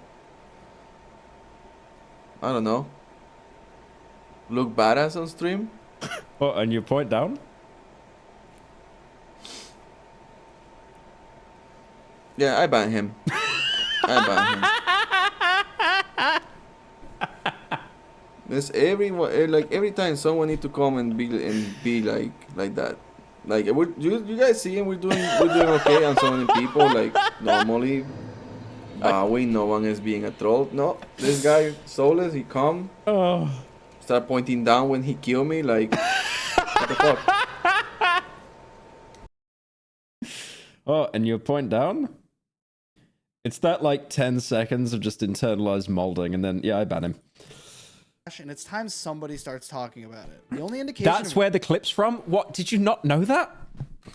I don't know, look badass on stream. Oh, and you point down? Yeah, I ban him. I ban him. There's every time someone need to come and be like that. Like you guys seeing we're doing okay on so many people. Like normally, no one is being a troll. No, this guy Soulless, he come, start pointing down when he kill me. Like what the fuck? Oh, and you point down? It's that like 10 seconds of just internalized molding, and then yeah, I ban him. And it's time somebody starts talking about it. The only indication That's where the clip's from? What? Did you not know that?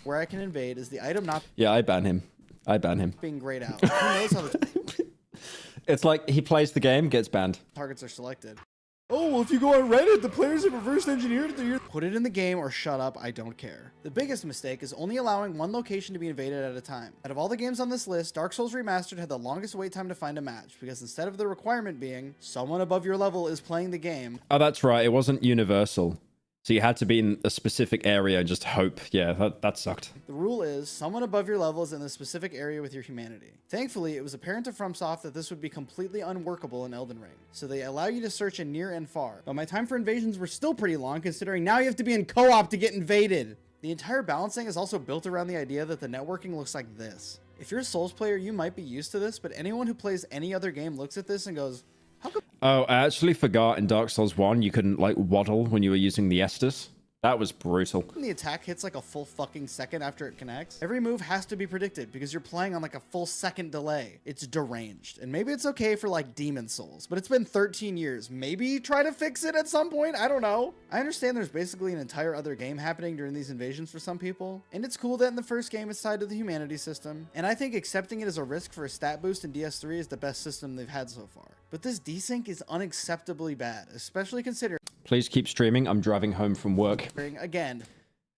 Where I can invade is the item not Yeah, I ban him. I ban him. being grayed out. Who knows how the It's like he plays the game, gets banned. Targets are selected. Oh, well, if you go on Reddit, the players have reverse engineered the... Put it in the game or shut up, I don't care. The biggest mistake is only allowing one location to be invaded at a time. Out of all the games on this list, Dark Souls Remastered had the longest wait time to find a match, because instead of the requirement being, someone above your level is playing the game... Oh, that's right, it wasn't universal. So you had to be in a specific area and just hope. Yeah, that sucked. The rule is, someone above your level is in the specific area with your humanity. Thankfully, it was apparent to FromSoft that this would be completely unworkable in Elden Ring, so they allow you to search in near and far. But my time for invasions were still pretty long, considering now you have to be in co-op to get invaded. The entire balancing is also built around the idea that the networking looks like this. If you're a Souls player, you might be used to this, but anyone who plays any other game looks at this and goes, how come... Oh, I actually forgot in Dark Souls 1 you couldn't, like, waddle when you were using the Estus. That was brutal. When the attack hits like a full fucking second after it connects, every move has to be predicted because you're playing on like a full second delay. It's deranged. And maybe it's okay for like Demon Souls, but it's been 13 years. Maybe try to fix it at some point. I don't know. I understand there's basically an entire other game happening during these invasions for some people. And it's cool that in the first game it's tied to the humanity system. And I think accepting it as a risk for a stat boost in DS3 is the best system they've had so far. But this desync is unacceptably bad, especially considering... Please keep streaming. I'm driving home from work. Again,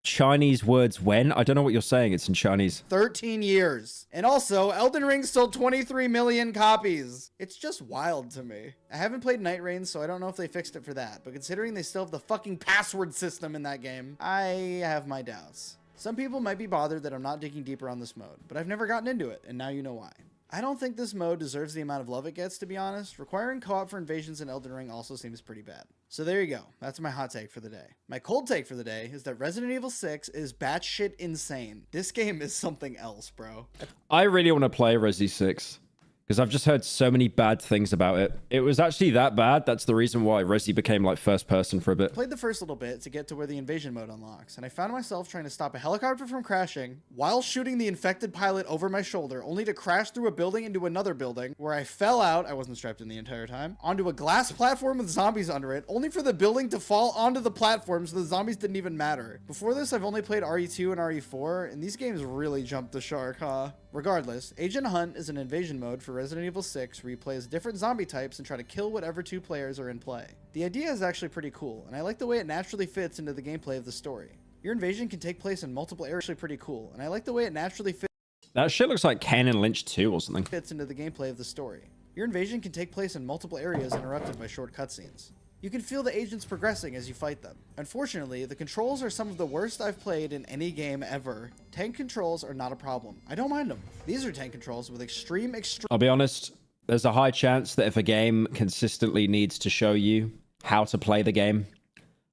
Chinese words when? I don't know what you're saying. It's in Chinese. 13 years. And also, Elden Ring sold 23 million copies. It's just wild to me. I haven't played Night Rain, so I don't know if they fixed it for that. But considering they still have the fucking password system in that game, I have my doubts. Some people might be bothered that I'm not digging deeper on this mode, but I've never gotten into it, and now you know why. I don't think this mode deserves the amount of love it gets, to be honest. Requiring co-op for invasions in Elden Ring also seems pretty bad. So there you go. That's my hot take for the day. My cold take for the day is that Resident Evil 6 is batshit insane. This game is something else, bro. I really want to play Resi 6. Because I've just heard so many bad things about it. It was actually that bad. That's the reason why Resi became like first person for a bit. Played the first little bit to get to where the invasion mode unlocks, and I found myself trying to stop a helicopter from crashing while shooting the infected pilot over my shoulder, only to crash through a building into another building where I fell out, I wasn't strapped in the entire time, onto a glass platform with zombies under it, only for the building to fall onto the platform so the zombies didn't even matter. Before this, I've only played RE2 and RE4, and these games really jumped the shark, huh? Regardless, Agent Hunt is an invasion mode for Resident Evil 6 where you play as different zombie types and try to kill whatever two players are in play. The idea is actually pretty cool, and I like the way it naturally fits into the gameplay of the story. Your invasion can take place in multiple areas, actually pretty cool, and I like the way it naturally fits. That shit looks like Ken and Lynch 2 or something. Fits into the gameplay of the story. Your invasion can take place in multiple areas interrupted by short cutscenes. You can feel the agents progressing as you fight them. Unfortunately, the controls are some of the worst I've played in any game ever. Tank controls are not a problem. I don't mind them. These are tank controls with extreme... I'll be honest, there's a high chance that if a game consistently needs to show you how to play the game,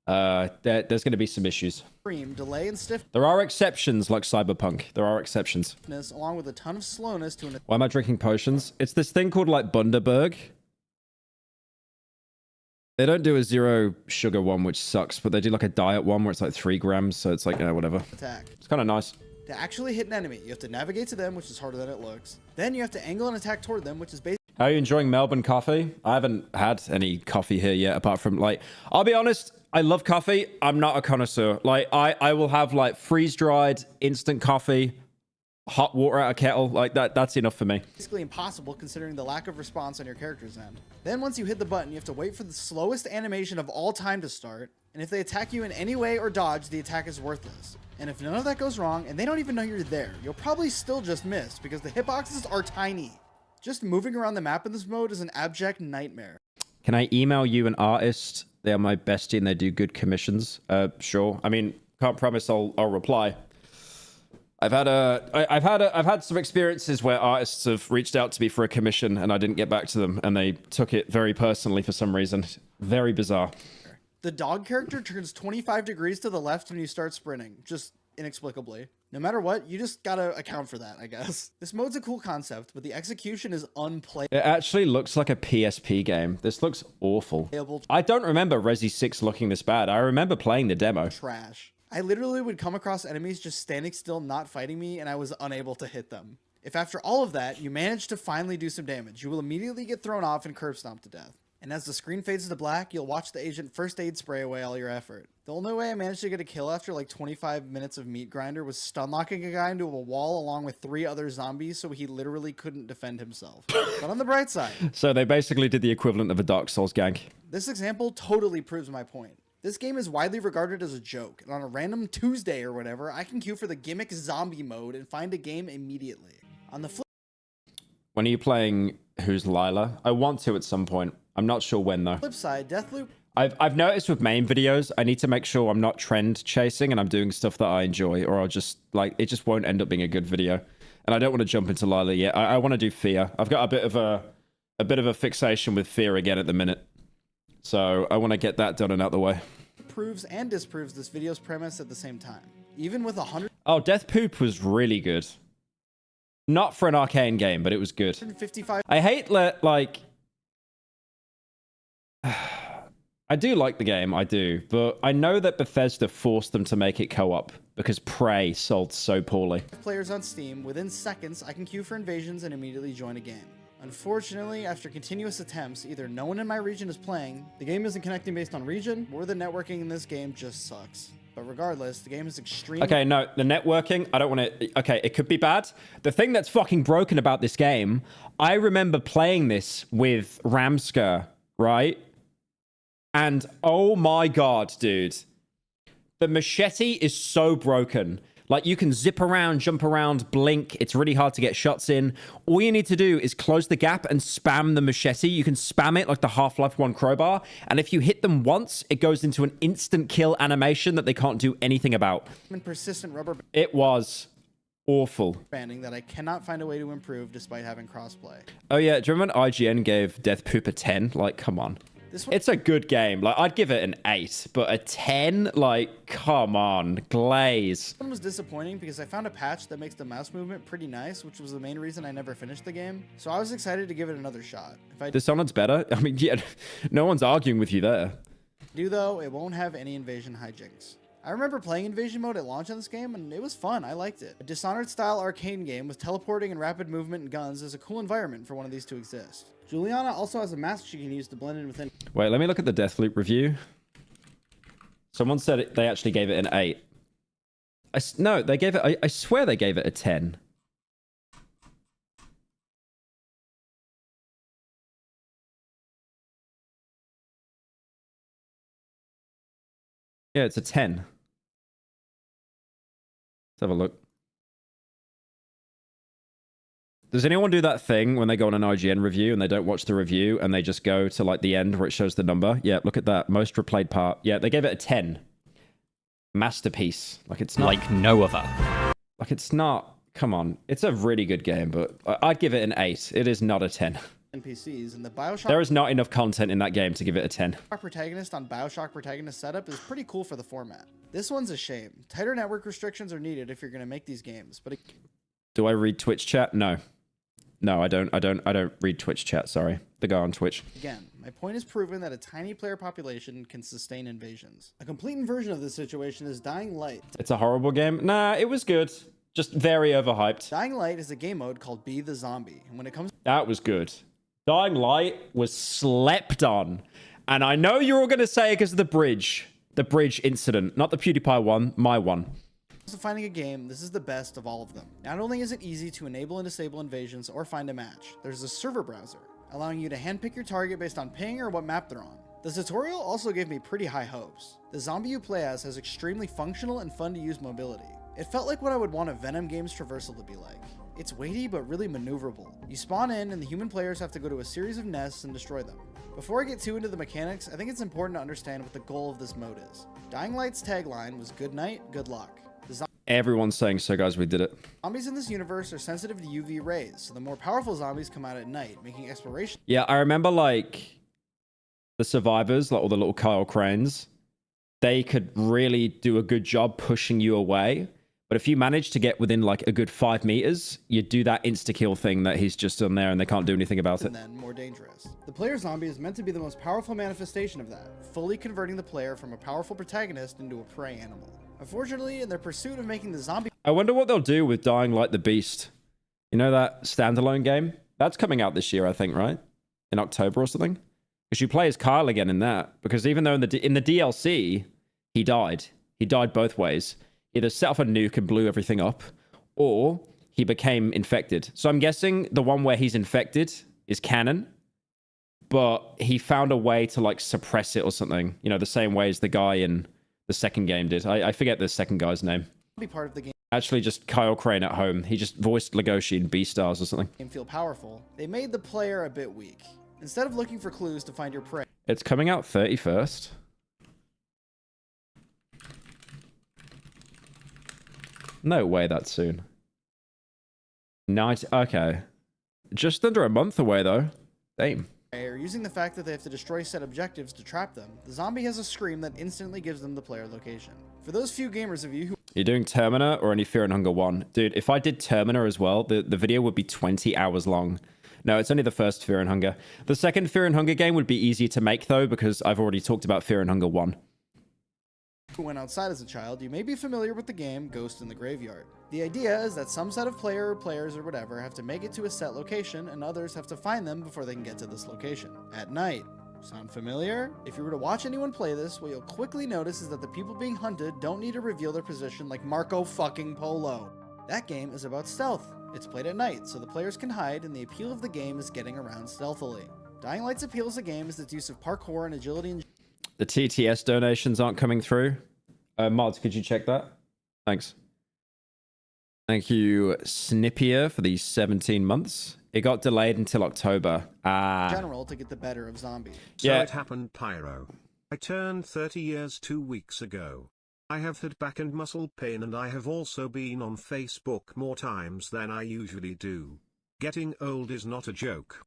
there's going to be some issues. Delay and stiffness. There are exceptions like Cyberpunk. There are exceptions. Along with a ton of slowness to an... Why am I drinking potions? It's this thing called like Bundaberg. They don't do a zero sugar one, which sucks, but they do like a diet one where it's like 3 grams, so it's like, whatever. Attack. It's kind of nice. To actually hit an enemy, you have to navigate to them, which is harder than it looks. Then you have to angle and attack toward them, which is basically... How are you enjoying Melbourne coffee? I haven't had any coffee here yet, apart from like... I'll be honest, I love coffee. I'm not a connoisseur. Like, I will have like freeze-dried instant coffee, hot water out of kettle, like that's enough for me. Basically impossible considering the lack of response on your character's end. Then once you hit the button, you have to wait for the slowest animation of all time to start, and if they attack you in any way or dodge, the attack is worthless. And if none of that goes wrong, and they don't even know you're there, you'll probably still just miss, because the hitboxes are tiny. Just moving around the map in this mode is an abject nightmare. Can I email you an artist? They are my bestie and they do good commissions. Sure. I mean, can't promise I'll reply. I've had some experiences where artists have reached out to me for a commission and I didn't get back to them and they took it very personally for some reason. Very bizarre. The dog character turns 25 degrees to the left when you start sprinting, just inexplicably. No matter what, you just gotta account for that, I guess. This mode's a cool concept, but the execution is unplayable. It actually looks like a PSP game. This looks awful. I don't remember Resi 6 looking this bad. I remember playing the demo. Trash. I literally would come across enemies just standing still, not fighting me, and I was unable to hit them. If after all of that, you manage to finally do some damage, you will immediately get thrown off and curb stomped to death. And as the screen fades to black, you'll watch the agent first aid spray away all your effort. The only way I managed to get a kill after like 25 minutes of meat grinder was stun locking a guy into a wall along with 3 other zombies so he literally couldn't defend himself. But on the bright side, So they basically did the equivalent of a Dark Souls gank. this example totally proves my point. This game is widely regarded as a joke, and on a random Tuesday or whatever, I can queue for the gimmick zombie mode and find a game immediately. On the When are you playing Who's Lila? I want to at some point. I'm not sure when though. flip side, Deathloop I've noticed with main videos, I need to make sure I'm not trend chasing and I'm doing stuff that I enjoy, or I'll just like it just won't end up being a good video. And I don't want to jump into Lila yet. I want to do Fear. I've got a bit of a fixation with Fear again at the minute, so I want to get that done and out the way. proves and disproves this video's premise at the same time. Even with 100 Oh, Death Poop was really good. Not for an arcane game, but it was good. 155 I hate like I do like the game, I do, but I know that Bethesda forced them to make it co-op because Prey sold so poorly. players on Steam, within seconds I can queue for invasions and immediately join a game. Unfortunately, after continuous attempts, either no one in my region is playing, the game isn't connecting based on region, or the networking in this game just sucks. But regardless, the game is extremely... Okay, no, the networking, I don't want to... Okay, it could be bad. The thing that's fucking broken about this game, I remember playing this with Ramsker, right? And oh my god, dude. The machete is so broken. Like, you can zip around, jump around, blink. It's really hard to get shots in. All you need to do is close the gap and spam the machete. You can spam it like the Half-Life 1 crowbar. And if you hit them once, it goes into an instant kill animation that they can't do anything about. persistent rubber It was awful. banding that I cannot find a way to improve despite having crossplay. Oh yeah, do you remember when IGN gave Death Poop a 10? Like, come on. It's a good game. Like, I'd give it an 8, but a 10? Like, come on. Glaze. This one was disappointing because I found a patch that makes the mouse movement pretty nice, which was the main reason I never finished the game. So I was excited to give it another shot. If I Dishonored's better? I mean, yeah, no one's arguing with you there. do though, it won't have any invasion hijinks. I remember playing invasion mode at launch on this game, and it was fun. I liked it. A Dishonored-style arcane game with teleporting and rapid movement and guns is a cool environment for one of these to exist. Juliana also has a mask she can use to blend in within. Wait, let me look at the Deathloop review. Someone said they actually gave it an 8. No, they gave it... I swear they gave it a 10. Yeah, it's a 10. Let's have a look. Does anyone do that thing when they go on an IGN review and they don't watch the review and they just go to like the end where it shows the number? Yeah, look at that. Most replayed part. Yeah, they gave it a 10. Masterpiece. Like, it's not... Like no other. Like, it's not... Come on. It's a really good game, but I'd give it an 8. It is not a 10. NPCs, and the Bioshock There is not enough content in that game to give it a 10. protagonist on Bioshock protagonist setup is pretty cool for the format. This one's a shame. Tighter network restrictions are needed if you're going to make these games, but Do I read Twitch chat? No. No, I don't read Twitch chat, sorry. The guy on Twitch. again, my point is proven that a tiny player population can sustain invasions. A complete inversion of this situation is Dying Light. It's a horrible game. Nah, it was good. Just very overhyped. Dying Light is a game mode called Be the Zombie, and when it comes That was good. Dying Light was slept on. And I know you're all going to say because of the bridge incident. Not the PewDiePie one, my one. to finding a game, this is the best of all of them. Not only is it easy to enable and disable invasions or find a match, there's a server browser, allowing you to handpick your target based on ping or what map they're on. The tutorial also gave me pretty high hopes. The zombie you play as has extremely functional and fun to use mobility. It felt like what I would want a Venom game's traversal to be like. It's weighty but really maneuverable. You spawn in and the human players have to go to a series of nests and destroy them. Before I get too into the mechanics, I think it's important to understand what the goal of this mode is. Dying Light's tagline was good night, good luck. Everyone's saying so, guys, we did it. Zombies in this universe are sensitive to UV rays, so the more powerful zombies come out at night, making exploration... Yeah, I remember, like, the survivors, like all the little Kyle Cranes, they could really do a good job pushing you away. But if you manage to get within, like, a good 5 meters, you do that insta-kill thing that he's just on there and they can't do anything about it. And then more dangerous. The player zombie is meant to be the most powerful manifestation of that, fully converting the player from a powerful protagonist into a prey animal. Unfortunately, in their pursuit of making the zombie... I wonder what they'll do with Dying Light the Beast. You know that standalone game? That's coming out this year, I think, right? In October or something? Because you play as Kyle again in that. Because even though in the DLC, he died. He died both ways. Either set off a nuke and blew everything up, or he became infected. So I'm guessing the one where he's infected is canon, but he found a way to like suppress it or something. You know, the same way as the guy in the second game did. I forget the second guy's name. Be part of the game. Actually, just Kyle Crane at home. He just voiced Legoshi in Beastars or something. Feel powerful. They made the player a bit weak. Instead of looking for clues to find your prey. It's coming out 31st. No way that soon. Okay. Just under a month away though. Damn. Or using the fact that they have to destroy set objectives to trap them, the zombie has a scream that instantly gives them the player location. For those few gamers of you who... You're doing Terminator or any Fear and Hunger 1? Dude, if I did Terminator as well, the video would be 20 hours long. No, it's only the first Fear and Hunger. The second Fear and Hunger game would be easier to make though, because I've already talked about Fear and Hunger 1. Who went outside as a child, you may be familiar with the game Ghost in the Graveyard. The idea is that some set of players or whatever have to make it to a set location, and others have to find them before they can get to this location. At night. Sound familiar? If you were to watch anyone play this, what you'll quickly notice is that the people being hunted don't need to reveal their position like Marco fucking Polo. That game is about stealth. It's played at night, so the players can hide, and the appeal of the game is getting around stealthily. Dying Light's appeal as a game is its use of parkour and agility and... The TTS donations aren't coming through. Mods, could you check that? Thanks. Thank you, Snippier, for the 17 months. It got delayed until October. general to get the better of zombies. So it happened, Pyro. I turned 30 years 2 weeks ago. I have had back and muscle pain, and I have also been on Facebook more times than I usually do. Getting old is not a joke.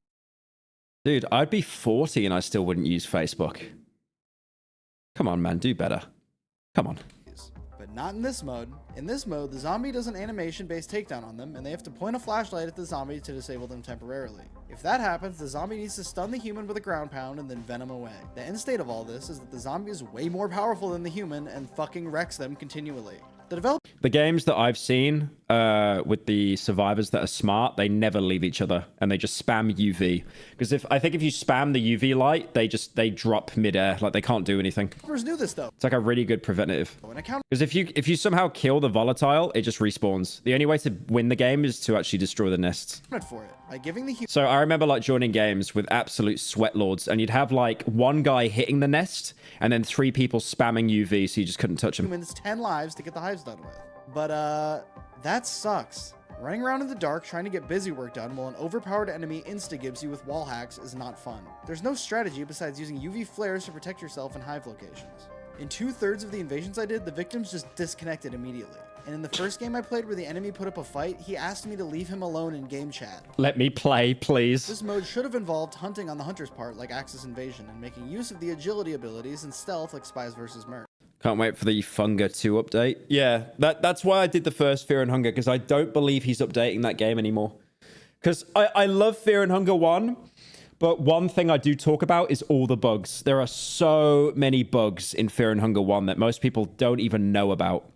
Dude, I'd be 40 and I still wouldn't use Facebook. Come on, man, do better. Come on. But not in this mode. In this mode, the zombie does an animation-based takedown on them, and they have to point a flashlight at the zombie to disable them temporarily. If that happens, the zombie needs to stun the human with a ground pound and then venom away. The end state of all this is that the zombie is way more powerful than the human and fucking wrecks them continually. The games that I've seen with the survivors that are smart, they never leave each other and they just spam UV. Because I think if you spam the UV light, they drop midair, like they can't do anything. Developers knew this though. It's like a really good preventative. Because if you somehow kill the volatile, it just respawns. The only way to win the game is to actually destroy the nests. For it by giving the So I remember like joining games with absolute sweat lords, and you'd have like one guy hitting the nest and then 3 people spamming UV, so you just couldn't touch him. humans 10 lives to get the hives done with. But that sucks. Running around in the dark trying to get busy work done while an overpowered enemy insta-gives you with wall hacks is not fun. There's no strategy besides using UV flares to protect yourself in hive locations. In 2/3 of the invasions I did, the victims just disconnected immediately. And in the first game I played where the enemy put up a fight, he asked me to leave him alone in game chat. Let me play, please. This mode should have involved hunting on the hunter's part like Axis Invasion and making use of the agility abilities and stealth like Spies vs. Merc. Can't wait for the Funga 2 update. Yeah, that's why I did the first Fear and Hunger, because I don't believe he's updating that game anymore. Because I love Fear and Hunger 1, but one thing I do talk about is all the bugs. There are so many bugs in Fear and Hunger 1 that most people don't even know about.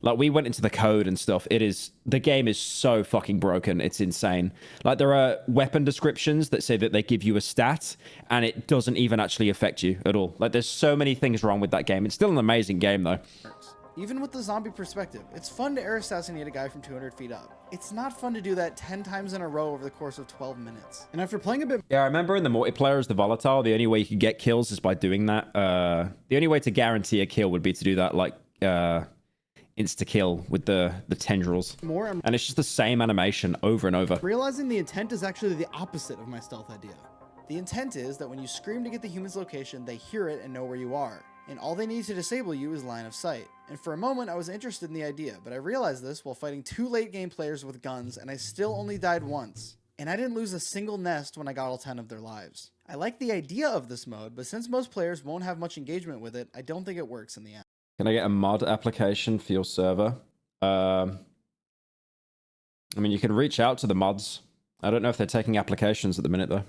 Like, we went into the code and stuff. The game is so fucking broken. It's insane. Like, there are weapon descriptions that say that they give you a stat, and it doesn't even actually affect you at all. Like, there's so many things wrong with that game. It's still an amazing game, though. Even with the zombie perspective, it's fun to air assassinate a guy from 200 feet up. It's not fun to do that 10 times in a row over the course of 12 minutes. And after playing a bit... Yeah, I remember in the multiplayer as the volatile, the only way you could get kills is by doing that. The only way to guarantee a kill would be to do that, like... insta-kill with the tendrils. And it's just the same animation over and over. Realizing the intent is actually the opposite of my stealth idea. The intent is that when you scream to get the human's location, they hear it and know where you are. And all they need to disable you is line of sight. And for a moment, I was interested in the idea, but I realized this while fighting 2 late game players with guns, and I still only died once. And I didn't lose a single nest when I got all 10 of their lives. I like the idea of this mode, but since most players won't have much engagement with it, I don't think it works in the end. Can I get a mod application for your server? I mean, you can reach out to the mods. I don't know if they're taking applications at the minute, though.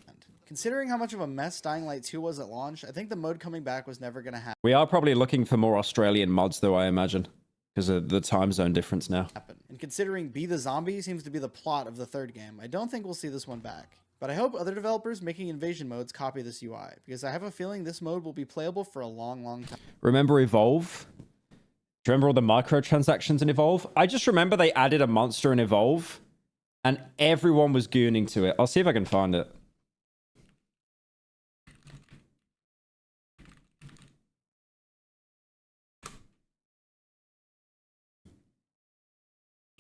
Considering how much of a mess Dying Light 2 was at launch, I think the mode coming back was never going to happen. We are probably looking for more Australian mods, though, I imagine, because of the time zone difference now. And considering Be the Zombie seems to be the plot of the 3rd game, I don't think we'll see this one back. But I hope other developers making invasion modes copy this UI, because I have a feeling this mode will be playable for a long, long time. Remember Evolve? Do you remember all the microtransactions in Evolve? I just remember they added a monster in Evolve, and everyone was gooning to it. I'll see if I can find it.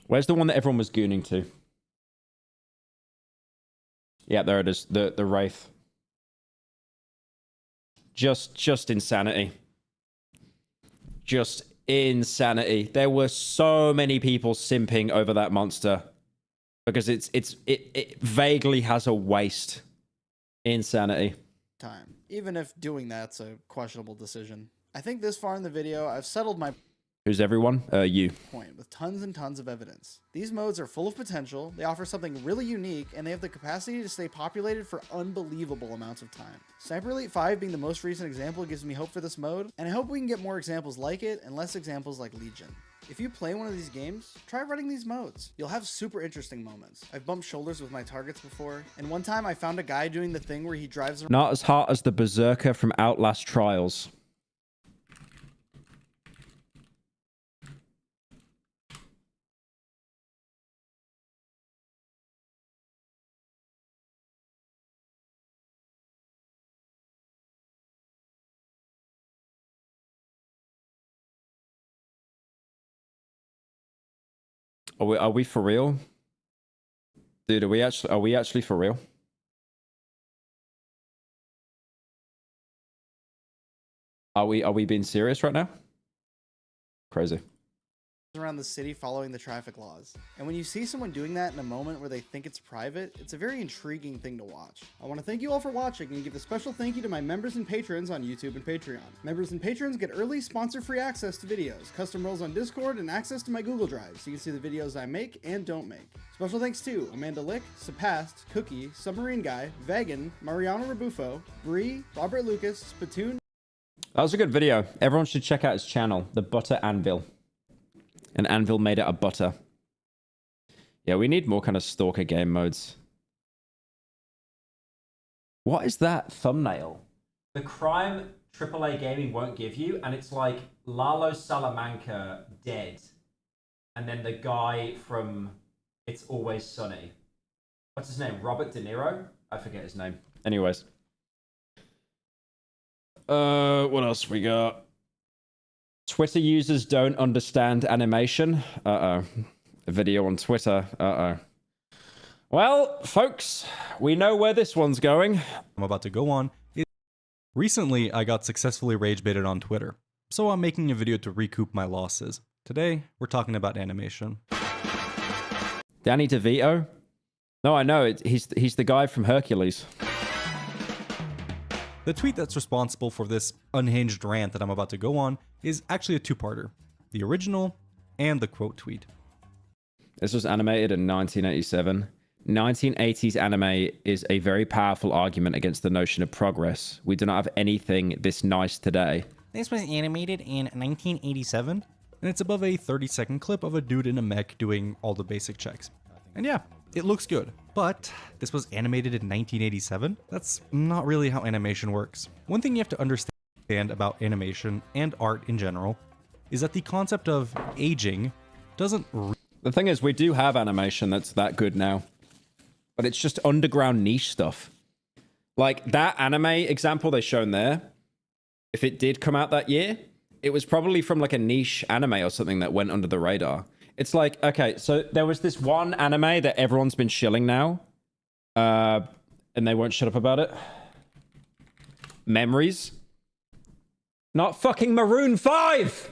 Where's the one that everyone was gooning to? Yeah, there it is. The Wraith. Just insanity. Just insanity. There were so many people simping over that monster because it vaguely has a waist. Insanity. Time. Even if doing that's a questionable decision. I think this far in the video, I've settled my Who's everyone? You. point with tons and tons of evidence. These modes are full of potential, they offer something really unique, and they have the capacity to stay populated for unbelievable amounts of time. Sniper Elite 5 being the most recent example gives me hope for this mode, and I hope we can get more examples like it and less examples like Legion. If you play one of these games, try running these modes. You'll have super interesting moments. I've bumped shoulders with my targets before, and one time I found a guy doing the thing where he drives around. Not as hot as the Berserker from Outlast Trials. Are we for real? Dude, are we actually for real? Are we being serious right now? Crazy. Around the city following the traffic laws. And when you see someone doing that in a moment where they think it's private, it's a very intriguing thing to watch. I want to thank you all for watching and give a special thank you to my members and patrons on YouTube and Patreon. Members and patrons get early sponsor-free access to videos, custom roles on Discord, and access to my Google Drive so you can see the videos I make and don't make. Special thanks to Amanda Lick, Sapast, Cookie, Submarine Guy, Vegan, Mariano Rebufo, Bree, Robert Lucas, Spittoon. That was a good video. Everyone should check out his channel, The Butter Anvil. And Anvil made it a butter. Yeah, we need more kind of stalker game modes. What is that thumbnail? The crime AAA gaming won't give you, and it's like Lalo Salamanca dead. And then the guy from It's Always Sunny. What's his name? Robert De Niro? I forget his name. Anyways. What else we got? Twitter users don't understand animation. Uh-oh. A video on Twitter. Uh-oh. Well, folks, we know where this one's going. I'm about to go on. Recently, I got successfully rage baited on Twitter, so I'm making a video to recoup my losses. Today, we're talking about animation. Danny DeVito? No, I know. He's the guy from Hercules. The tweet that's responsible for this unhinged rant that I'm about to go on is actually a two-parter. The original and the quote tweet. This was animated in 1987. 1980s anime is a very powerful argument against the notion of progress. We do not have anything this nice today. This was animated in 1987, and it's above a 30-second clip of a dude in a mech doing all the basic checks. And yeah, it looks good. But this was animated in 1987? That's not really how animation works. One thing you have to understand about animation and art in general is that the concept of aging doesn't... The thing is, we do have animation that's that good now. But it's just underground niche stuff. Like, that anime example they shown there, if it did come out that year, it was probably from like a niche anime or something that went under the radar. It's like, okay, so there was this one anime that everyone's been shilling now. And they won't shut up about it. Memories. Not fucking Maroon 5!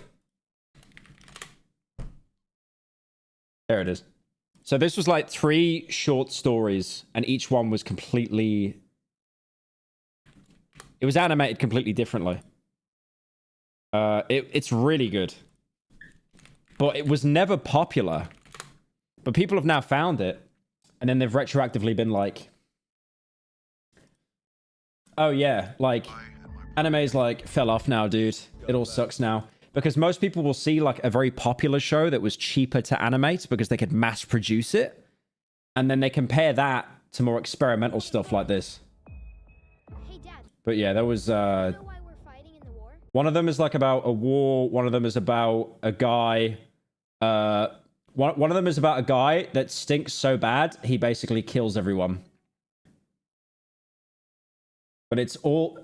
There it is. So this was like 3 short stories, and each one was completely... It was animated completely differently. It's really good. But it was never popular. But people have now found it. And then they've retroactively been like... Oh yeah, like... Anime's like, fell off now, dude. It all sucks now. Because most people will see like a very popular show that was cheaper to animate because they could mass produce it. And then they compare that to more experimental stuff like this. But yeah, there was one of them is like about a war, one of them is about a guy one of them is about a guy that stinks so bad he basically kills everyone. But it's all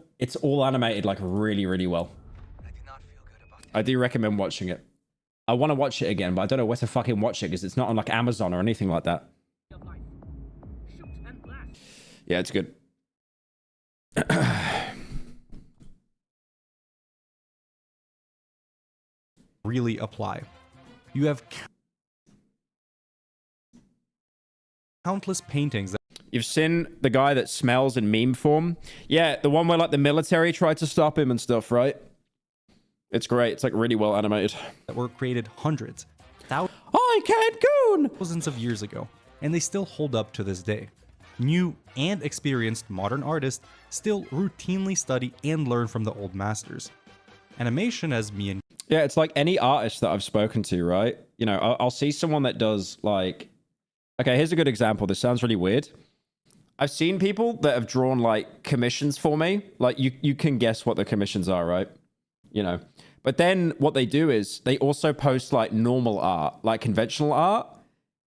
animated like really, really well. I do recommend watching it. I want to watch it again, but I don't know where to fucking watch it because it's not on like Amazon or anything like that. Yeah, it's good. Really apply. You have countless paintings that You've seen the guy that smells in meme form? Yeah, the one where like the military tried to stop him and stuff, right? It's great. It's like really well animated. That were created hundreds, thousands of years ago, and they still hold up to this day. New and experienced modern artists still routinely study and learn from the old masters. Animation, as me and yeah, it's like any artist that I've spoken to, right? You know, I'll see someone that does like, okay, here's a good example. This sounds really weird. I've seen people that have drawn like commissions for me. Like you can guess what the commissions are, right? You know, but then what they do is they also post like normal art, like conventional art.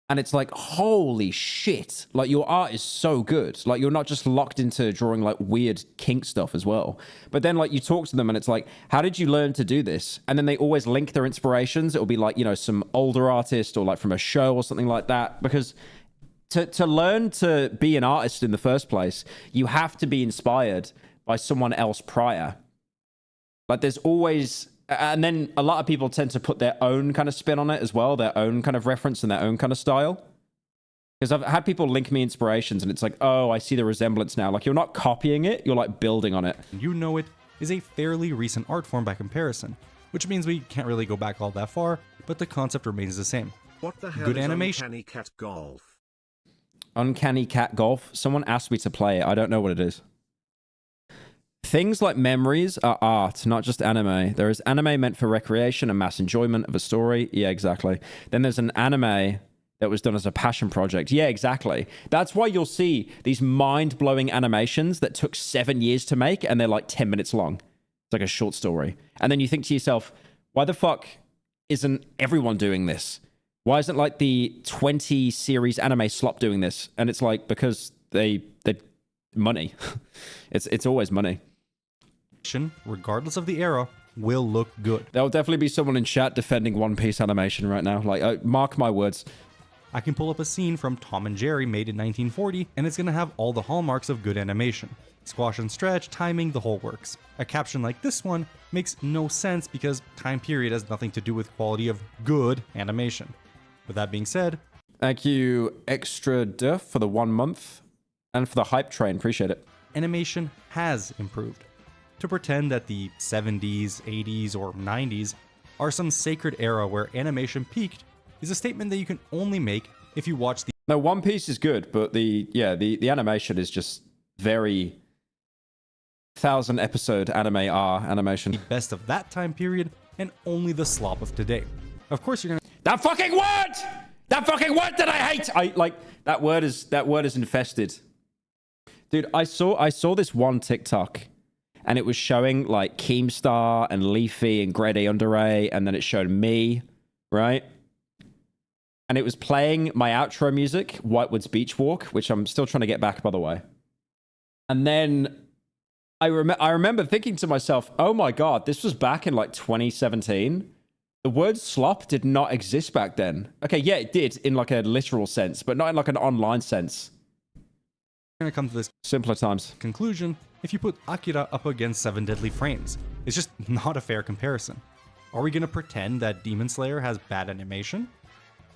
And it's like, holy shit. Like your art is so good. Like you're not just locked into drawing like weird kink stuff as well. But then like you talk to them and it's like, how did you learn to do this? And then they always link their inspirations. It'll be like, you know, some older artist or like from a show or something like that. Because to learn to be an artist in the first place, you have to be inspired by someone else prior. Like there's always, and then a lot of people tend to put their own kind of spin on it as well, their own kind of reference and their own kind of style. Because I've had people link me inspirations and it's like, oh, I see the resemblance now. Like you're not copying it, you're like building on it. You Know It is a fairly recent art form by comparison, which means we can't really go back all that far, but the concept remains the same. What the hell Good is animation. Uncanny Cat Golf? Uncanny Cat Golf? Someone asked me to play it. I don't know what it is. Things like memories are art, not just anime. There is anime meant for recreation and mass enjoyment of a story. Yeah, exactly. Then there's an anime that was done as a passion project. Yeah, exactly. That's why you'll see these mind-blowing animations that took 7 years to make and they're like 10 minutes long. It's like a short story. And then you think to yourself, why the fuck isn't everyone doing this? Why isn't like the 20 series anime slop doing this? And it's like, because they money. It's always money. Regardless of the era, will look good. There'll definitely be someone in chat defending One Piece animation right now. Like, mark my words. I can pull up a scene from Tom and Jerry made in 1940, and it's gonna have all the hallmarks of good animation. Squash and stretch, timing, the whole works. A caption like this one makes no sense because time period has nothing to do with quality of good animation. With that being said, thank you, Extra Duff, for the 1 month and for the hype train. Appreciate it. Animation has improved. To pretend that the 70s, 80s, or 90s are some sacred era where animation peaked is a statement that you can only make if you watch the... No, One Piece is good, but the animation is just very 1,000 episode anime animation. The best of that time period and only the slop of today. Of course you're gonna... That fucking word! That fucking word that I hate! That word is infested. Dude, I saw this one TikTok and it was showing like Keemstar and Leafy and Grade A Under A, and then it showed me, right? And it was playing my outro music, Whitewood's Beach Walk, which I'm still trying to get back, by the way. And then I remember thinking to myself, oh my God, this was back in like 2017. The word slop did not exist back then. Okay, yeah, it did in like a literal sense, but not in like an online sense. We're gonna come to this simpler times conclusion if you put Akira up against 7 Deadly Frames. It's just not a fair comparison. Are we gonna pretend that Demon Slayer has bad animation?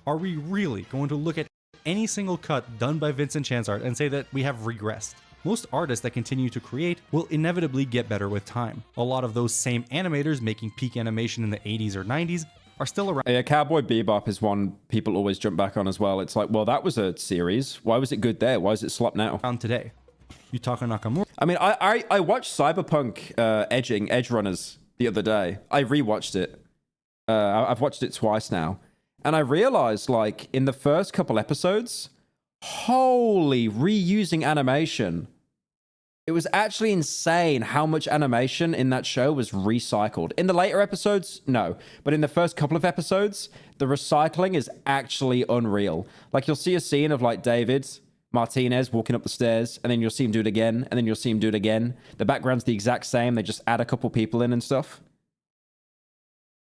Are we really going to look at any single cut done by Vincent Chanzart and say that we have regressed? Most artists that continue to create will inevitably get better with time. A lot of those same animators making peak animation in the 80s or 90s are still around. Yeah, Cowboy Bebop is one people always jump back on as well. It's like, well, that was a series. Why was it good there? Why is it slop now? Today. Yutaka Nakamura. I mean, I watched Cyberpunk Edge Runners the other day. I rewatched it. I've watched it twice now. And I realized, like, in the first couple episodes, Holy, reusing animation. It was actually insane how much animation in that show was recycled. In the later episodes, no. But in the first couple of episodes, the recycling is actually unreal. Like, you'll see a scene of, like, David Martinez walking up the stairs, and then you'll see him do it again, and then you'll see him do it again. The background's the exact same. They just add a couple people in and stuff.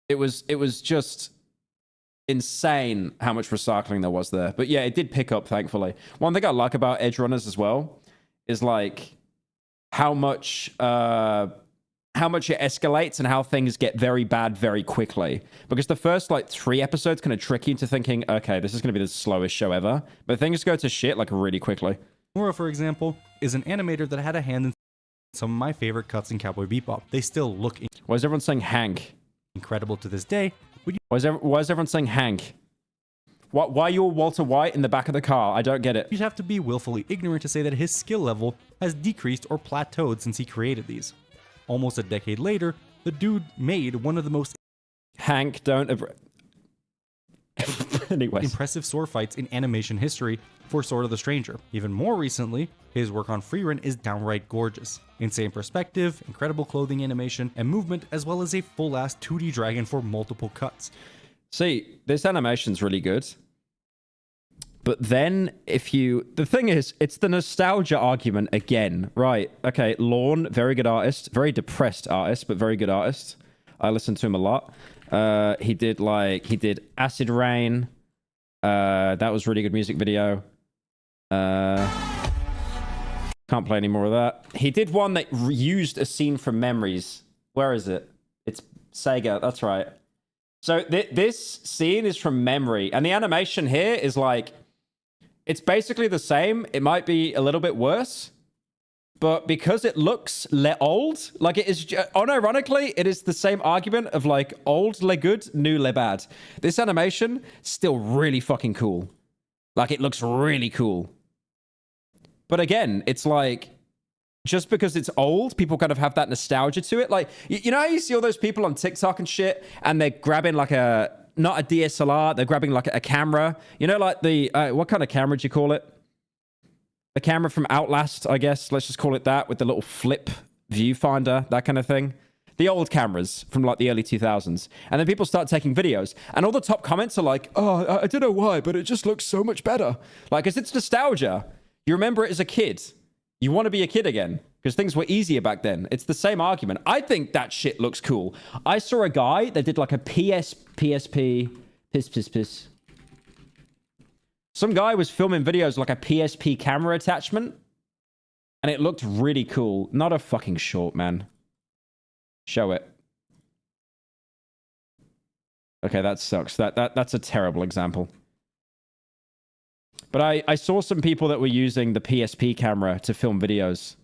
It was just insane how much recycling there was there. But yeah, it did pick up, thankfully. One thing I like about Edge Runners as well is, like, how much it escalates and how things get very bad very quickly. Because the first, like, 3 episodes kind of trick you into thinking, okay, this is going to be the slowest show ever. But things go to shit, like, really quickly. Mura, for example, is an animator that had a hand in some of my favorite cuts in Cowboy Bebop. They still look Why is everyone saying Hank? Incredible to this day. Why is everyone saying Hank? Why are you all Walter White in the back of the car? I don't get it. You'd have to be willfully ignorant to say that his skill level has decreased or plateaued since he created these. Almost a decade later, the dude made one of the most Hank, don't ever... Anyways. Impressive sword fights in animation history for Sword of the Stranger. Even more recently, his work on Freerun is downright gorgeous. Insane perspective, incredible clothing animation, and movement, as well as a full-ass 2D dragon for multiple cuts. See, this animation's really good. But then, the thing is, it's the nostalgia argument again. Right, okay, Lorne, very good artist. Very depressed artist, but very good artist. I listen to him a lot. He did Acid Rain. That was really good music video. Can't play any more of that. He did one that used a scene from Memories. Where is it? It's Sega, that's right. So this scene is from Memory, and the animation here is like, it's basically the same. It might be a little bit worse, but because it looks old, like it is, unironically, it is the same argument of like old le good, new le bad. This animation, still really fucking cool. Like, it looks really cool. But again, it's like, just because it's old, people kind of have that nostalgia to it. Like, you know how you see all those people on TikTok and shit, and they're grabbing like not a DSLR, they're grabbing like a camera. You know, like the, what kind of camera do you call it? The camera from Outlast, I guess. Let's just call it that, with the little flip viewfinder, that kind of thing. The old cameras from like the early 2000s. And then people start taking videos, and all the top comments are like, oh, I don't know why, but it just looks so much better. Like, because it's nostalgia. You remember it as a kid. You want to be a kid again because things were easier back then. It's the same argument. I think that shit looks cool. I saw a guy that did like a PSP. Some guy was filming videos like a PSP camera attachment, and it looked really cool. Not a fucking short, man. Show it. Okay, that sucks. That's a terrible example. But I saw some people that were using the PSP camera to film videos,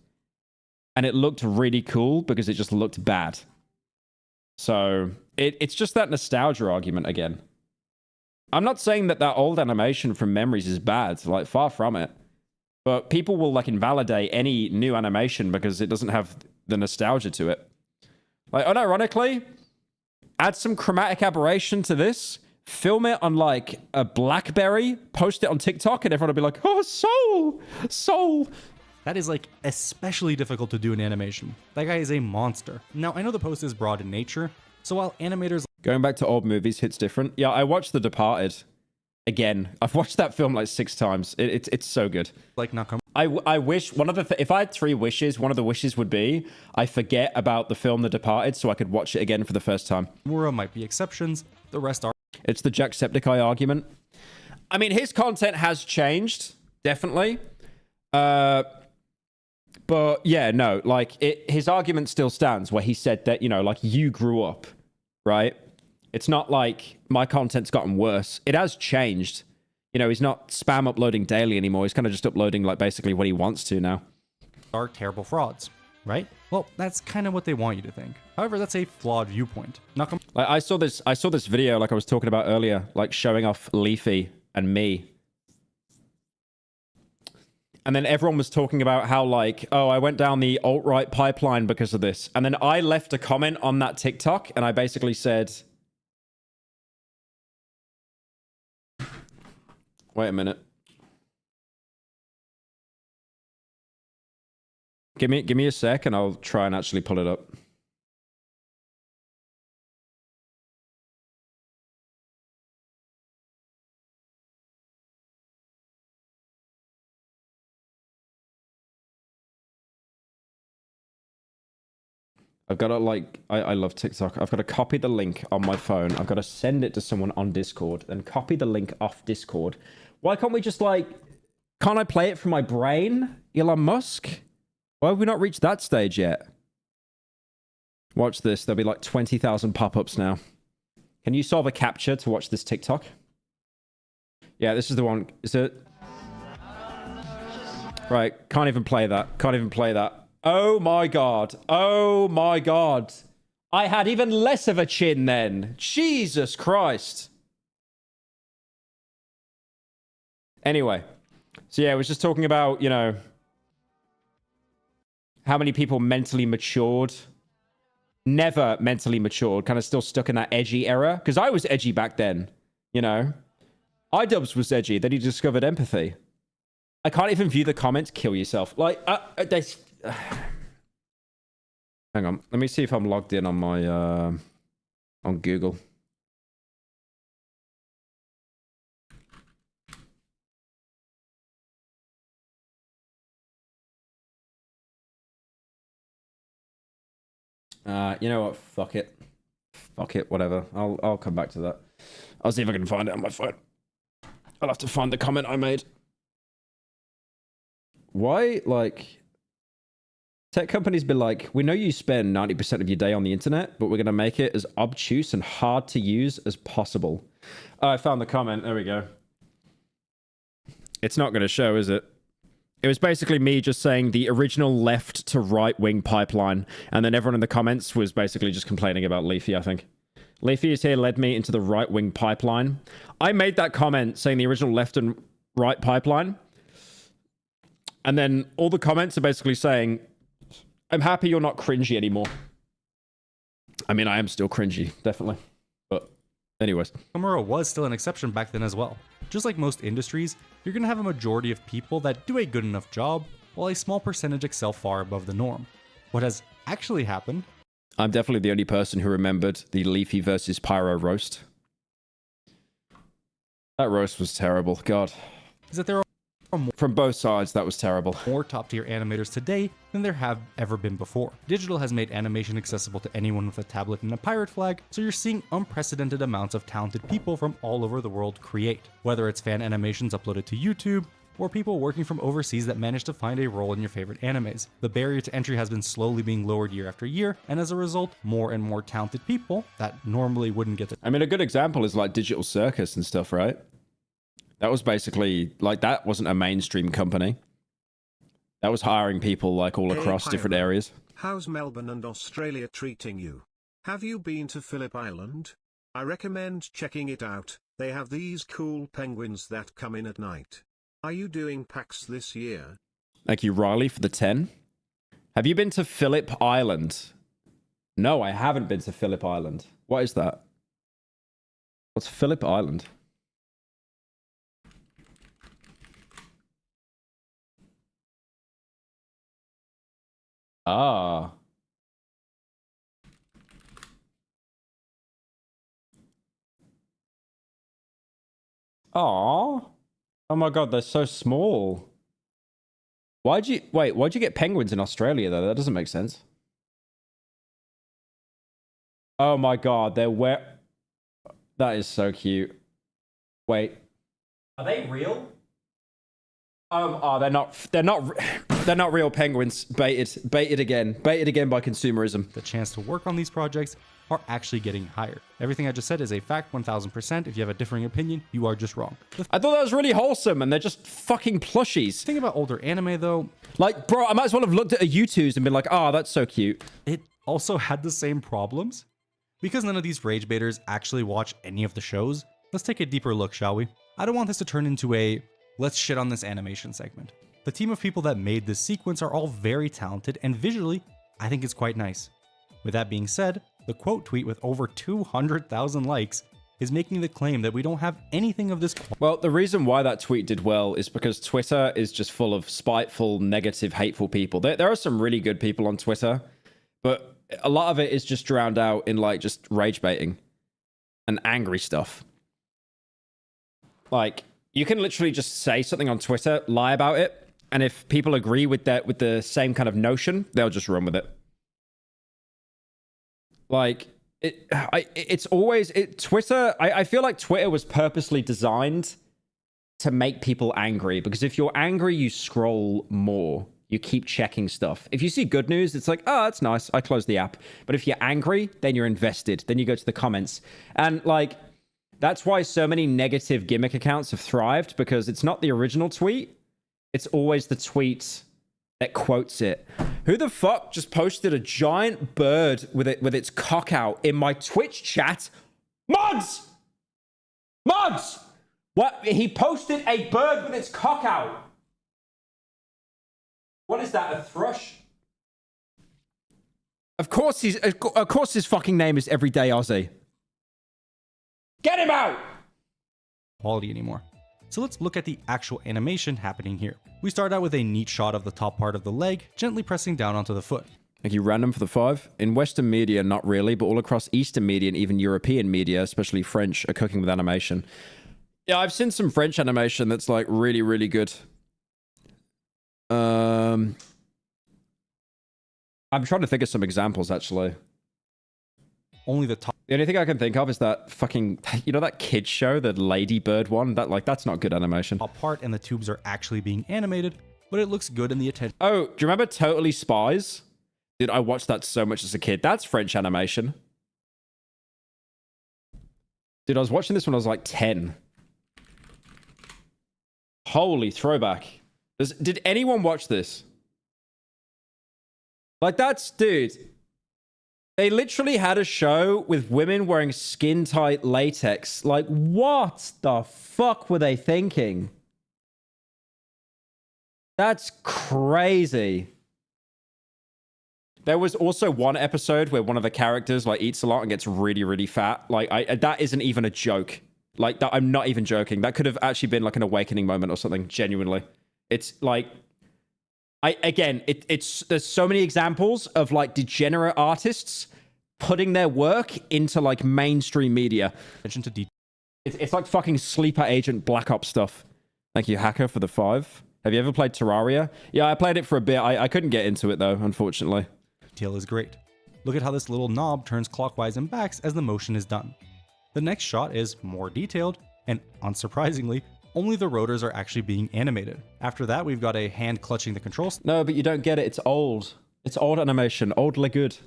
and it looked really cool because it just looked bad. So it's just that nostalgia argument again. I'm not saying that old animation from Memories is bad, like, far from it. But people will like invalidate any new animation because it doesn't have the nostalgia to it. Like, unironically, add some chromatic aberration to this. Film it on like a BlackBerry, post it on TikTok, and everyone will be like, oh, soul. That is like especially difficult to do in animation. That guy is a monster. Now, I know the post is broad in nature, so while animators... Going back to old movies hits different. Yeah, I watched The Departed again. I've watched that film like 6 times. It's so good. Like, not come. I wish if I had 3 wishes, one of the wishes would be I forget about the film The Departed so I could watch it again for the first time. Mura might be exceptions. The rest are... It's the Jacksepticeye argument. I mean, his content has changed, definitely. But yeah, no, like his argument still stands where he said that, you know, like, you grew up, right? It's not like my content's gotten worse. It has changed. You know, he's not spam uploading daily anymore. He's kind of just uploading like basically what he wants to now. Are terrible frauds, right? Well, that's kind of what they want you to think. However, that's a flawed viewpoint. Like, I saw this video, like I was talking about earlier, like showing off Leafy and me. And then everyone was talking about how, like, oh, I went down the alt-right pipeline because of this. And then I left a comment on that TikTok, and I basically said, wait a minute. Give me a sec and I'll try and actually pull it up. I've got to like, I love TikTok. I've got to copy the link on my phone. I've got to send it to someone on Discord, then copy the link off Discord. Why can't we just like, can't I play it from my brain? Elon Musk? Why have we not reached that stage yet? Watch this. There'll be like 20,000 pop-ups now. Can you solve a captcha to watch this TikTok? Yeah, this is the one. Is it? Right. Can't even play that. Can't even play that. Oh my God. Oh my God. I had even less of a chin then. Jesus Christ. Anyway. So yeah, I was just talking about, you know, how many people mentally matured. Never mentally matured. Kind of still stuck in that edgy era. Because I was edgy back then, you know. iDubbbz was edgy. Then he discovered empathy. I can't even view the comments. Kill yourself. Like, there's... Hang on. Let me see if I'm logged in on my... on Google. You know what? Fuck it. Fuck it. Whatever. I'll come back to that. I'll see if I can find it on my phone. I'll have to find the comment I made. Why, like... Tech companies be like, we know you spend 90% of your day on the internet, but we're going to make it as obtuse and hard to use as possible. Oh, I found the comment. There we go. It's not going to show, is it? It was basically me just saying the original left to right wing pipeline. And then everyone in the comments was basically just complaining about Leafy, I think. Leafy is here led me into the right wing pipeline. I made that comment saying the original left and right pipeline. And then all the comments are basically saying, I'm happy you're not cringy anymore. I mean, I am still cringy, definitely. But anyways. Camaro was still an exception back then as well. Just like most industries, you're going to have a majority of people that do a good enough job, while a small percentage excel far above the norm. What has actually happened... I'm definitely the only person who remembered the Leafy versus Pyro roast. That roast was terrible. God. Is that there are from both sides, that was terrible. More top-tier animators today than there have ever been before. Digital has made animation accessible to anyone with a tablet and a pirate flag, so you're seeing unprecedented amounts of talented people from all over the world create. Whether it's fan animations uploaded to YouTube, or people working from overseas that manage to find a role in your favorite animes. The barrier to entry has been slowly being lowered year after year, and as a result, more and more talented people that normally wouldn't get the... I mean, a good example is like Digital Circus and stuff, right? That was basically, like, that wasn't a mainstream company. That was hiring people, like, all across different areas. How's Melbourne and Australia treating you? Have you been to Phillip Island? I recommend checking it out. They have these cool penguins that come in at night. Are you doing PAX this year? Thank you, Riley, for the 10. Have you been to Phillip Island? No, I haven't been to Phillip Island. What is that? What's Phillip Island? Ah. Aw. Oh my God, they're so small. Why'd you get penguins in Australia though? That doesn't make sense. Oh my God, they're where? That is so cute. Wait. Are they real? Oh, they're not real penguins. Baited again by consumerism. The chance to work on these projects are actually getting higher. Everything I just said is a fact 1000%. If you have a differing opinion, you are just wrong. I thought that was really wholesome and they're just fucking plushies. Think about older anime though. Like, bro, I might as well have looked at a U2's and been like, oh, that's so cute. It also had the same problems. Because none of these rage baiters actually watch any of the shows, let's take a deeper look, shall we? I don't want this to turn into a let's shit on this animation segment. The team of people that made this sequence are all very talented, and visually, I think it's quite nice. With that being said, the quote tweet with over 200,000 likes is making the claim that we don't have anything of this. Well, the reason why that tweet did well is because Twitter is just full of spiteful, negative, hateful people. There are some really good people on Twitter, but a lot of it is just drowned out in like just rage baiting and angry stuff. Like, you can literally just say something on Twitter, lie about it, and if people agree with that, with the same kind of notion, they'll just run with it. Like, it's always Twitter. I feel like Twitter was purposely designed to make people angry, because if you're angry, you scroll more. You keep checking stuff. If you see good news, it's like, oh, that's nice, I close the app. But if you're angry, then you're invested. Then you go to the comments. And like, that's why so many negative gimmick accounts have thrived, because it's not the original tweet. It's always the tweet that quotes it. Who the fuck just posted a giant bird with its cock out in my Twitch chat? Mods! Mods! What? He posted a bird with its cock out. What is that, a thrush? Of course his fucking name is Everyday Aussie. Get him out! Quality anymore. So let's look at the actual animation happening here. We start out with a neat shot of the top part of the leg, gently pressing down onto the foot. Thank you, random, for the 5. In Western media, not really, but all across Eastern media and even European media, especially French, are cooking with animation. Yeah, I've seen some French animation that's like really, really good. I'm trying to think of some examples, actually. Only the top. The only thing I can think of is that fucking, you know, that kids show, the Ladybird one? That's not good animation. Top part and the tubes are actually being animated, but it looks good in the attention. Oh, do you remember Totally Spies? Dude, I watched that so much as a kid. That's French animation. Dude, I was watching this when I was like 10. Holy throwback. Did anyone watch this? Like, that's, dude. They literally had a show with women wearing skin-tight latex. Like, what the fuck were they thinking? That's crazy. There was also one episode where one of the characters, like, eats a lot and gets really, really fat. Like, that isn't even a joke. Like, that, I'm not even joking. That could have actually been, like, an awakening moment or something, genuinely. It's, like... there's so many examples of like degenerate artists putting their work into like mainstream media. Attention to detail. It's like fucking sleeper agent Black Ops stuff. Thank you, Hacker, for the 5. Have you ever played Terraria? Yeah, I played it for a bit. I couldn't get into it though, unfortunately. Detail is great. Look at how this little knob turns clockwise and backs as the motion is done. The next shot is more detailed, and unsurprisingly, only the rotors are actually being animated. After that, we've got a hand clutching the control stick. No, but you don't get it. It's old. It's old animation. Oldly good.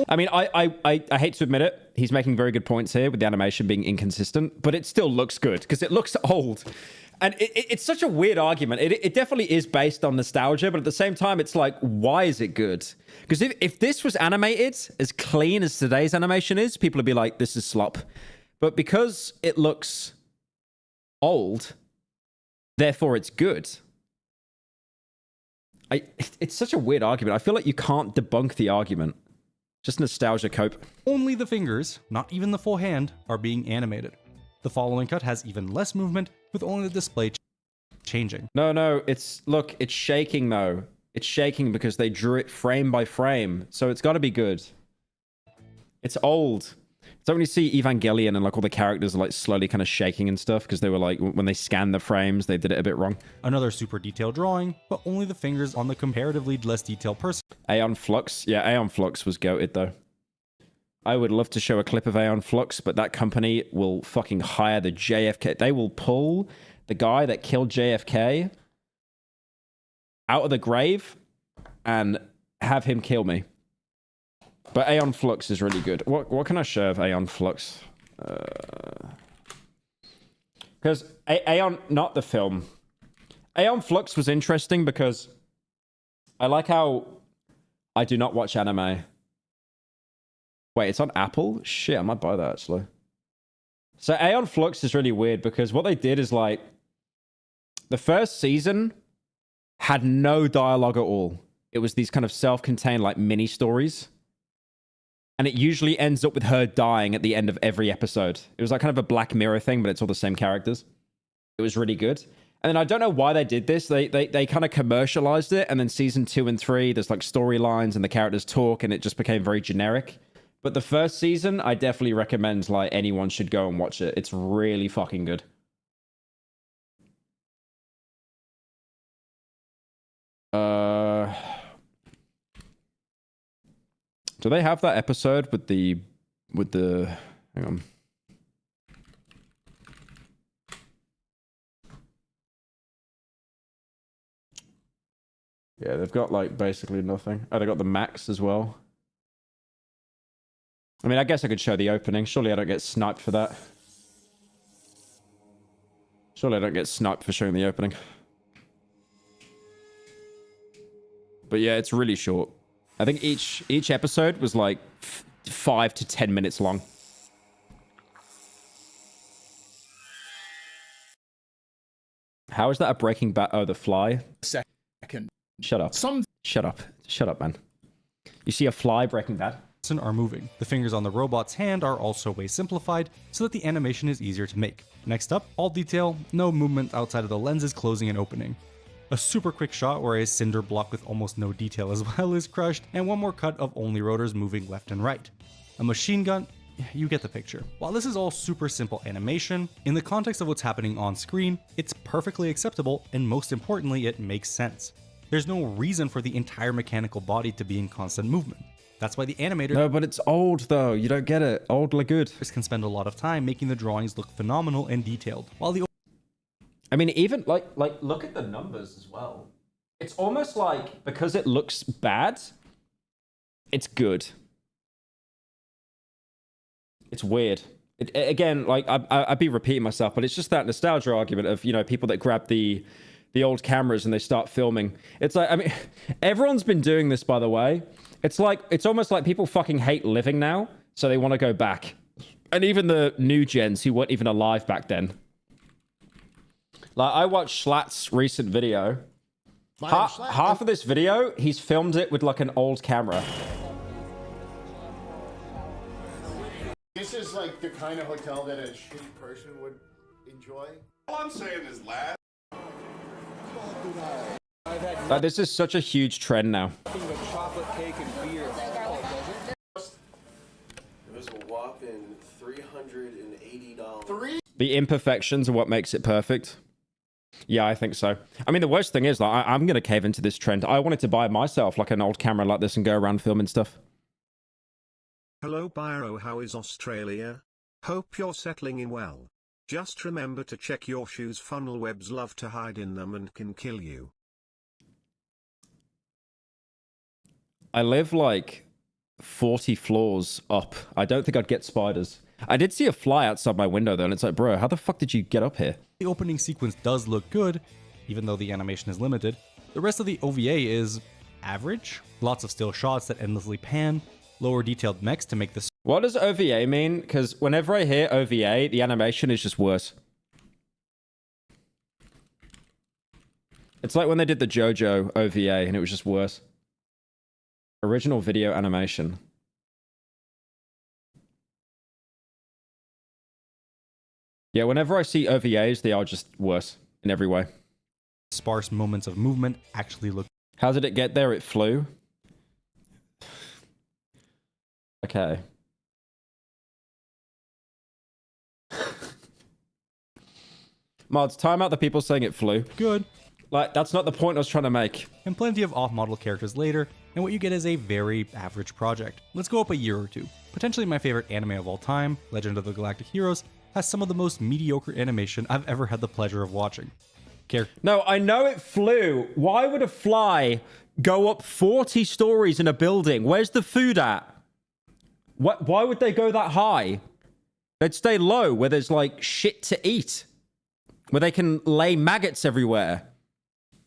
I mean, I hate to admit it. He's making very good points here with the animation being inconsistent, but it still looks good because it looks old. And it's such a weird argument. It definitely is based on nostalgia, but at the same time, it's like, why is it good? Because if this was animated as clean as today's animation is, people would be like, this is slop. But because it looks old, therefore it's good. It's such a weird argument. I feel like you can't debunk the argument. Just nostalgia cope. Only the fingers, not even the full hand, are being animated. The following cut has even less movement, with only the display changing. No, it's shaking though. It's shaking because they drew it frame by frame, so it's got to be good. It's old. So when you see Evangelion and like all the characters are like slowly kind of shaking and stuff because they were like, when they scanned the frames, they did it a bit wrong. Another super detailed drawing, but only the fingers on the comparatively less detailed person. Aeon Flux. Yeah, Aeon Flux was goated though. I would love to show a clip of Aeon Flux, but that company will fucking hire the JFK. They will pull the guy that killed JFK out of the grave and have him kill me. But Aeon Flux is really good. What can I show of Aeon Flux? Because Aeon, not the film. Aeon Flux was interesting because I like how I do not watch anime. Wait, it's on Apple? Shit, I might buy that actually. So Aeon Flux is really weird because what they did is like, the first season had no dialogue at all. It was these kind of self-contained like mini stories. And it usually ends up with her dying at the end of every episode. It was like kind of a Black Mirror thing, but it's all the same characters. It was really good. And then I don't know why they did this. They kind of commercialized it. And then season 2 and 3, there's like storylines and the characters talk and it just became very generic. But the first season, I definitely recommend like anyone should go and watch it. It's really fucking good. Do they have that episode with the hang on. Yeah, they've got like basically nothing. Oh, they got the max as well. I mean, I guess I could show the opening. Surely I don't get sniped for that. Surely I don't get sniped for showing the opening. But yeah, it's really short. I think each episode was like 5 to 10 minutes long. How is that a Breaking Bad? Oh, the fly. Second. Shut up. Shut up. Shut up, man. You see a fly Breaking Bad? Are moving. The fingers on the robot's hand are also way simplified so that the animation is easier to make. Next up, all detail, no movement outside of the lenses closing and opening. A super quick shot where a cinder block with almost no detail as well is crushed, and one more cut of only rotors moving left and right. A machine gun, you get the picture. While this is all super simple animation, in the context of what's happening on screen, it's perfectly acceptable, and most importantly, it makes sense. There's no reason for the entire mechanical body to be in constant movement. That's why the animator... No, but it's old though. You don't get it. Old look good. ...can spend a lot of time making the drawings look phenomenal and detailed. While the... I mean, even like look at the numbers as well. It's almost like because it looks bad, it's good. It's weird. Again, like I'd be repeating myself, but it's just that nostalgia argument of, you know, people that grab the old cameras and they start filming. It's like, I mean, everyone's been doing this, by the way. It's like, it's almost like people fucking hate living now, so they want to go back. And even the new gens who weren't even alive back then. Like, I watched Schlatt's recent video. Half of this video, he's filmed it with like an old camera. This is like the kind of hotel that a street person would enjoy. All I'm saying is laugh. Like, this is such a huge trend now. Chocolate cake and beer. It was a whopping $380. The imperfections are what makes it perfect. Yeah, I think so. I mean, the worst thing is, like, I'm going to cave into this trend. I wanted to buy myself like an old camera like this and go around filming stuff. Hello Pyro, how is Australia? Hope you're settling in well. Just remember to check your shoes, funnel webs love to hide in them and can kill you. I live like 40 floors up. I don't think I'd get spiders. I did see a fly outside my window though, and it's like, bro, how the fuck did you get up here? The opening sequence does look good, even though the animation is limited. The rest of the OVA is average. Lots of still shots that endlessly pan, lower detailed mechs to make this. What does OVA mean? Because whenever I hear OVA, the animation is just worse. It's like when they did the JoJo OVA and it was just worse. Original video animation. Yeah, whenever I see OVAs, they are just worse in every way. Sparse moments of movement actually look. How did it get there? It flew. Okay. Mods, time out the people saying it flew. Good. Like, that's not the point I was trying to make. And plenty of off-model characters later, and what you get is a very average project. Let's go up a year or two. Potentially my favorite anime of all time, Legend of the Galactic Heroes, has some of the most mediocre animation I've ever had the pleasure of watching. No, I know it flew. Why would a fly go up 40 stories in a building? Where's the food at? Why would they go that high? They'd stay low where there's like shit to eat. Where they can lay maggots everywhere.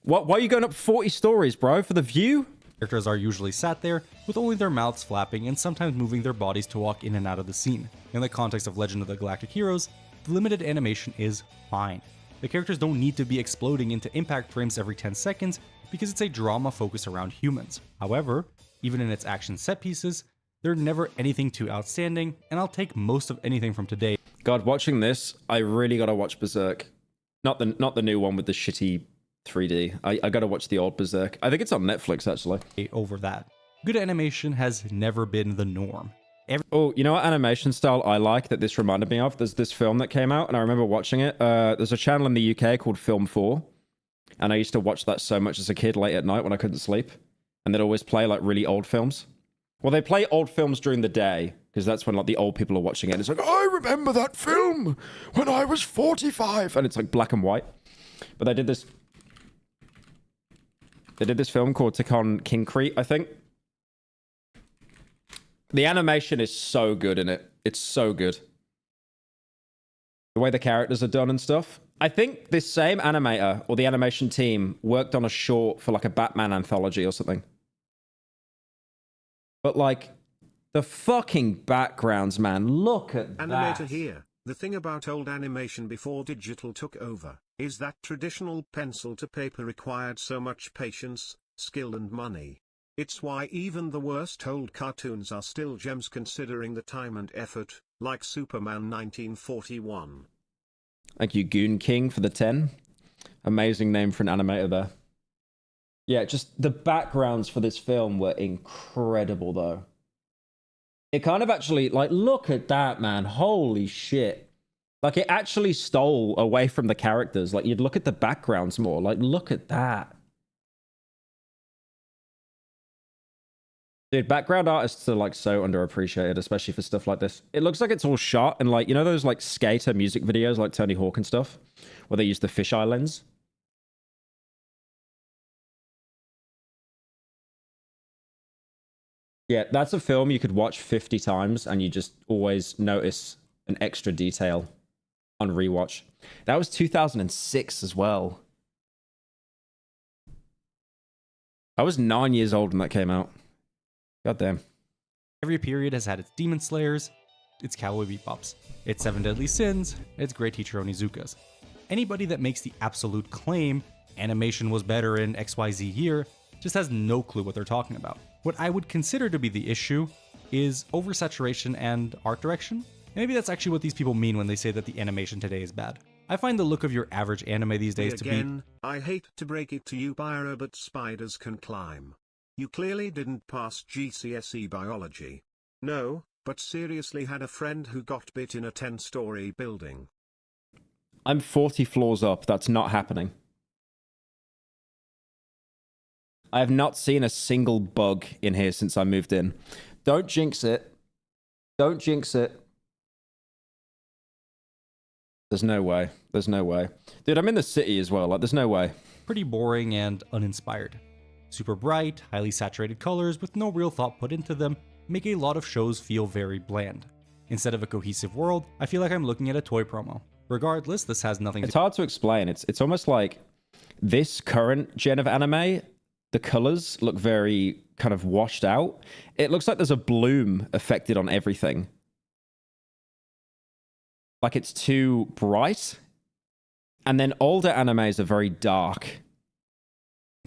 Why are you going up 40 stories, bro? For the view? Characters are usually sat there, with only their mouths flapping and sometimes moving their bodies to walk in and out of the scene. In the context of Legend of the Galactic Heroes, the limited animation is fine. The characters don't need to be exploding into impact frames every 10 seconds because it's a drama focused around humans. However, even in its action set pieces, They're never anything too outstanding, and I'll take most of anything from today. God, watching this, I really gotta watch Berserk. Not the new one with the shitty 3D. I gotta watch the old Berserk. I think it's on Netflix, actually. Over that. Good animation has never been the norm. Oh, you know what animation style I like that this reminded me of? There's this film that came out, and I remember watching it. There's a channel in the UK called Film 4, and I used to watch that so much as a kid late at night when I couldn't sleep. And they'd always play, like, really old films. Well, they play old films during the day, because that's when, like, the old people are watching it. And it's like, I remember that film when I was 45. And it's, like, black and white. But they did this film called Tikkun Kinkreet, I think. The animation is so good in it. It's so good. The way the characters are done and stuff. I think this same animator, or the animation team, worked on a short for like a Batman anthology or something. But like, the fucking backgrounds, man. Look at Animator that. here. The thing about old animation before digital took over, is that traditional pencil to paper required so much patience, skill and money. It's why even the worst old cartoons are still gems considering the time and effort, like Superman 1941. Thank you, Goon King, for the 10. Amazing name for an animator there. Yeah, just the backgrounds for this film were incredible, though. It kind of actually, like, look at that, man. Holy shit. Like, it actually stole away from the characters. Like, you'd look at the backgrounds more. Like, look at that. Dude, background artists are, like, so underappreciated, especially for stuff like this. It looks like it's all shot in, like, you know those, like, skater music videos, like Tony Hawk and stuff? Where they use the fisheye lens? Yeah, that's a film you could watch 50 times, and you just always notice an extra detail on rewatch. That was 2006 as well. I was 9 years old when that came out. God damn. Every period has had its Demon Slayers, its Cowboy Bebops, its Seven Deadly Sins, its Great Teacher Onizukas. Anybody that makes the absolute claim animation was better in XYZ year just has no clue what they're talking about. What I would consider to be the issue is oversaturation and art direction. Maybe that's actually what these people mean when they say that the animation today is bad. I find the look of your average anime these days to be... I hate to break it to you, Pyro, but spiders can climb. You clearly didn't pass GCSE biology. No, but seriously had a friend who got bit in a 10-story building. I'm 40 floors up. That's not happening. I have not seen a single bug in here since I moved in. Don't jinx it. Don't jinx it. There's no way. There's no way. Dude, I'm in the city as well. Like, there's no way. Pretty boring and uninspired. Super bright, highly saturated colors with no real thought put into them make a lot of shows feel very bland. Instead of a cohesive world, I feel like I'm looking at a toy promo. Regardless, this has nothing It's hard to explain. It's almost like this current gen of anime, the colors look very kind of washed out. It looks like there's a bloom affected on everything. Like it's too bright. And then older animes are very dark.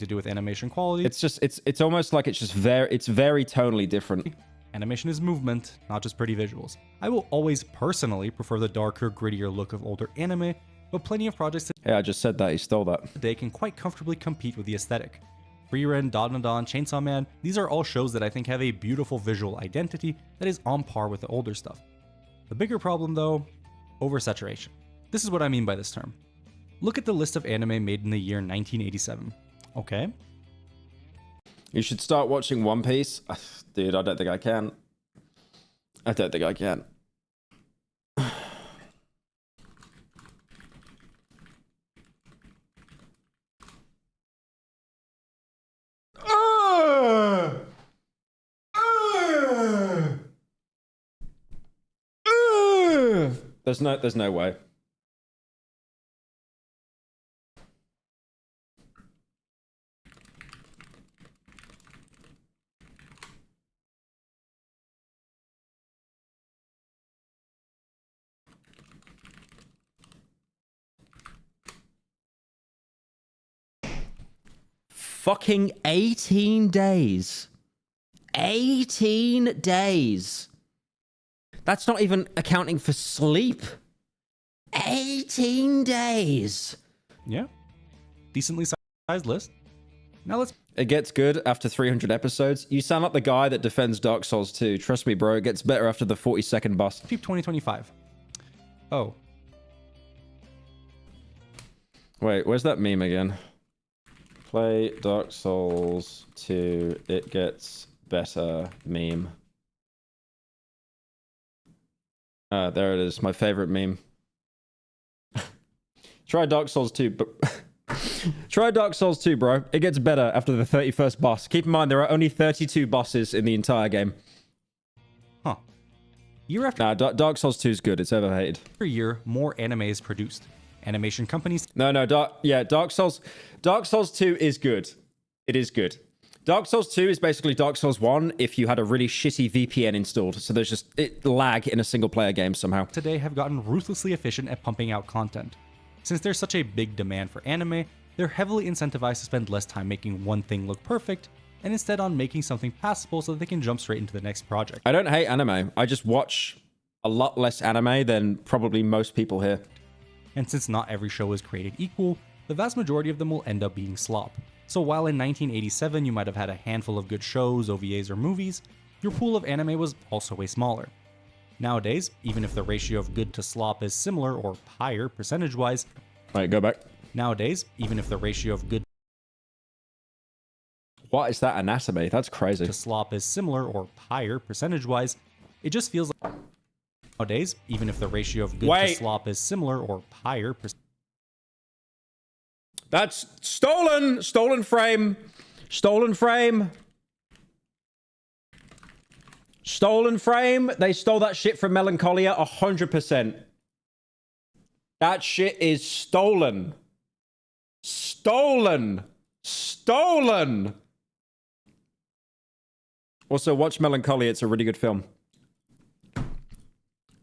To do with animation quality. It's just it's almost like it's very tonally different. Animation is movement, not just pretty visuals. I will always personally prefer the darker, grittier look of older anime, but plenty of projects Yeah, I just said that. He stole that. today can quite comfortably compete with the aesthetic. Frieren, Dandadan, Chainsaw Man, these are all shows that I think have a beautiful visual identity that is on par with the older stuff. The bigger problem though, oversaturation. This is what I mean by this term. Look at the list of anime made in the year 1987. Okay. You should start watching One Piece. Dude, I don't think I can. I don't think I can. There's no way. Fucking 18 days. 18 days. That's not even accounting for sleep. 18 days. Yeah. Decently sized list. Now let's... It gets good after 300 episodes. You sound like the guy that defends Dark Souls 2. Trust me, bro. It gets better after the 40-second boss. Keep 2025. Oh. Wait, where's that meme again? Play Dark Souls 2. It gets better meme. There it is. My favorite meme. Try Dark Souls 2, but... Try Dark Souls 2, bro. It gets better after the 31st boss. Keep in mind, there are only 32 bosses in the entire game. Huh. Year after... Nah, Dark Souls 2 is good. It's overhated. Every year, more anime is produced. Animation companies... No, Dark Souls 2 is good. It is good. Dark Souls 2 is basically Dark Souls 1 if you had a really shitty VPN installed. So there's just lag in a single-player game somehow. Today have gotten ruthlessly efficient at pumping out content. Since there's such a big demand for anime, they're heavily incentivized to spend less time making one thing look perfect, and instead on making something passable so that they can jump straight into the next project. I don't hate anime. I just watch a lot less anime than probably most people here. And since not every show is created equal, the vast majority of them will end up being slop. So while in 1987 you might have had a handful of good shows, OVAs, or movies, your pool of anime was also way smaller. Nowadays, even if the ratio of good to slop is similar or higher percentage-wise... Wait, go back. Nowadays, even if the ratio of good... What is that anatomy? That's crazy. ...to slop is similar or higher percentage-wise, it just feels like... Nowadays, even if the ratio of good to slop is similar or higher... That's stolen! Stolen frame! Stolen frame! Stolen frame. They stole that shit from Melancholia 100%. That shit is stolen. Stolen. Stolen. Also, watch Melancholia. It's a really good film.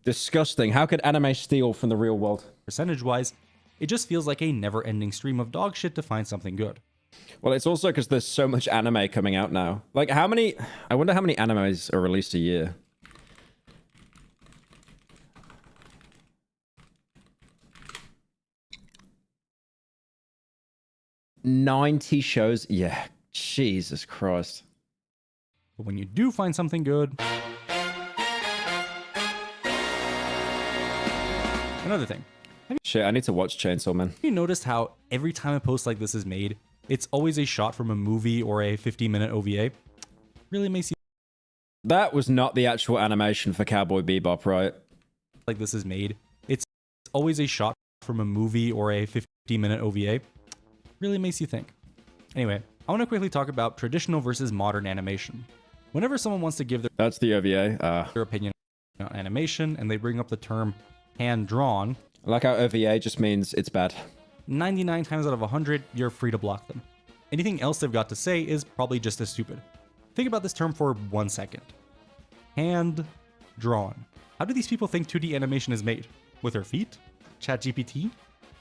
Disgusting. How could anime steal from the real world? Percentage-wise, it just feels like a never-ending stream of dog shit to find something good. Well, it's also because there's so much anime coming out now. Like, how many... I wonder how many animes are released a year. $90 shows? Yeah. Jesus Christ. But when you do find something good... Another thing. Shit, I need to watch Chainsaw Man. Have you noticed how every time a post like this is made, it's always a shot from a movie or a 50-minute OVA? Really makes you... That was not the actual animation for Cowboy Bebop, right? Like this is made, it's always a shot from a movie or a 50-minute OVA. Really makes you think. Anyway, I want to quickly talk about traditional versus modern animation. Whenever someone wants to give their... That's the OVA. Their opinion on animation, and they bring up the term hand-drawn... I like how OVA just means it's bad. 99 times out of 100, you're free to block them. Anything else they've got to say is probably just as stupid. Think about this term for 1 second. Hand-drawn. How do these people think 2D animation is made? With their feet? ChatGPT?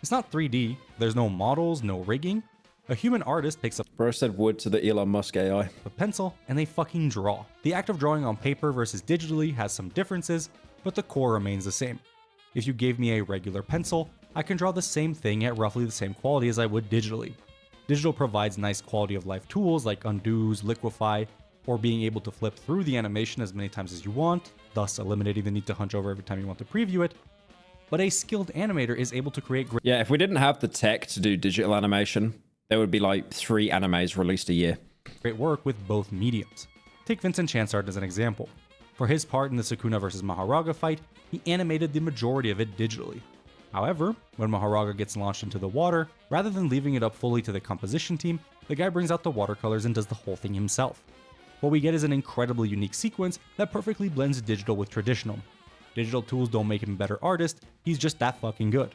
It's not 3D. There's no models, no rigging. A human artist picks up... Bro said wood to the Elon Musk AI. ...a pencil, and they fucking draw. The act of drawing on paper versus digitally has some differences, but the core remains the same. If you gave me a regular pencil, I can draw the same thing at roughly the same quality as I would digitally. Digital provides nice quality of life tools like undos, liquefy, or being able to flip through the animation as many times as you want, thus eliminating the need to hunch over every time you want to preview it. But a skilled animator is able to create great... Yeah, if we didn't have the tech to do digital animation, there would be like 3 animes released a year. Great work with both mediums. Take Vincent Chansard as an example. For his part in the Sukuna vs. Maharaga fight, he animated the majority of it digitally. However, when Maharaga gets launched into the water, rather than leaving it up fully to the composition team, the guy brings out the watercolors and does the whole thing himself. What we get is an incredibly unique sequence that perfectly blends digital with traditional. Digital tools don't make him a better artist, he's just that fucking good.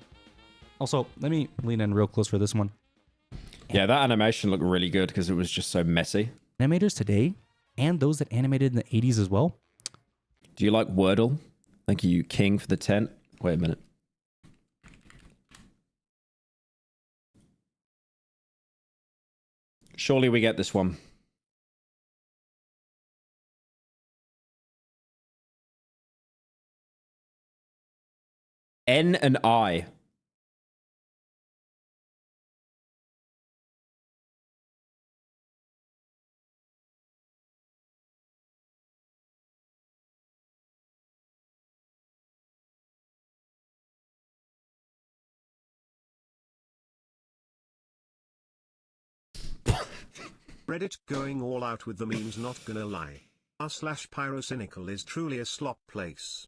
Also, let me lean in real close for this one. Yeah, that animation looked really good because it was just so messy. Animators today, and those that animated in the 80s as well. Do you like Wordle? Thank you, King, for the tent. Wait a minute. Surely we get this one. N and I. Reddit going all out with the memes, not gonna lie. r/pyrocynical is truly a slop place.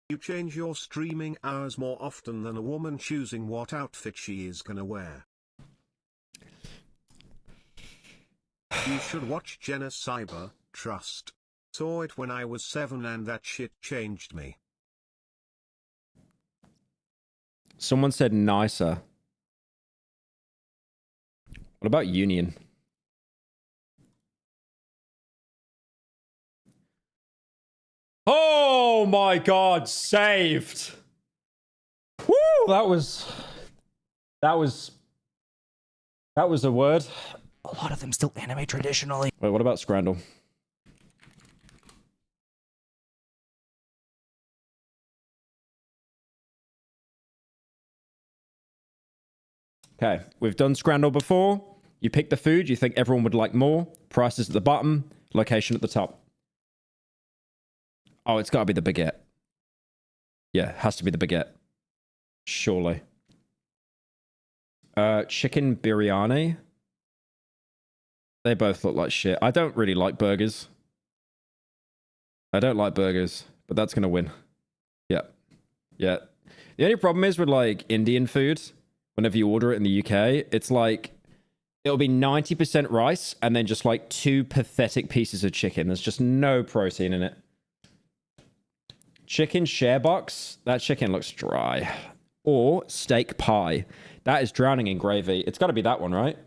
You change your streaming hours more often than a woman choosing what outfit she is gonna wear. You should watch Jenna Cyber, trust. Saw it when I was 7 and that shit changed me. Someone said nicer. What about Union? Oh my god, saved. Woo, that was a word. A lot of them still animate traditionally. Wait, what about Scrandle? Okay, we've done Scrandle before. You pick the food you think everyone would like more. Prices at the bottom, location at the top. Oh, it's got to be the baguette. Yeah, it has to be the baguette. Surely. Chicken biryani. They both look like shit. I don't really like burgers. I don't like burgers, but that's going to win. Yeah. Yeah. The only problem is with like Indian food, whenever you order it in the UK, it's like, it'll be 90% rice and then just like 2 pathetic pieces of chicken. There's just no protein in it. Chicken share box. That chicken looks dry. Or steak pie. That is drowning in gravy. It's got to be that one, right?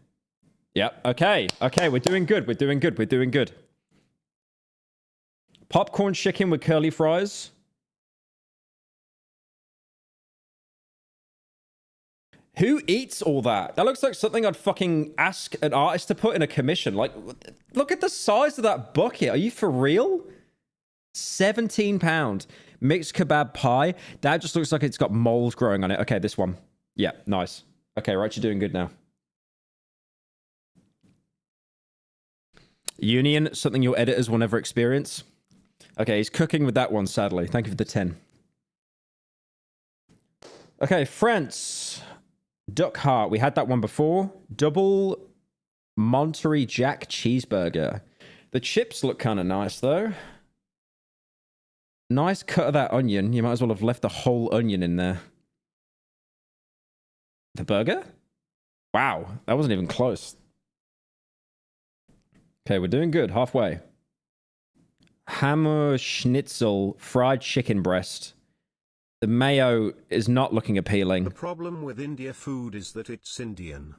Yep. Okay. Okay, we're doing good. We're doing good. We're doing good. Popcorn chicken with curly fries. Who eats all that? That looks like something I'd fucking ask an artist to put in a commission. Like, look at the size of that bucket. Are you for real? £17. Mixed kebab pie. That just looks like it's got mold growing on it. Okay, this one. Yeah, nice. Okay, right, you're doing good now. Union, something your editors will never experience. Okay, he's cooking with that one, sadly. Thank you for the 10. Okay, France. Duck Heart. We had that one before. Double Monterey Jack cheeseburger. The chips look kind of nice, though. Nice cut of that onion. You might as well have left the whole onion in there. The burger? Wow, that wasn't even close. Okay, we're doing good. Halfway. Hammer schnitzel, fried chicken breast. The mayo is not looking appealing. The problem with India food is that it's Indian.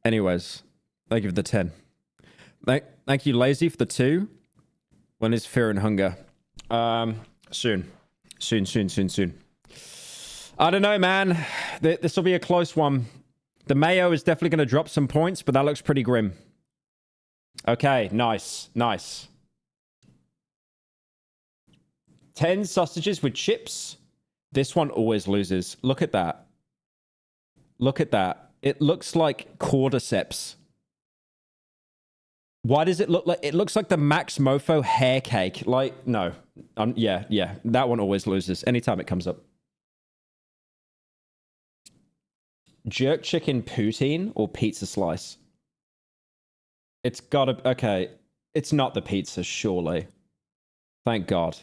Anyways, thank you for the 10. Thank you, Lazy, for the 2. When is Fear and Hunger? Soon. Soon. I don't know, man. This will be a close one. The mayo is definitely going to drop some points, but that looks pretty grim. Okay, nice. 10 sausages with chips. This one always loses. Look at that. Look at that. It looks like cordyceps. Why does it look like... It looks like the Max Mofo hair cake. Like, no. Yeah. That one always loses. Anytime it comes up. Jerk chicken poutine or pizza slice? It's gotta... Okay. It's not the pizza, surely. Thank God.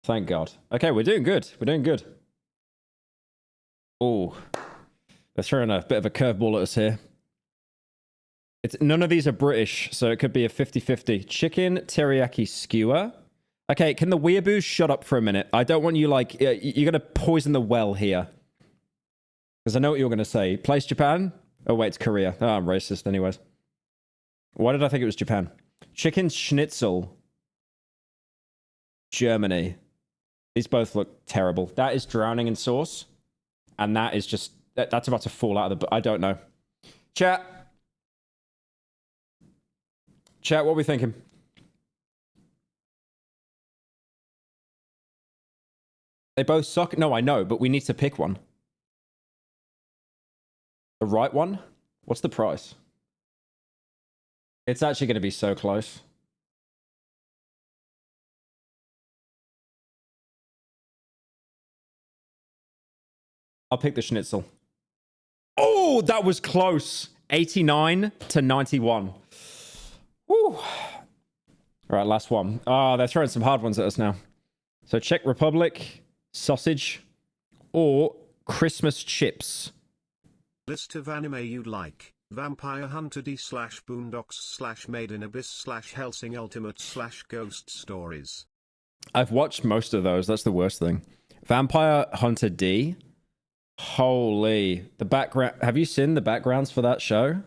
Thank God. Okay, we're doing good. Oh. They're throwing a bit of a curveball at us here. None of these are British, so it could be a 50-50. Chicken teriyaki skewer. Okay, can the weeaboos shut up for a minute? I don't want you, like... You're gonna poison the well here. Because I know what you're gonna say. Place Japan? Oh, wait, it's Korea. Oh, I'm racist anyways. Why did I think it was Japan? Chicken schnitzel. Germany. These both look terrible. That is drowning in sauce. And that is just... That's about to fall out of the... I don't know. Chat, what are we thinking? They both suck. No, I know, but we need to pick one. The right one? What's the price? It's actually going to be so close. I'll pick the schnitzel. Oh, that was close. 89 to 91. Woo. All right, last one. Oh, they're throwing some hard ones at us now. So Czech Republic, sausage, or Christmas chips. List of anime you like. Vampire Hunter D / Boondocks / Made in Abyss / Helsing Ultimate / Ghost Stories. I've watched most of those. That's the worst thing. Vampire Hunter D. Holy. The background. Have you seen the backgrounds for that show?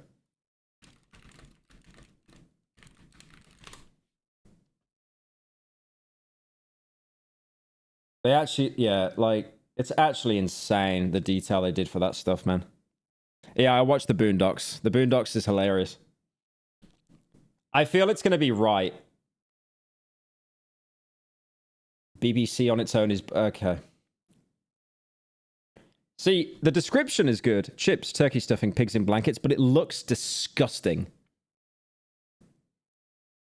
They actually, yeah, like, it's actually insane the detail they did for that stuff, man. Yeah, I watched the Boondocks. The Boondocks is hilarious. I feel it's going to be right. BBC on its own is... Okay. See, the description is good. Chips, turkey stuffing, pigs in blankets, but it looks disgusting.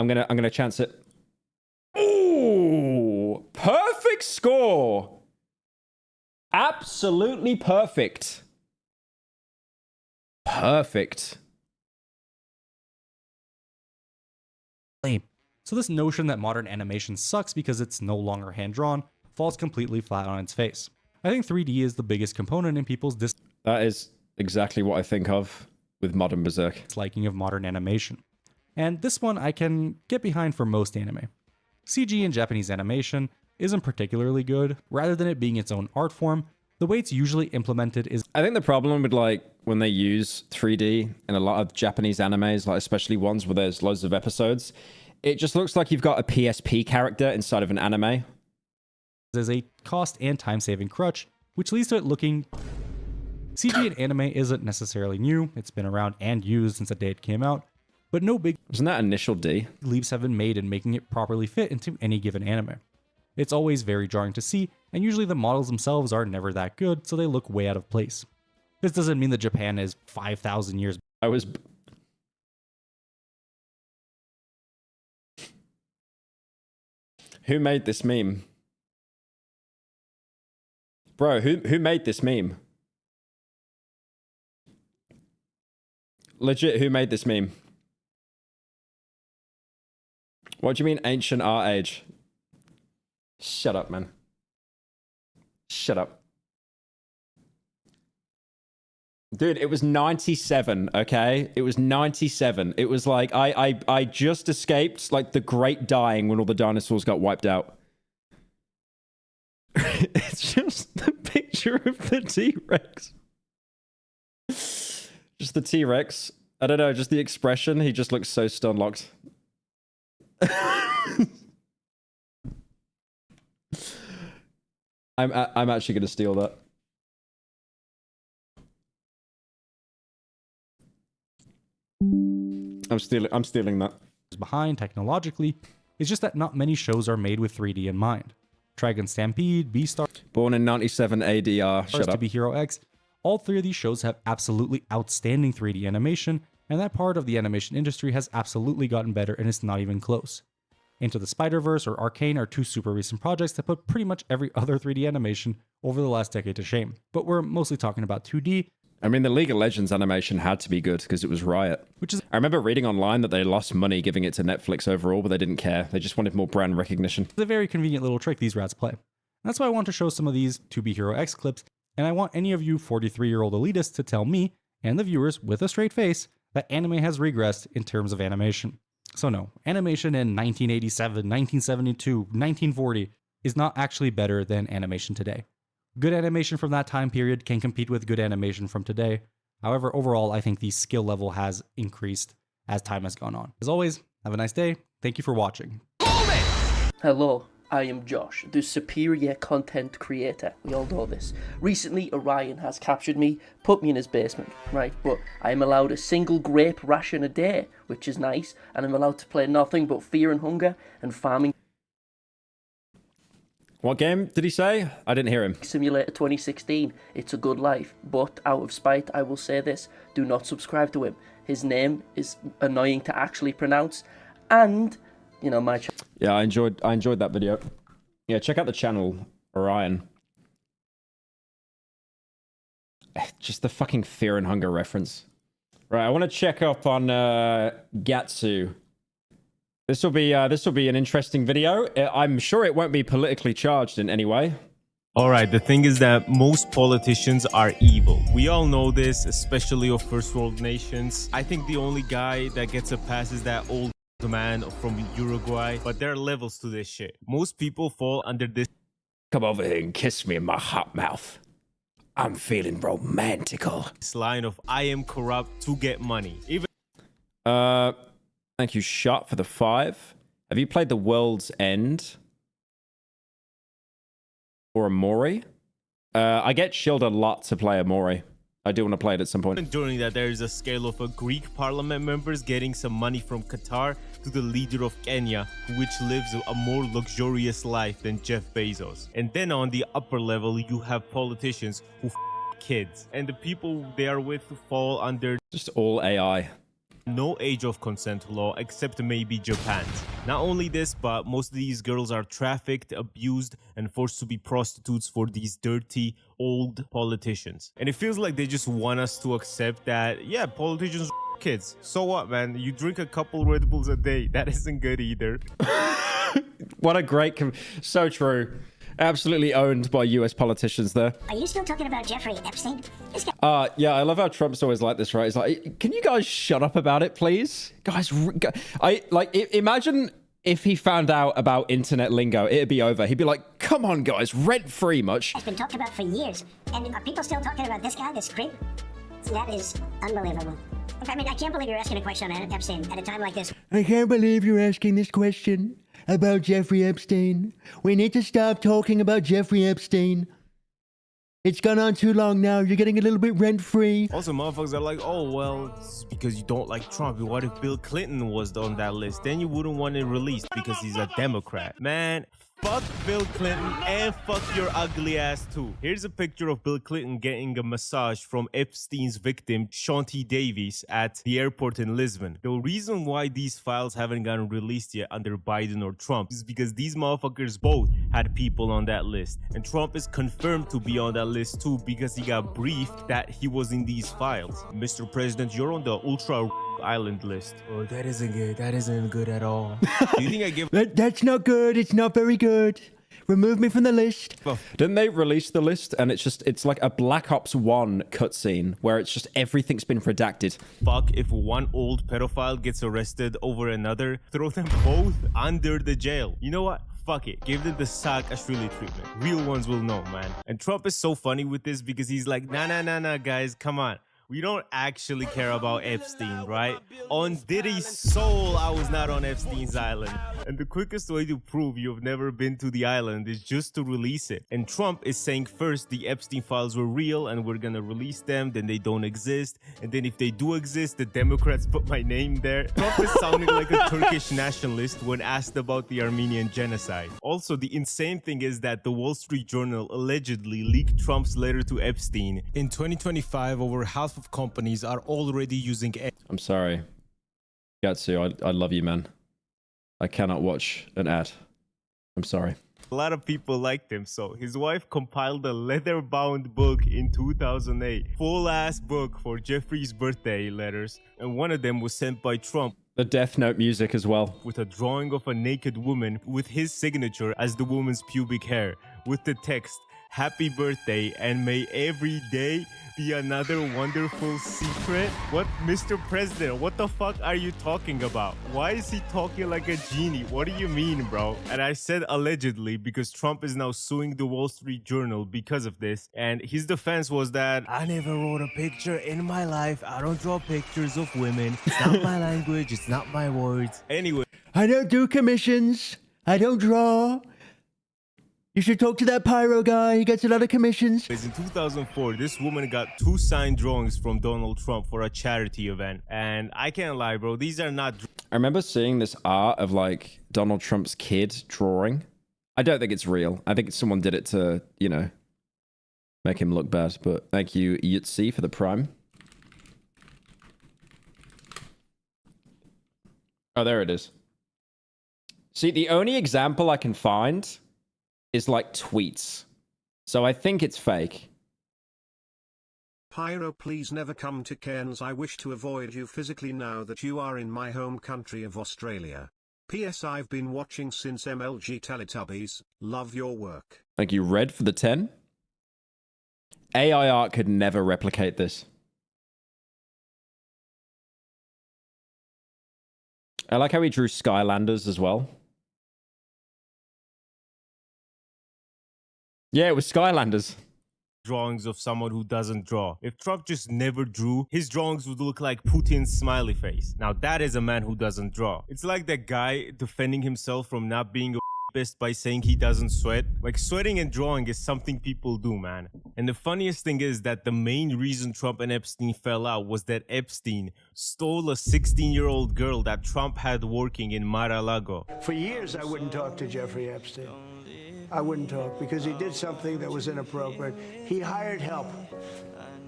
I'm gonna chance it. Ooh! Perfect score! Absolutely perfect. Perfect. So this notion that modern animation sucks because it's no longer hand-drawn falls completely flat on its face. I think 3D is the biggest component in people's That is exactly what I think of with modern Berserk. disliking of modern animation. And this one I can get behind for most anime. CG in Japanese animation isn't particularly good. Rather than it being its own art form, the way it's usually implemented is... I think the problem with, like, when they use 3D in a lot of Japanese animes, like especially ones where there's loads of episodes, it just looks like you've got a PSP character inside of an anime. There's a cost and time-saving crutch, which leads to it looking... CG in anime isn't necessarily new. It's been around and used since the day it came out, but no big... Wasn't that initial D? ...leaps have been made in making it properly fit into any given anime. It's always very jarring to see, and usually the models themselves are never that good, so they look way out of place. This doesn't mean that Japan is 5,000 years... Who made this meme? Bro, who made this meme? Legit, who made this meme? What do you mean ancient art age? Shut up, man. Shut up. Dude, it was 97, okay? It was 97. It was like, I just escaped, like, the great dying when all the dinosaurs got wiped out. It's just the picture of the T-Rex. Just the T-Rex. I don't know, just the expression. He just looks so stun-locked. I'm actually gonna steal that. I'm stealing that. Behind technologically, it's just that not many shows are made with 3D in mind. Dragon Stampede, Beastars, born in 97 ADR, shut up. To Be Hero X, all three of these shows have absolutely outstanding 3D animation, and that part of the animation industry has absolutely gotten better and it's not even close. Into the Spider-Verse or Arcane are two super recent projects that put pretty much every other 3D animation over the last decade to shame, but we're mostly talking about 2D. I mean, the League of Legends animation had to be good because it was Riot. I remember reading online that they lost money giving it to Netflix overall, but they didn't care. They just wanted more brand recognition. It's a very convenient little trick these rats play. And that's why I want to show some of these To Be Hero X clips, and I want any of you 43-year-old elitists to tell me, and the viewers with a straight face, that anime has regressed in terms of animation. So no, animation in 1987, 1972, 1940 is not actually better than animation today. Good animation from that time period can compete with good animation from today. However, overall, I think the skill level has increased as time has gone on. As always, have a nice day. Thank you for watching. Hello, I am Josh, the superior content creator. We all know this. Recently, Orion has captured me, put me in his basement, right? But I am allowed a single grape ration a day, which is nice, and I'm allowed to play nothing but Fear and Hunger and farming. What game did he say? I didn't hear him. Simulator 2016. It's a good life, but out of spite, I will say this: do not subscribe to him. His name is annoying to actually pronounce, and you know my. Yeah, I enjoyed that video. Yeah, check out the channel, Orion. Just the fucking Fear and Hunger reference. Right, I want to check up on Gatsu. This will be an interesting video. I'm sure it won't be politically charged in any way. All right, the thing is that most politicians are evil. We all know this, especially of first world nations. I think the only guy that gets a pass is that old man from Uruguay, but there are levels to this shit. Most people fall under this. Come over here and kiss me in my hot mouth. I'm feeling romantical. This line of I am corrupt to get money. Even thank you, Shot, for the 5. Have you played The World's End? Or Amori? I get chilled a lot to play Amori. I do want to play it at some point. During that, there is a scale of Greek parliament members getting some money from Qatar to the leader of Kenya, which lives a more luxurious life than Jeff Bezos. And then on the upper level, you have politicians who kids. And the people they are with fall under just all AI. No age of consent law, except maybe Japan's. Not only this, but most of these girls are trafficked, abused, and forced to be prostitutes for these dirty, old politicians. And it feels like they just want us to accept that, yeah, politicians are kids. So what, man? You drink a couple Red Bulls a day. That isn't good either. What a great... So true. Absolutely owned by US politicians there. Are you still talking about Jeffrey Epstein? Yeah, I love how Trump's always like this, right? He's like, can you guys shut up about it, please? Guys, imagine if he found out about internet lingo, it'd be over. He'd be like, come on, guys, rent-free much. It's been talked about for years. And are people still talking about this guy, this creep? That is unbelievable. I mean, I can't believe you're asking a question on Epstein at a time like this. I can't believe you're asking this question about Jeffrey Epstein. We need to stop talking about Jeffrey Epstein. It's gone on too long now. You're getting a little bit rent-free. Also, motherfuckers are like, oh, well, it's because you don't like Trump. What if Bill Clinton was on that list? Then you wouldn't want it released because he's a Democrat. Man, fuck Bill Clinton and fuck your ugly ass too. Here's a picture of Bill Clinton getting a massage from Epstein's victim, Shanti Davies, at the airport in Lisbon. The reason why these files haven't gotten released yet under Biden or Trump is because these motherfuckers both had people on that list. And Trump is confirmed to be on that list too because he got briefed that he was in these files. Mr. President, you're on the ultra island list. Oh, that isn't good. That isn't good at all. Do you think I give... That's not good. It's not very good. Remove me from the list. Didn't they release the list and it's like a Black Ops 1 cutscene where it's just everything's been redacted. Fuck if one old pedophile gets arrested over another, throw them both under the jail. You know what? Fuck it. Give them the Saak Ashrili treatment. Real ones will know, man. And Trump is so funny with this because he's like, nah, guys, come on. We don't actually care about Epstein, right? On Diddy's soul, I was not on Epstein's island. And the quickest way to prove you've never been to the island is just to release it. And Trump is saying first the Epstein files were real and we're gonna release them, then they don't exist. And then if they do exist, the Democrats put my name there. Trump is sounding like a Turkish nationalist when asked about the Armenian genocide. Also, the insane thing is that the Wall Street Journal allegedly leaked Trump's letter to Epstein. In 2025, over half of companies are already using I'm sorry. Gatsu, I love you, man. I cannot watch an ad. I'm sorry. A lot of people liked him, so his wife compiled a leather-bound book in 2008. Full-ass book for Jeffrey's birthday letters, and one of them was sent by Trump. The Death Note music as well. With a drawing of a naked woman with his signature as the woman's pubic hair, with the text, "Happy birthday, and may every day be another wonderful secret." What, Mr. President, what the fuck are you talking about? Why is he talking like a genie? What do you mean, bro? And I said allegedly because Trump is now suing the Wall Street Journal because of this. And his defense was that I never wrote a picture in my life. I don't draw pictures of women. It's not my language. It's not my words. Anyway. I don't do commissions. I don't draw. You should talk to that Pyro guy. He gets a lot of commissions. In 2004, this woman got 2 signed drawings from Donald Trump for a charity event. And I can't lie, bro. These are not... I remember seeing this art of like Donald Trump's kid drawing. I don't think it's real. I think someone did it to, you know, make him look bad. But thank you, Yutzi, for the prime. Oh, there it is. See, the only example I can find is like tweets. So I think it's fake. Pyro, please never come to Cairns. I wish to avoid you physically now that you are in my home country of Australia. P.S. I've been watching since MLG Teletubbies. Love your work. Thank you, Red, for the 10. AI art could never replicate this. I like how he drew Skylanders as well. Yeah, it was Skylanders. Drawings of someone who doesn't draw. If Trump just never drew, his drawings would look like Putin's smiley face. Now that is a man who doesn't draw. It's like that guy defending himself from not being a best by saying he doesn't sweat. Like, sweating and drawing is something people do, man. And the funniest thing is that the main reason Trump and Epstein fell out was that Epstein stole a 16-year-old girl that Trump had working in Mar-a-Lago. For years, I wouldn't talk to Jeffrey Epstein. I wouldn't talk because he did something that was inappropriate. He hired help.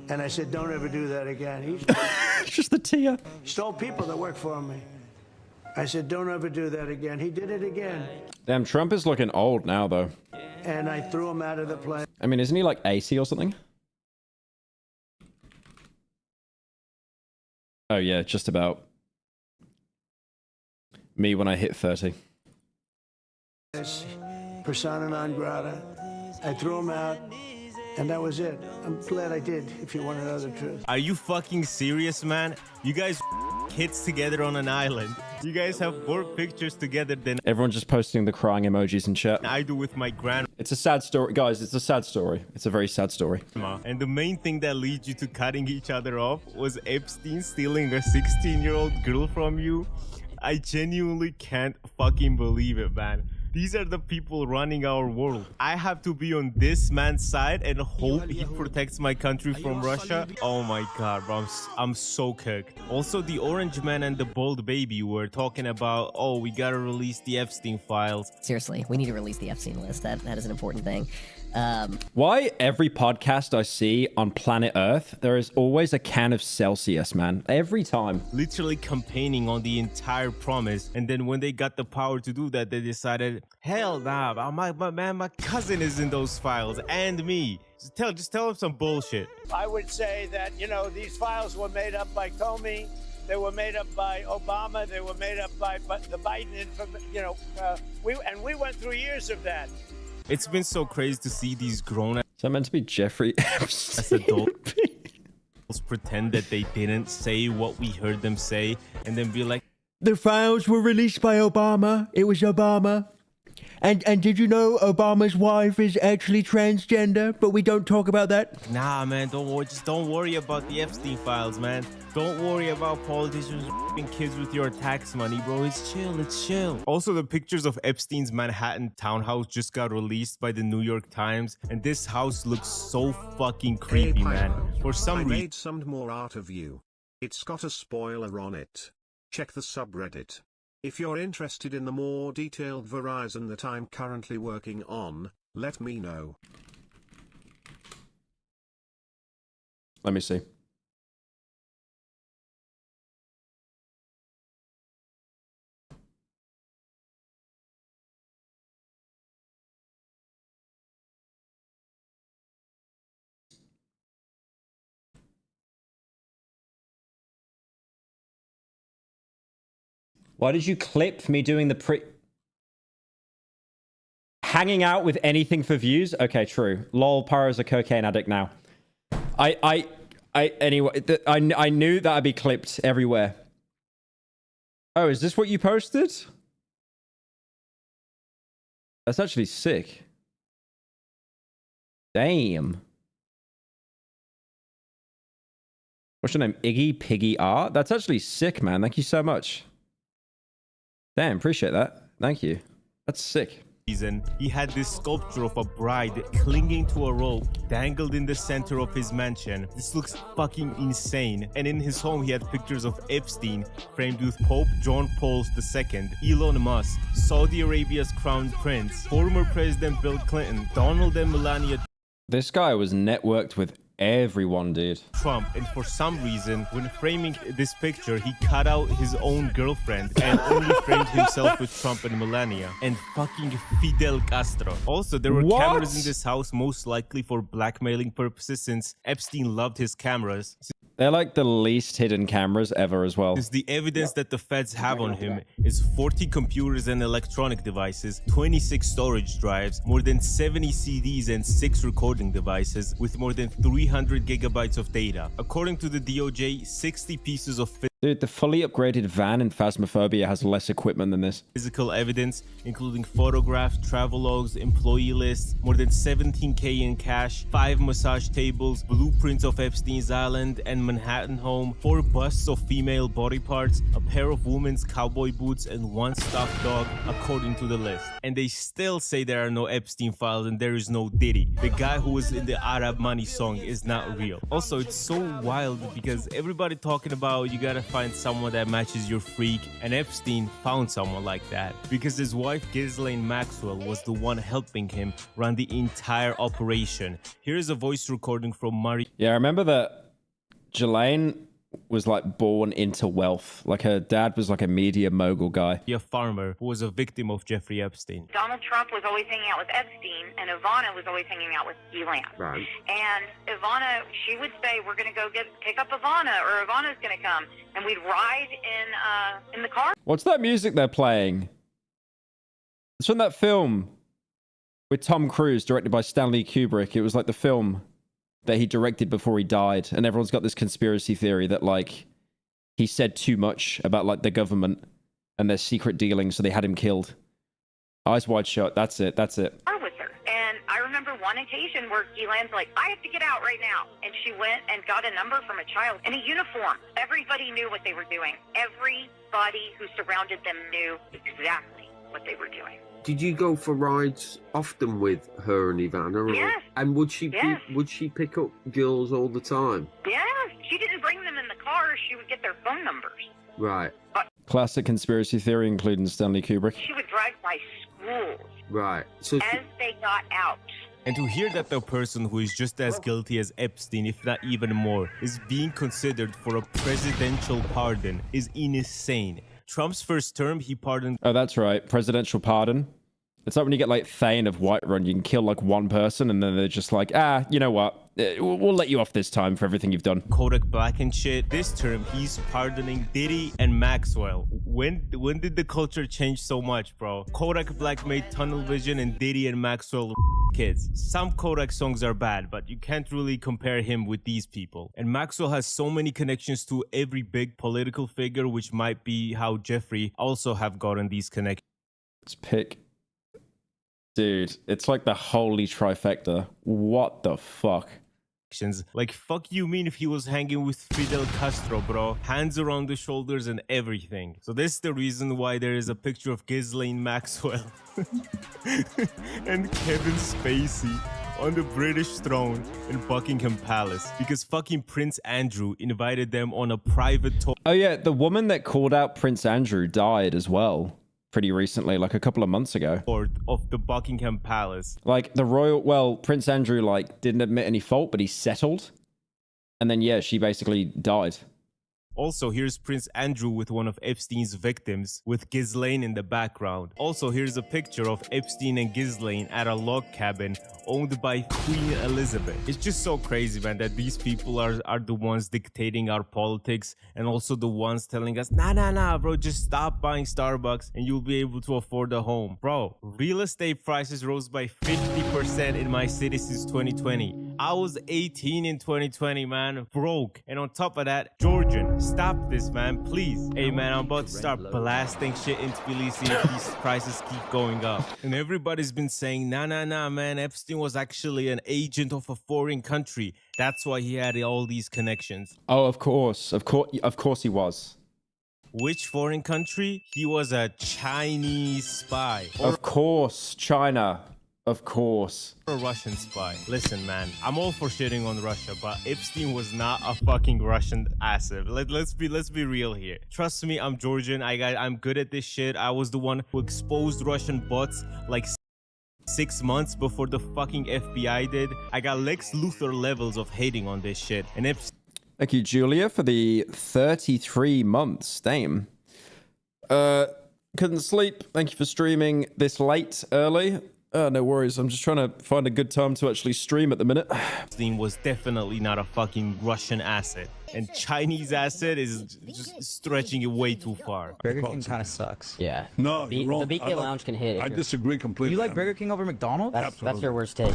And I said, don't ever do that again. He just the tear. Stole people that work for me. I said, don't ever do that again. He did it again. Damn, Trump is looking old now, though. And I threw him out of the plane. I mean, isn't he like 80 or something? Oh, yeah, just about. Me when I hit 30. Persona non grata. I threw him out, and that was it. I'm glad I did, if you want to know the truth. Are you fucking serious, man? You guys kids together on an island. You guys have more pictures together than Everyone's just posting the crying emojis in chat. I do with my grandma. It's a sad story. Guys, it's a sad story. It's a very sad story. And the main thing that leads you to cutting each other off was Epstein stealing a 16-year-old girl from you. I genuinely can't fucking believe it, man. These are the people running our world. I have to be on this man's side and hope he protects my country from Russia. Oh my god, bro, I'm so cooked. Also, the orange man and the bald baby were talking about, oh, we gotta release the Epstein files. Seriously, we need to release the Epstein list. That is an important thing. Why every podcast I see on planet Earth, there is always a can of Celsius, man. Every time. Literally campaigning on the entire promise. And then when they got the power to do that, they decided, hell nah, my cousin is in those files and me. Just tell him some bullshit. I would say that, you know, these files were made up by Comey. They were made up by Obama. They were made up by the Biden, you know, we went through years of that. It's been so crazy to see these grown-ass Is that meant to be Jeffrey Epstein? adults pretend that they didn't say what we heard them say and then be like, The files were released by Obama. It was Obama. And did you know Obama's wife is actually transgender? But we don't talk about that. nah, man, don't worry. Just don't worry about the Epstein files, man. Don't worry about politicians f***ing kids with your tax money, bro. It's chill. It's chill. Also, the pictures of Epstein's Manhattan townhouse just got released by the New York Times, and this house looks so fucking creepy, man. For some reason, I made some more art of you. It's got a spoiler on it. Check the subreddit. If you're interested in the more detailed Verizon that I'm currently working on, let me know. Let me see. Why did you clip me doing the hanging out with anything for views? Okay, true. Lol, Pyro's a cocaine addict now. Anyway, I knew that I'd be clipped everywhere. Oh, is this what you posted? That's actually sick. Damn. What's your name? Iggy Piggy Art? That's actually sick, man. Thank you so much. Damn, appreciate that. Thank you. That's sick. reason, he had this sculpture of a bride clinging to a rope dangled in the center of his mansion. This looks fucking insane. And in his home, he had pictures of Epstein framed with Pope John Paul II, Elon Musk, Saudi Arabia's crown prince, former President Bill Clinton, Donald and Melania This guy was networked with everyone, dude. Trump, and for some reason, when framing this picture, he cut out his own girlfriend and only framed himself with Trump and Melania and fucking Fidel Castro. Also, there were cameras in this house, most likely for blackmailing purposes, since Epstein loved his cameras. They're like the least hidden cameras ever as well. Since the evidence that the feds have on him is 40 computers and electronic devices, 26 storage drives, more than 70 CDs and 6 recording devices with more than 300 gigabytes of data. According to the DOJ, 60 pieces of Dude, the fully upgraded van in Phasmophobia has less equipment than this. physical evidence, including photographs, travelogues, employee lists, more than 17K in cash, 5 massage tables, blueprints of Epstein's Island and Manhattan home, 4 busts of female body parts, a pair of women's cowboy boots, and 1 stuffed dog, according to the list. And they still say there are no Epstein files and there is no Diddy. The guy who was in the Arab Money song is not real. Also, it's so wild because everybody talking about you gotta find someone that matches your freak, and Epstein found someone like that because his wife Ghislaine Maxwell was the one helping him run the entire operation. Here's a voice recording from Murray. Yeah, I remember that Ghislaine was like born into wealth. Like her dad was like a media mogul guy. A farmer who was a victim of Jeffrey Epstein. Donald Trump was always hanging out with Epstein, and Ivana was always hanging out with Ghislaine. Right. And Ivana, she would say, "We're going to go pick up Ivana," or "Ivana's going to come," and we'd ride in the car. What's that music they're playing? It's from that film with Tom Cruise, directed by Stanley Kubrick. It was like the film that he directed before he died, and everyone's got this conspiracy theory that like he said too much about like the government and their secret dealings, so they had him killed. Eyes wide shut. That's it. That's it. With her. And I remember one occasion where Ghislaine's like, "I have to get out right now," and she went and got a number from a child in a uniform. Everybody knew what they were doing. Everybody who surrounded them knew exactly what they were doing. Did you go for rides often with her and Ivana? Or, Yes. And would she Yes. would she pick up girls all the time? Yes, she didn't bring them in the car. She would get their phone numbers. Right. Classic conspiracy theory, including Stanley Kubrick. She would drive by schools Right. So as they got out. And to hear that the person who is just as guilty as Epstein, if not even more, is being considered for a presidential pardon is insane. Trump's first term, he pardoned... Oh, that's right. Presidential pardon. It's like when you get like Thane of Whiterun, you can kill like one person and then they're just like, you know what? We'll let you off this time for everything you've done. Kodak Black and shit. This term, he's pardoning Diddy and Maxwell. When did the culture change so much, bro? Kodak Black made Tunnel Vision and Diddy and Maxwell kids. Some Kodak songs are bad, but you can't really compare him with these people. And Maxwell has so many connections to every big political figure, which might be how Jeffrey also have gotten these connections. Let's pick. Dude, it's like the holy trifecta. What the fuck? Like, fuck you mean if he was hanging with Fidel Castro, bro? Hands around the shoulders and everything. So this is the reason why there is a picture of Ghislaine Maxwell and Kevin Spacey on the British throne in Buckingham Palace because fucking Prince Andrew invited them on a private tour. Oh yeah, the woman that called out Prince Andrew died as well. Pretty recently, like a couple of months ago. Of the Buckingham Palace. Like the royal, well, Prince Andrew like didn't admit any fault, but he settled. And then yeah, she basically died. Also, here's Prince Andrew with one of Epstein's victims, with Ghislaine in the background. Also, here's a picture of Epstein and Ghislaine at a log cabin owned by Queen Elizabeth. It's just so crazy, man, that these people are the ones dictating our politics and also the ones telling us, nah, bro, just stop buying Starbucks and you'll be able to afford a home. Bro, real estate prices rose by 50% in my city since 2020. I was 18 in 2020, man, broke. And on top of that, Georgian. Stop this, man, please. Hey, man, I'm about to start blasting shit in Tbilisi if these prices keep going up. And everybody's been saying, nah, man, Epstein was actually an agent of a foreign country. That's why he had all these connections. Oh, of course he was. Which foreign country? He was a Chinese spy. Of course, China. Of course. A Russian spy. Listen, man, I'm all for shitting on Russia, but Epstein was not a fucking Russian asset. Let's be real here. Trust me, I'm Georgian. I'm good at this shit. I was the one who exposed Russian bots like 6 months before the fucking FBI did. I got Lex Luthor levels of hating on this shit. And Epstein. Thank you, Julia, for the 33 months. Damn. Couldn't sleep. Thank you for streaming this late, early. No worries. I'm just trying to find a good time to actually stream at the minute. Epstein was definitely not a fucking Russian asset. And Chinese asset is just stretching it way too far. Burger King kind of sucks. Yeah. No, the BK Lounge can hit. I disagree completely. You like Burger King over McDonald's? That's your worst take.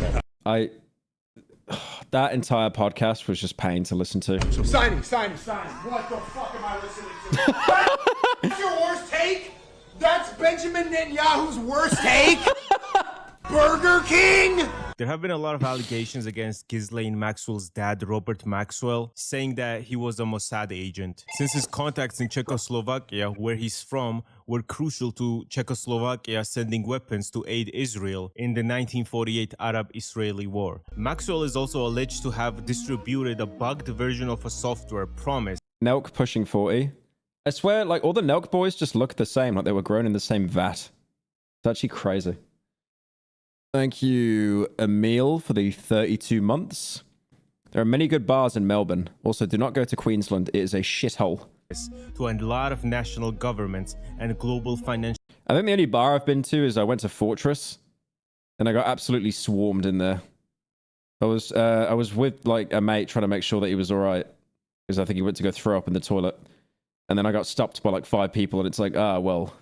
That entire podcast was just pain to listen to. Signing. What the fuck am I listening to? That's your worst take? That's Benjamin Netanyahu's worst take? Burger King? There have been a lot of allegations against Ghislaine Maxwell's dad, Robert Maxwell, saying that he was a Mossad agent. Since his contacts in Czechoslovakia, where he's from, were crucial to Czechoslovakia sending weapons to aid Israel in the 1948 Arab-Israeli War. Maxwell is also alleged to have distributed a bugged version of a software Promise. Nelk pushing 40. I swear, like, all the Nelk boys just look the same, like they were grown in the same vat. It's actually crazy. Thank you, Emil, for the 32 months. There are many good bars in Melbourne. Also, do not go to Queensland. It is a shithole. To a lot of national governments and global financial... I think the only bar I've been to is I went to Fortress, and I got absolutely swarmed in there. I was with, like, a mate trying to make sure that he was all right, because I think he went to go throw up in the toilet. And then I got stopped by, like, 5 people, and it's like, well...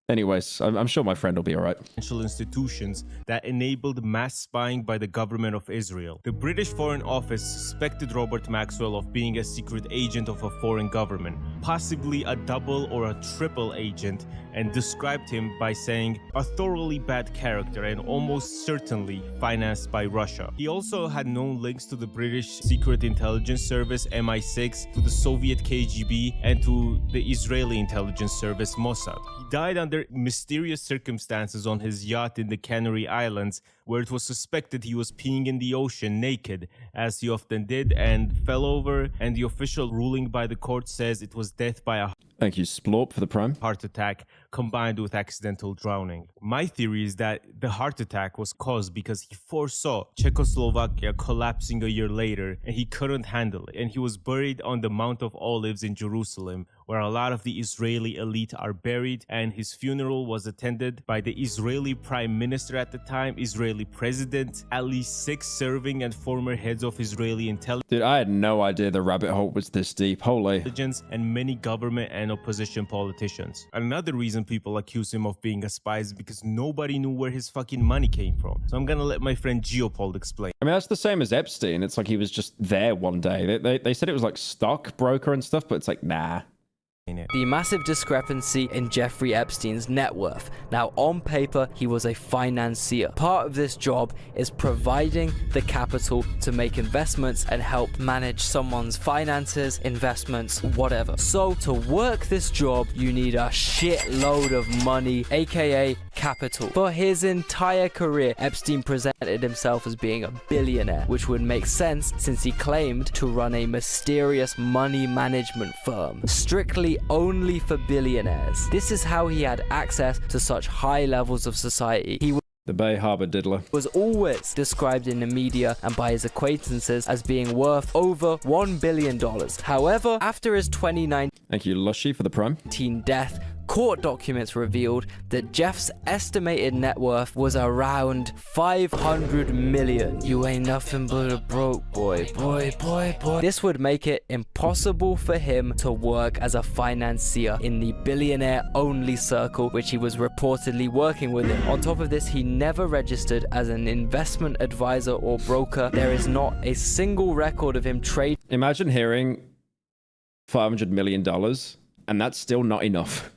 Anyways, I'm sure my friend will be all right. Financial institutions that enabled mass spying by the government of Israel. The British Foreign Office suspected Robert Maxwell of being a secret agent of a foreign government, possibly a double or a triple agent, and described him by saying a thoroughly bad character and almost certainly financed by Russia. He also had known links to the British Secret Intelligence Service MI6, to the Soviet KGB, and to the Israeli intelligence service Mossad. He died under mysterious circumstances on his yacht in the Canary Islands, where it was suspected he was peeing in the ocean naked, as he often did, and fell over, and the official ruling by the court says it was death by a Thank you, Splorp, for the prime. Heart attack combined with accidental drowning. My theory is that the heart attack was caused because he foresaw Czechoslovakia collapsing a year later and he couldn't handle it. And he was buried on the Mount of Olives in Jerusalem, where a lot of the Israeli elite are buried, and his funeral was attended by the Israeli prime minister at the time, Israeli president, at least 6 serving and former heads of Israeli intelligence. Dude, I had no idea the rabbit hole was this deep. Holy. And many government and opposition politicians. Another reason people accuse him of being a spy is because nobody knew where his fucking money came from. So I'm gonna let my friend Geopold explain. I mean, that's the same as Epstein. It's like he was just there one day. They said it was like stockbroker and stuff, but it's like, nah. The massive discrepancy in Jeffrey Epstein's net worth. Now, on paper, he was a financier. Part of this job is providing the capital to make investments and help manage someone's finances, investments, whatever. So, to work this job, you need a shitload of money, aka capital. For his entire career, Epstein presented himself as being a billionaire, which would make sense since he claimed to run a mysterious money management firm, strictly only for billionaires. This is how he had access to such high levels of society. He the Bay Harbor diddler was always described in the media and by his acquaintances as being worth over $1 billion. However, after his 2019 Thank you, Lushy, for the prime. death, court documents revealed that Jeff's estimated net worth was around 500 million. You ain't nothing but a broke boy. This would make it impossible for him to work as a financier in the billionaire-only circle which he was reportedly working within. On top of this, he never registered as an investment advisor or broker. There is not a single record of him trading. Imagine hearing $500 million, and that's still not enough.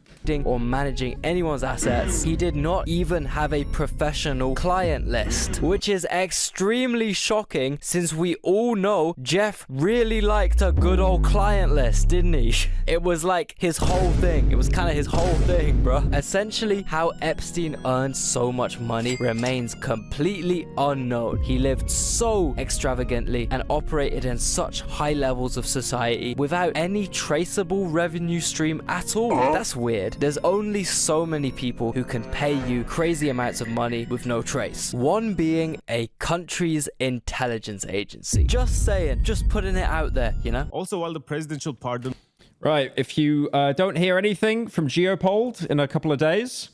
or managing anyone's assets. He did not even have a professional client list, which is extremely shocking since we all know Jeff really liked a good old client list, didn't he? It was like his whole thing. It was kind of his whole thing, bro. Essentially, how Epstein earned so much money remains completely unknown. He lived so extravagantly and operated in such high levels of society without any traceable revenue stream at all. That's weird. There's only so many people who can pay you crazy amounts of money with no trace. One being a country's intelligence agency. Just saying, just putting it out there, you know? Also, while the presidential pardon... Right, if you don't hear anything from Geopold in a couple of days,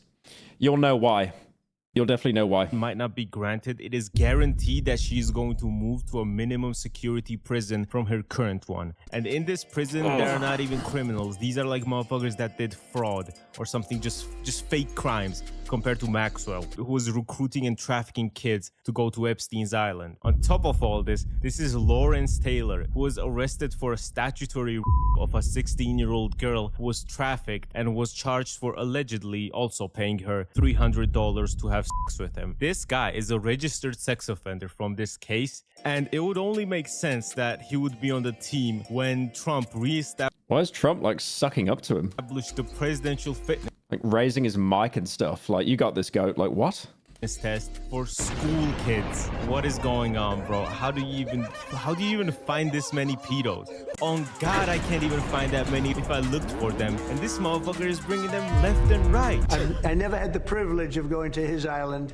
you'll know why. You'll definitely know why. Might not be granted. It is guaranteed that she's going to move to a minimum security prison from her current one. And in this prison, there are not even criminals. These are like motherfuckers that did fraud or something, just fake crimes, compared to Maxwell, who was recruiting and trafficking kids to go to Epstein's Island. On top of all this, this is Lawrence Taylor, who was arrested for a statutory of a 16-year-old girl who was trafficked and was charged for allegedly also paying her $300 to have sex with him. This guy is a registered sex offender from this case, and it would only make sense that he would be on the team when Trump reestablished... Why is Trump like sucking up to him? ...the presidential fitness... Like raising his mic and stuff. Like, you got this, goat. Like, what? Test for school kids. What is going on, bro? How do you even find this many pedos? On God, I can't even find that many if I looked for them. And this motherfucker is bringing them left and right. I never had the privilege of going to his island.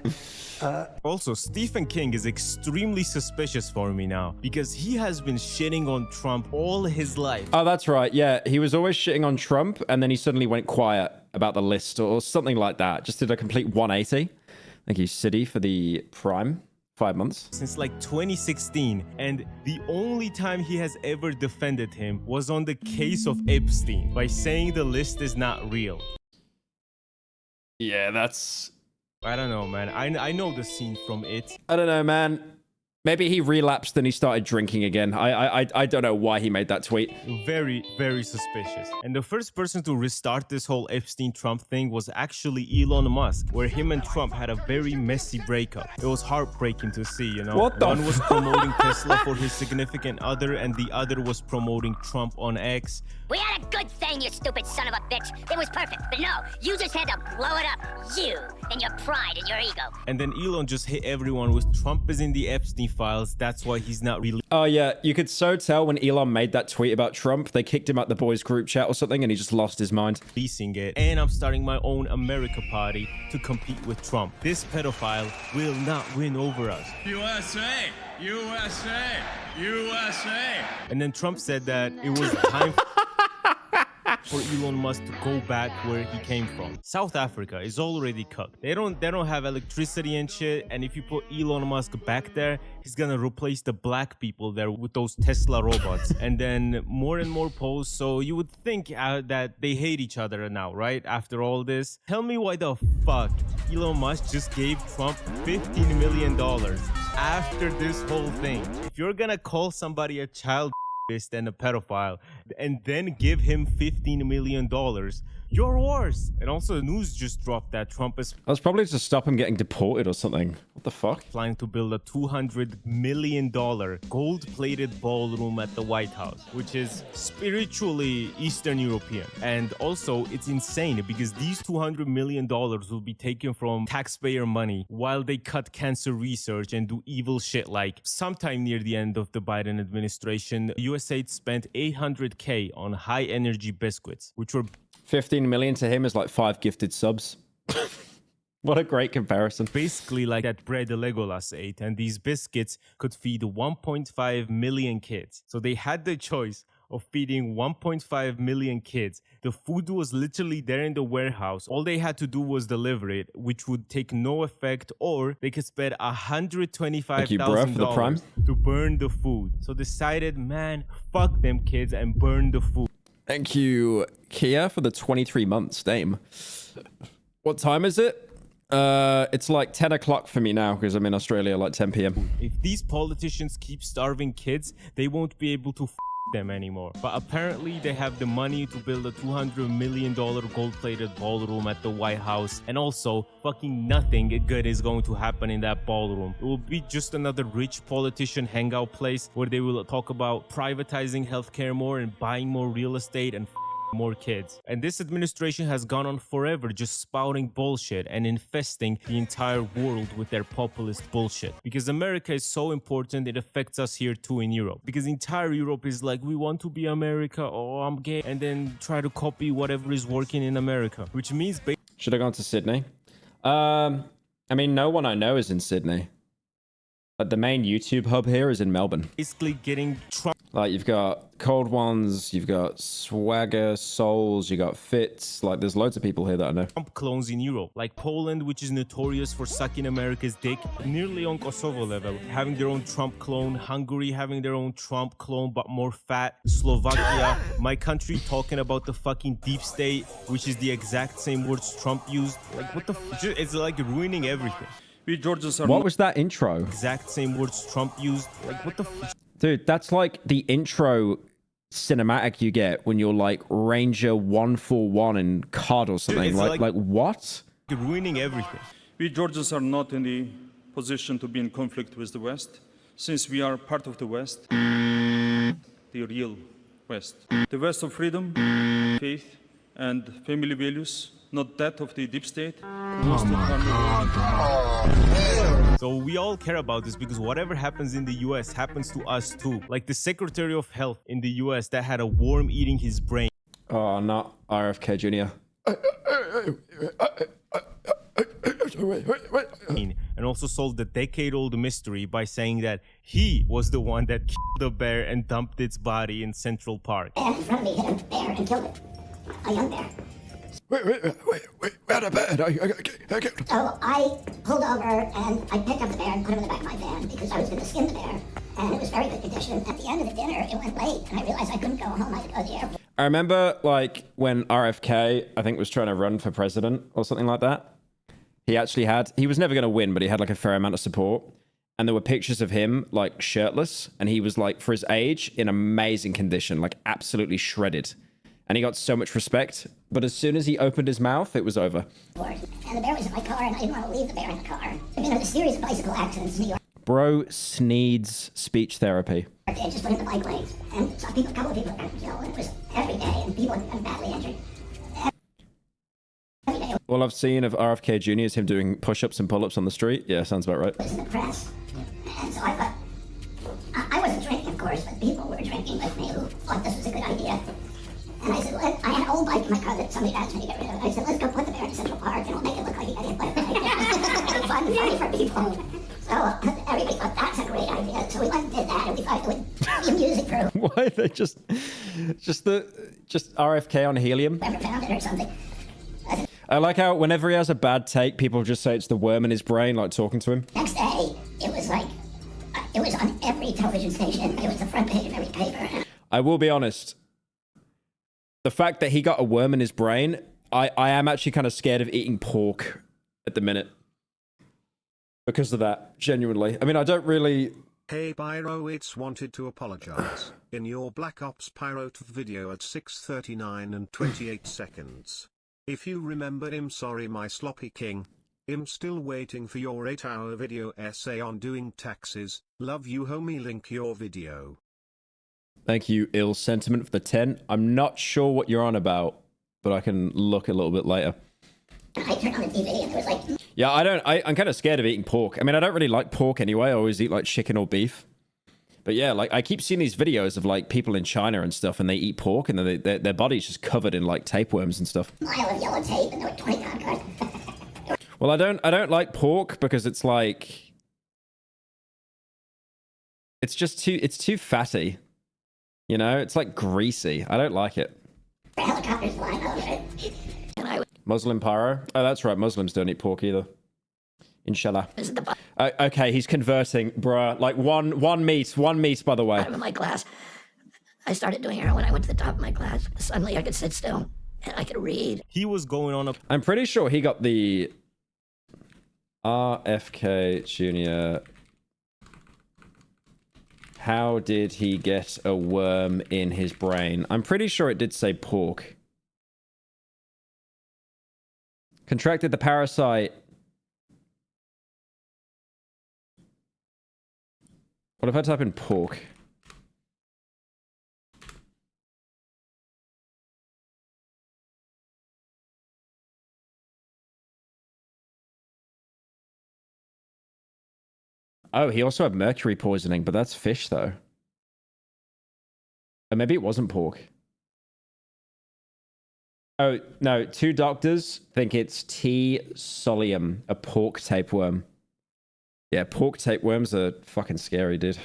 Also, Stephen King is extremely suspicious for me now because he has been shitting on Trump all his life. Oh, that's right. Yeah, he was always shitting on Trump, and then he suddenly went quiet about the list or something like that. Just did a complete 180. Thank you, City, for the Prime. 5 months. Since like 2016, and the only time he has ever defended him was on the case of Epstein by saying the list is not real. Yeah, that's... I don't know, man. I know the scene from it. I don't know, man. Maybe he relapsed and he started drinking again. I don't know why he made that tweet. Very, very suspicious. And the first person to restart this whole Epstein-Trump thing was actually Elon Musk, where him and Trump had a very messy breakup. It was heartbreaking to see, you know? What the One was promoting Tesla for his significant other, and the other was promoting Trump on X. We had a good thing, you stupid son of a bitch. It was perfect. But no, you just had to blow it up. You and your pride and your ego. And then Elon just hit everyone with Trump is in the Epstein files. That's why he's not really... Oh, yeah. You could so tell when Elon made that tweet about Trump, they kicked him out the boys group chat or something, and he just lost his mind. Releasing it. And I'm starting my own America party to compete with Trump. This pedophile will not win over us. USA! USA! USA! And then Trump said that it was time for Elon Musk to go back where he came from. South Africa is already cooked. They don't have electricity and shit, and if you put Elon Musk back there, he's gonna replace the black people there with those Tesla robots. And then more and more posts, so you would think that they hate each other now, right? After all this. Tell me why the fuck Elon Musk just gave Trump $15 million after this whole thing. If you're gonna call somebody a child and a pedophile and then give him $15 million, you're worse. And also the news just dropped that Trump is... That's probably to stop him getting deported or something. What the fuck? Planning to build a $200 million gold-plated ballroom at the White House, which is spiritually Eastern European. And also, it's insane because these $200 million will be taken from taxpayer money while they cut cancer research and do evil shit like sometime near the end of the Biden administration, USAID spent $800K on high-energy biscuits, which were... 15 million to him is like 5 gifted subs. What a great comparison. Basically like that bread Legolas ate, and these biscuits could feed 1.5 million kids. So they had the choice of feeding 1.5 million kids. The food was literally there in the warehouse. All they had to do was deliver it, which would take no effect, or they could spend $125,000 to burn the food. So decided, man, fuck them kids and burn the food. Thank you, Kia, for the 23 months name. What time is it? It's like 10 o'clock for me now because I'm in Australia, like 10 p.m. If these politicians keep starving kids, they won't be able to them anymore. But apparently they have the money to build a $200 million gold-plated ballroom at the White House, and also fucking nothing good is going to happen in that ballroom. It will be just another rich politician hangout place where they will talk about privatizing healthcare more and buying more real estate and more kids. And this administration has gone on forever just spouting bullshit and infesting the entire world with their populist bullshit. Because America is so important, it affects us here too in Europe. Because entire Europe is like, we want to be America, oh, I'm gay, and then try to copy whatever is working in America. Which means... Should I go on to Sydney? I mean, no one I know is in Sydney. But the main YouTube hub here is in Melbourne. Basically getting Trump. Like, you've got Cold Ones, you've got Swagger, Souls, you got Fits. Like, there's loads of people here that I know. Trump clones in Europe, like Poland, which is notorious for sucking America's dick, nearly on Kosovo level, having their own Trump clone. Hungary having their own Trump clone, but more fat. Slovakia, my country, talking about the fucking deep state, which is the exact same words Trump used. Like, what the f? It's like ruining everything. We Georgians are. What was that intro? Exact same words Trump used. Like, what the f? Dude, that's like the intro cinematic you get when you're like Ranger 141 in COD or something. Dude, like what? Ruining everything. We Georgians are not in the position to be in conflict with the West, since we are part of the West, the real West. The West of freedom, faith, and family values, not that of the deep state. So we all care about this because whatever happens in the US happens to us too. Like the Secretary of Health in the US that had a worm eating his brain. Oh, not RFK Jr. And also solved the decade-old mystery by saying that he was the one that killed the bear and dumped its body in Central Park. And in front of me hit a bear and killed it. A young bear. Wait, where the bear? So I pulled over and I picked up the bear and put him in the back of my van because I was going to skin the bear, and it was very good condition. At the end of the dinner, it went late, and I realized I couldn't go home. I had to go to the airport. I remember like when RFK, I think, was trying to run for president or something like that. He was never going to win, but he had like a fair amount of support. And there were pictures of him like shirtless, and he was like, for his age, in amazing condition, like absolutely shredded. And he got so much respect, but as soon as he opened his mouth, it was over. And the bear was in my car, and I didn't want to leave the bear in the car. I mean, there was a series of bicycle accidents in New York. Bro needs speech therapy. They just went in the bike lanes, and a couple of people were killed, and it was every day, and people were badly injured. Every day. All I've seen of RFK Jr. is him doing push-ups and pull-ups on the street. Yeah, sounds about right. It was in the press, and so I thought, I wasn't drinking, of course, but people were drinking with me who thought this was a good idea. And I said, I had an old bike in my car that somebody asked me to get rid of. I said, let's go put the bear in Central Park and we'll make it look like he got hit by a bike. It'll be fun and funny for people. So everybody thought that's a great idea. So we went and did that, and we thought it would be a music group. Why are they just RFK on helium? Whoever found it or something. I like how whenever he has a bad take, people just say it's the worm in his brain, like talking to him. Next day, it was like, it was on every television station. It was the front page of every paper. I will be honest. The fact that he got a worm in his brain, I am actually kind of scared of eating pork at the minute. Because of that, genuinely. I mean, I don't really... Hey Pyro, it's wanted to apologize. In your Black Ops Pyro video at 6:39 and 28 seconds. If you remember him, sorry my sloppy king. I'm still waiting for your 8-hour video essay on doing taxes. Love you homie, link your video. Thank you, Ill Sentiment, for the 10. I'm not sure what you're on about, but I can look a little bit later. I turned on the TV and it was like... Yeah, I'm kind of scared of eating pork. I mean, I don't really like pork anyway. I always eat like chicken or beef. But yeah, like I keep seeing these videos of like people in China and stuff, and they eat pork, and then their body's just covered in like tapeworms and stuff. Mile of yellow tape, and there were 20 cop cars. Well, I don't like pork because it's like... It's just too fatty. You know, it's like greasy. I don't like it. Helicopters flying over it. Muslim Pyro? Oh, that's right. Muslims don't eat pork either. Inshallah. Okay, he's converting, bruh. Like one meat, by the way. Out of my class. I started doing heroin when I went to the top of my class. Suddenly I could sit still and I could read. He was going on a... I'm pretty sure he got the RFK Jr. How did he get a worm in his brain? I'm pretty sure it did say pork. Contracted the parasite. What if I type in pork? Oh, he also had mercury poisoning, but that's fish, though. Or maybe it wasn't pork. Oh, no. 2 doctors think it's T. solium, a pork tapeworm. Yeah, pork tapeworms are fucking scary, dude.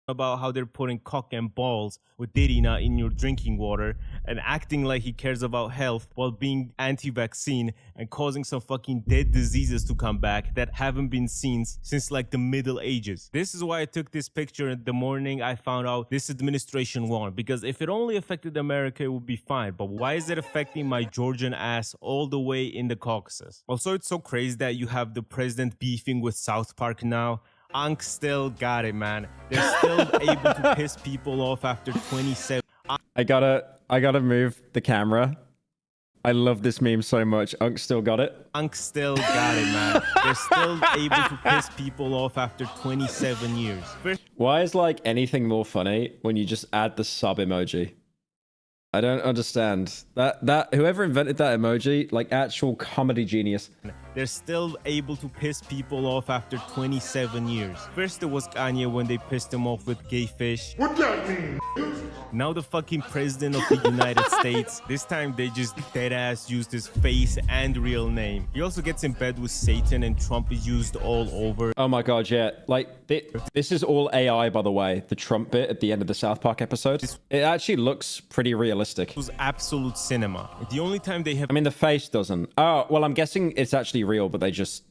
About how they're putting cock and balls with Dirina in your drinking water and acting like he cares about health while being anti-vaccine and causing some fucking dead diseases to come back that haven't been seen since like the Middle Ages. This is why I took this picture in the morning I found out this administration won, because if it only affected America, it would be fine. But why is it affecting my Georgian ass all the way in the Caucasus? Also, it's so crazy that you have the president beefing with South Park now. Ankh still got it, man. They're still able to piss people off after 27. I gotta move the camera. I love this meme so much. Ankh still got it. Ankh still got it, man. They're still able to piss people off after 27 years. Why is like anything more funny when you just add the sub emoji? I don't understand. That whoever invented that emoji, like actual comedy genius. They're still able to piss people off after 27 years. First it was Kanye when they pissed him off with gay fish. What that mean? Now the fucking president of the United States. This time they just deadass used his face and real name. He also gets in bed with Satan and Trump is used all over. Oh my god, yeah. Like, this is all AI, by the way. The Trump bit at the end of the South Park episode. It actually looks pretty realistic. It was absolute cinema. The only time they have... I mean, the face doesn't. Oh, well, I'm guessing it's actually real, but they just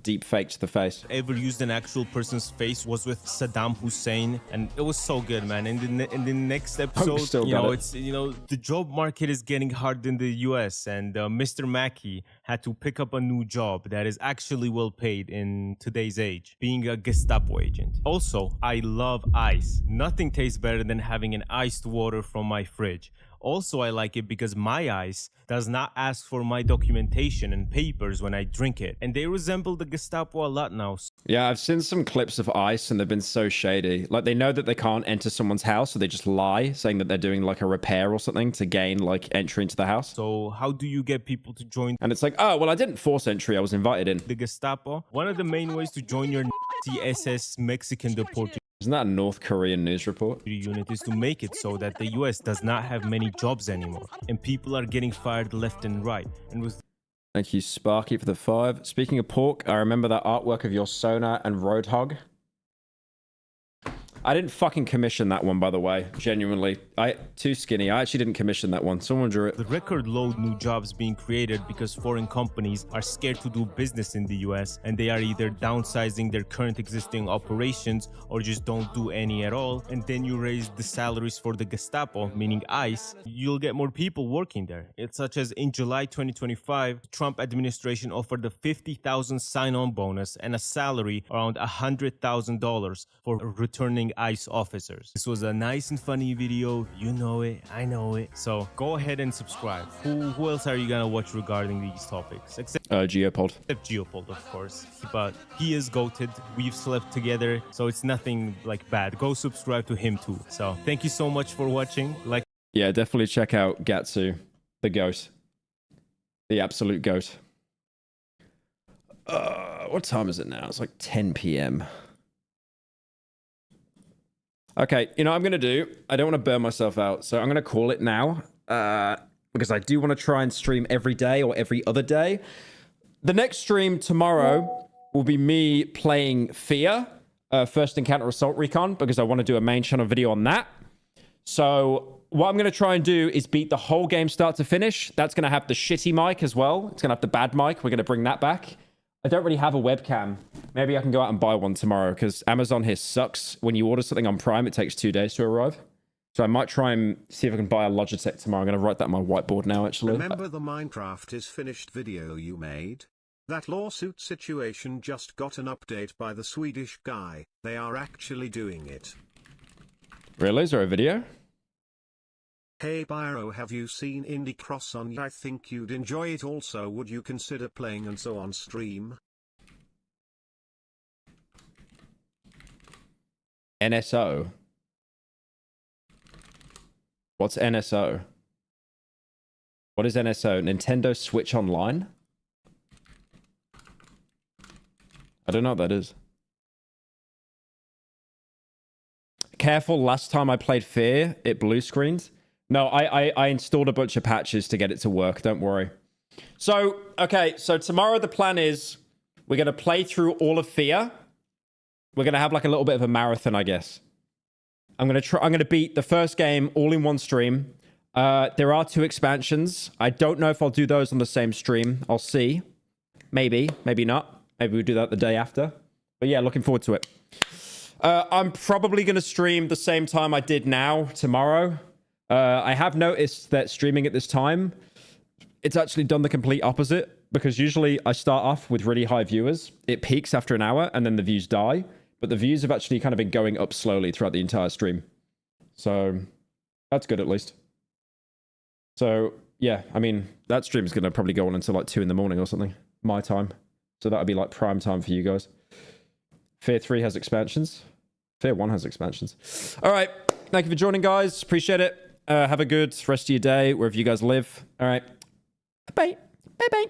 deep faked the face. Ever used an actual person's face was with Saddam Hussein, and it was so good, man. In the next episode, the job market is getting hard in the US, and Mr. Mackey had to pick up a new job that is actually well paid in today's age, being a Gestapo agent. Also, I love ice. Nothing tastes better than having an iced water from my fridge. Also, I like it because my ice does not ask for my documentation and papers when I drink it. And they resemble the Gestapo a lot now. Yeah, I've seen some clips of ice and they've been so shady. Like, they know that they can't enter someone's house, so they just lie, saying that they're doing like a repair or something to gain like entry into the house. So how do you get people to join? And it's like, oh, well, I didn't force entry. I was invited in. The Gestapo. One of the main ways to join your SS Mexican deportation. Isn't that a North Korean news report? Unit is to make it so that the US does not have many jobs anymore, and people are getting fired left and right. And with Thank you, Sparky, for the 5. Speaking of pork, I remember that artwork of your Sonar and Roadhog. I didn't fucking commission that one, by the way. Genuinely. Too skinny. I actually didn't commission that one. Someone drew it. The record load new jobs being created because foreign companies are scared to do business in the US, and they are either downsizing their current existing operations or just don't do any at all. And then you raise the salaries for the Gestapo, meaning ICE, you'll get more people working there. It's such as in July 2025, the Trump administration offered a $50,000 sign-on bonus and a salary around $100,000 for returning ICE officers. This was a nice and funny video. You know it, I know it. So go ahead and subscribe. Who else are you gonna watch regarding these topics? Except Geopod. Except Geopod, of course. But he is goated. We've slept together, so it's nothing like bad. Go subscribe to him too. So thank you so much for watching. Yeah, definitely check out Gatsu, the goat. The absolute goat. What time is it now? It's like 10 p.m. Okay, you know what I'm going to do? I don't want to burn myself out, so I'm going to call it now. Because I do want to try and stream every day or every other day. The next stream tomorrow will be me playing Fear, First Encounter Assault Recon, because I want to do a main channel video on that. So what I'm going to try and do is beat the whole game start to finish. That's going to have the shitty mic as well. It's going to have the bad mic. We're going to bring that back. I don't really have a webcam. Maybe I can go out and buy one tomorrow, because Amazon here sucks. When you order something on Prime, it takes 2 days to arrive. So I might try and see if I can buy a Logitech tomorrow. I'm going to write that on my whiteboard now, actually. Remember the Minecraft is finished video you made? That lawsuit situation just got an update by the Swedish guy. They are actually doing it. Really? Is there a video? Hey Pyro, have you seen Indie Cross on? I think you'd enjoy it also. Would you consider playing and so on stream? NSO. What's NSO? What is NSO? Nintendo Switch Online? I don't know what that is. Careful, last time I played Fear, it blue screened. No, I installed a bunch of patches to get it to work, don't worry. So, okay, so tomorrow the plan is we're going to play through all of Fear. We're going to have like a little bit of a marathon, I guess. I'm going to beat the first game all in one stream. There are 2 expansions. I don't know if I'll do those on the same stream. I'll see. Maybe, maybe not. Maybe we'll do that the day after. But yeah, looking forward to it. I'm probably going to stream the same time I did now, tomorrow. I have noticed that streaming at this time, it's actually done the complete opposite. Because usually I start off with really high viewers. It peaks after an hour and then the views die. But the views have actually kind of been going up slowly throughout the entire stream. So that's good at least. So yeah, I mean, that stream is going to probably go on until like 2 in the morning or something. My time. So that would be like prime time for you guys. Fear 3 has expansions. Fear 1 has expansions. All right. Thank you for joining, guys. Appreciate it. Have a good rest of your day, wherever you guys live. All right. Bye. Bye-bye.